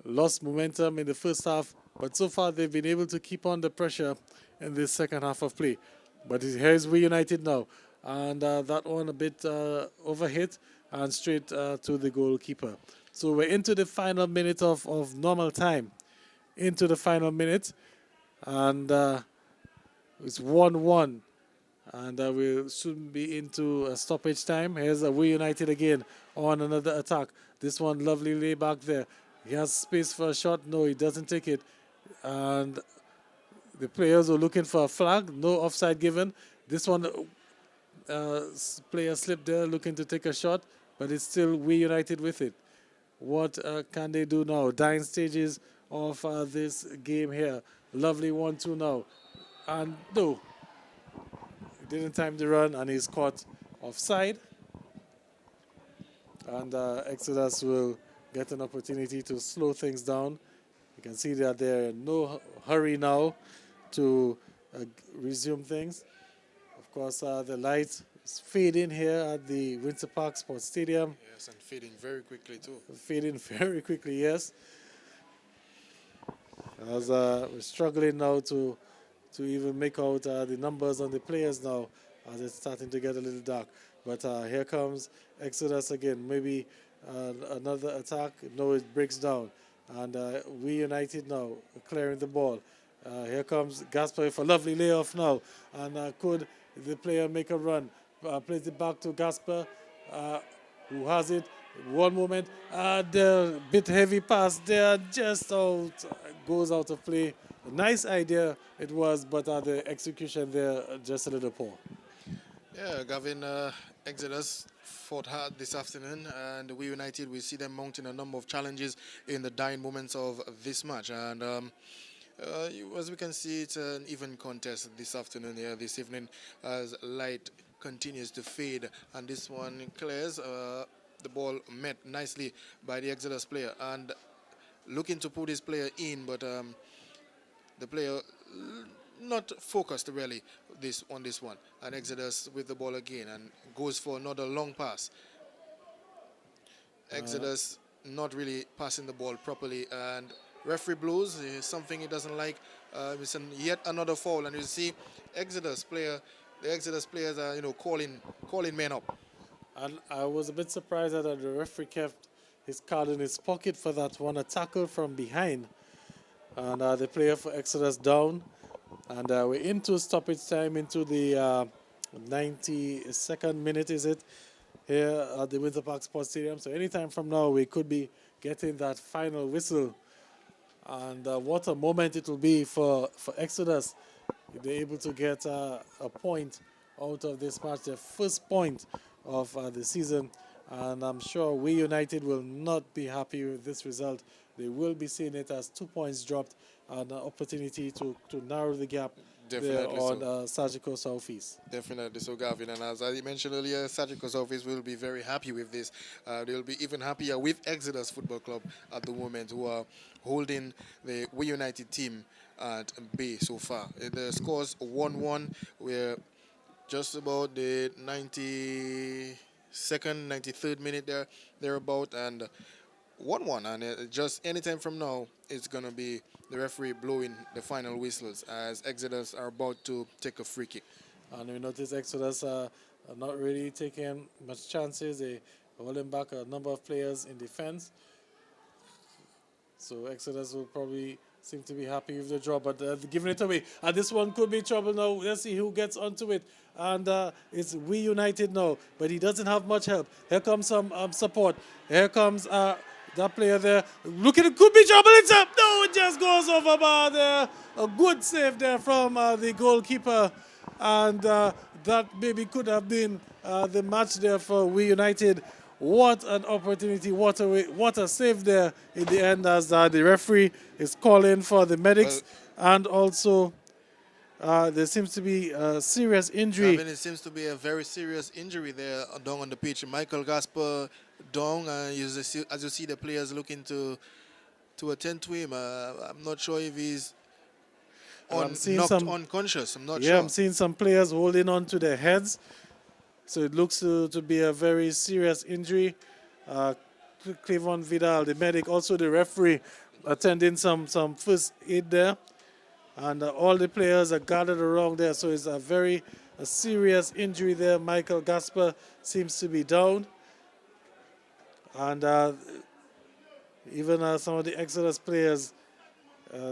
lost momentum in the first half, but so far they've been able to keep on the pressure in this second half of play. But here's We United now, and that one a bit overhit and straight to the goalkeeper. So we're into the final minute of normal time, into the final minute, and it's 1-1. And we'll soon be into a stoppage time. Here's a We United again on another attack. This one lovely lay back there. He has space for a shot. No, he doesn't take it. And the players are looking for a flag. No offside given. This one, player slipped there looking to take a shot. But it's still We United with it. What can they do now? Dying stages of this game here. Lovely 1-2 now. And no. Didn't time the run, and he's caught offside. And Exodus will get an opportunity to slow things down. You can see that they're in no hurry now to resume things. Of course, the light is fading here at the Winter Park Sports Stadium. Yes, and fading very quickly too. Fading very quickly, yes. As we're struggling now to even make out the numbers on the players now, as it's starting to get a little dark. But here comes Exodus again. Maybe another attack. No, it breaks down. And We United now clearing the ball. Here comes Gaspar with a lovely layoff now. And could the player make a run? Plays it back to Gaspar, who has it. One moment. The bit heavy pass there, just out, goes out of play. A nice idea it was, but the execution there just a little poor. Yeah, Gavin, Exodus fought hard this afternoon, and We United, we see them mounting a number of challenges in the dying moments of this match. And as we can see, it's an even contest this afternoon here, this evening, as light continues to fade. And this one clears. The ball met nicely by the Exodus player, and looking to put his player in, but the player not focused really on this one. And Exodus with the ball again and goes for another long pass. Exodus not really passing the ball properly, and referee blows something he doesn't like. It's yet another foul, and you see the Exodus players are calling men up. And I was a bit surprised that the referee kept his card in his pocket for that one, a tackle from behind. And the player for Exodus down. And we're into stoppage time, into the 92nd minute, is it, here at the Winter Park Sports Stadium. So anytime from now, we could be getting that final whistle. And what a moment it will be for Exodus. If they're able to get a point out of this match, their first point of the season. And I'm sure We United will not be happy with this result. They will be seeing it as 2 points dropped and an opportunity to narrow the gap there on Sagicor Southeast. Definitely so, Gavin. And as I mentioned earlier, Sagicor Southeast will be very happy with this. They'll be even happier with Exodus Football Club at the moment, who are holding the We United team at bay so far. The score's 1-1. We're just about the 92nd, 93rd minute thereabout, and 1-1, and just anytime from now, it's going to be the referee blowing the final whistles as Exodus are about to take a free kick. And we notice Exodus are not really taking much chances. They are holding back a number of players in defense. So Exodus will probably seem to be happy with the draw, but giving it away. And this one could be trouble now. Let's see who gets onto it. And it's We United now, but he doesn't have much help. Here comes some support. Here comes that player there. Look at it, could be trouble. It's up. No, it just goes over bar there. A good save there from the goalkeeper. And that maybe could have been the match there for We United. What an opportunity. What a save there in the end, as the referee is calling for the medics. And also there seems to be a serious injury. I mean, it seems to be a very serious injury there down on the pitch. Michael Gaspar down, as you see the players looking to attend to him. I'm not sure if he's knocked unconscious. I'm not sure. Yeah, I'm seeing some players holding on to their heads. So it looks to be a very serious injury. Clevon Vidal, the medic, also the referee, attending some first aid there. And all the players are gathered around there. So it's a serious injury there. Michael Gaspar seems to be down. And even some of the Exodus players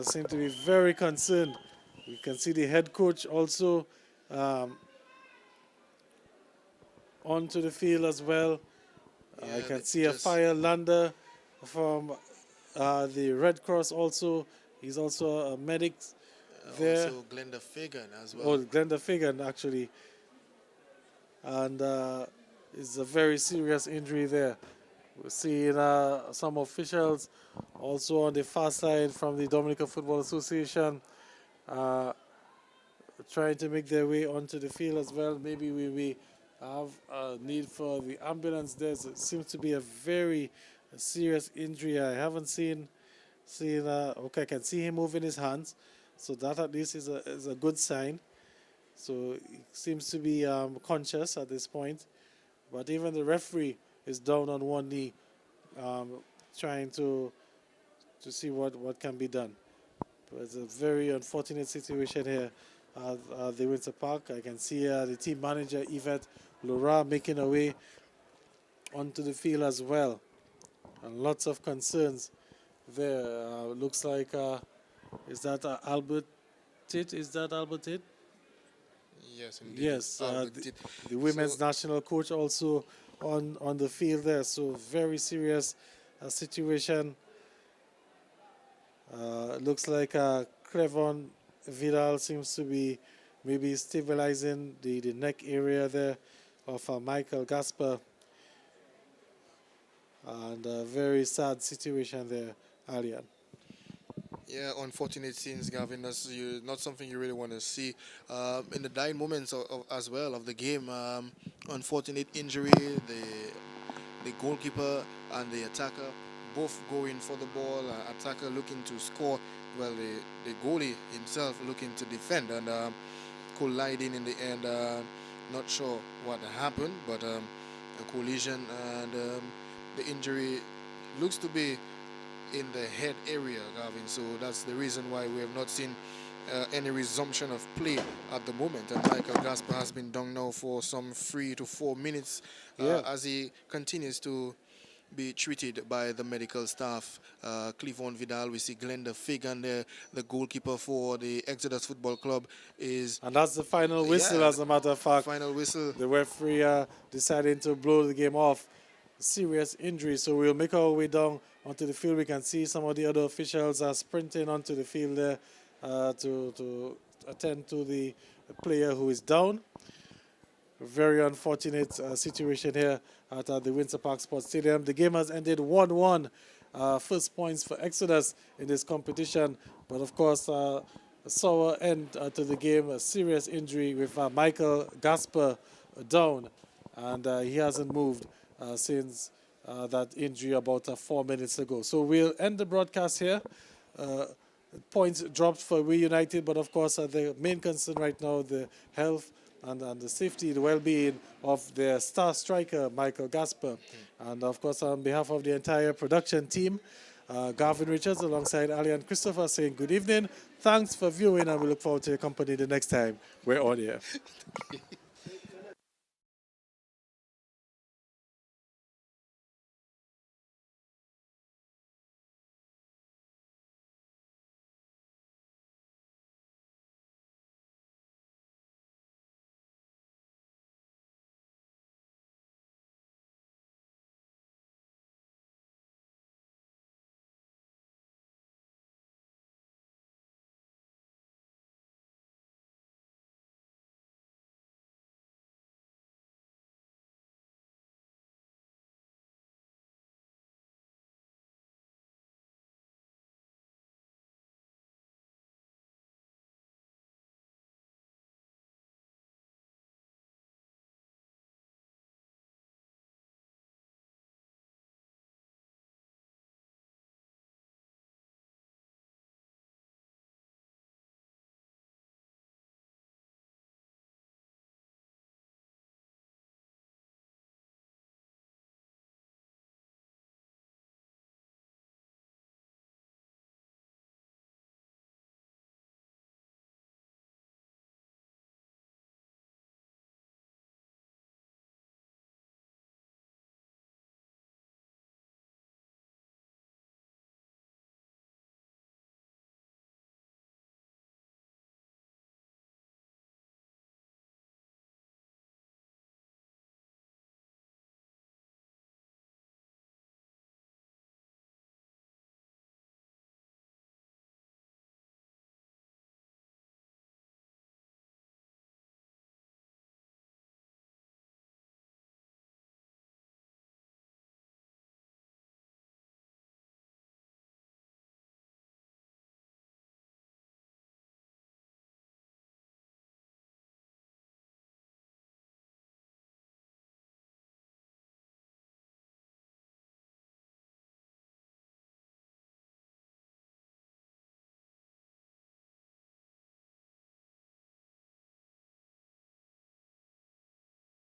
seem to be very concerned. You can see the head coach also onto the field as well. I can see a fire lander from the Red Cross also. He's also a medic there. Also Glenda Fagan as well. Oh, Glenda Fagan actually. And it's a very serious injury there. We're seeing some officials also on the far side from the Dominican Football Association trying to make their way onto the field as well. Maybe we have a need for the ambulance there. So it seems to be a very serious injury. I haven't seen okay, I can see him moving his hands. So that at least is a good sign. So he seems to be conscious at this point. But even the referee is down on one knee, trying to see what can be done. But it's a very unfortunate situation here at the Windsor Park. I can see the team manager, Yvette Laura, making her way onto the field as well. And lots of concerns there. Looks like, is that Albert Tit? Is that Albert Tit? Yes, indeed. Yes, the women's national coach also on the field there. So very serious situation. Looks like Clevon Vidal seems to be maybe stabilizing the neck area there of Michael Gaspar. And a very sad situation there, Alian. Yeah, unfortunate scenes, Gavin. That's not something you really want to see. In the dying moments as well of the game, unfortunate injury, the goalkeeper and the attacker both going for the ball. Attacker looking to score, well, the goalie himself looking to defend, and colliding in the end. Not sure what happened, but a collision, and the injury looks to be in the head area, Gavin. So that's the reason why we have not seen any resumption of play at the moment. And Michael Gaspar has been down now for some 3 to 4 minutes as he continues to be treated by the medical staff. Clevon Vidal, we see Glenda Fagan there, the goalkeeper for the Exodus Football Club is... And that's the final whistle, as a matter of fact. Final whistle. The referee deciding to blow the game off. Serious injury, so we'll make our way down onto the field. We can see some of the other officials are sprinting onto the field there to attend to the player who is down. Very unfortunate situation here at the Windsor Park Sports Stadium. The game has ended 1-1. First points for Exodus in this competition. But of course, a sour end to the game. A serious injury with Michael Gaspar down. And he hasn't moved since that injury about 4 minutes ago. So we'll end the broadcast here. Points dropped for We United, but of course the main concern right now, the health and the safety, the well-being of their star striker, Michael Gaspar. And of course, on behalf of the entire production team, Garvin Richards alongside Ali and Christopher saying good evening. Thanks for viewing, and we look forward to your company the next time we're on here.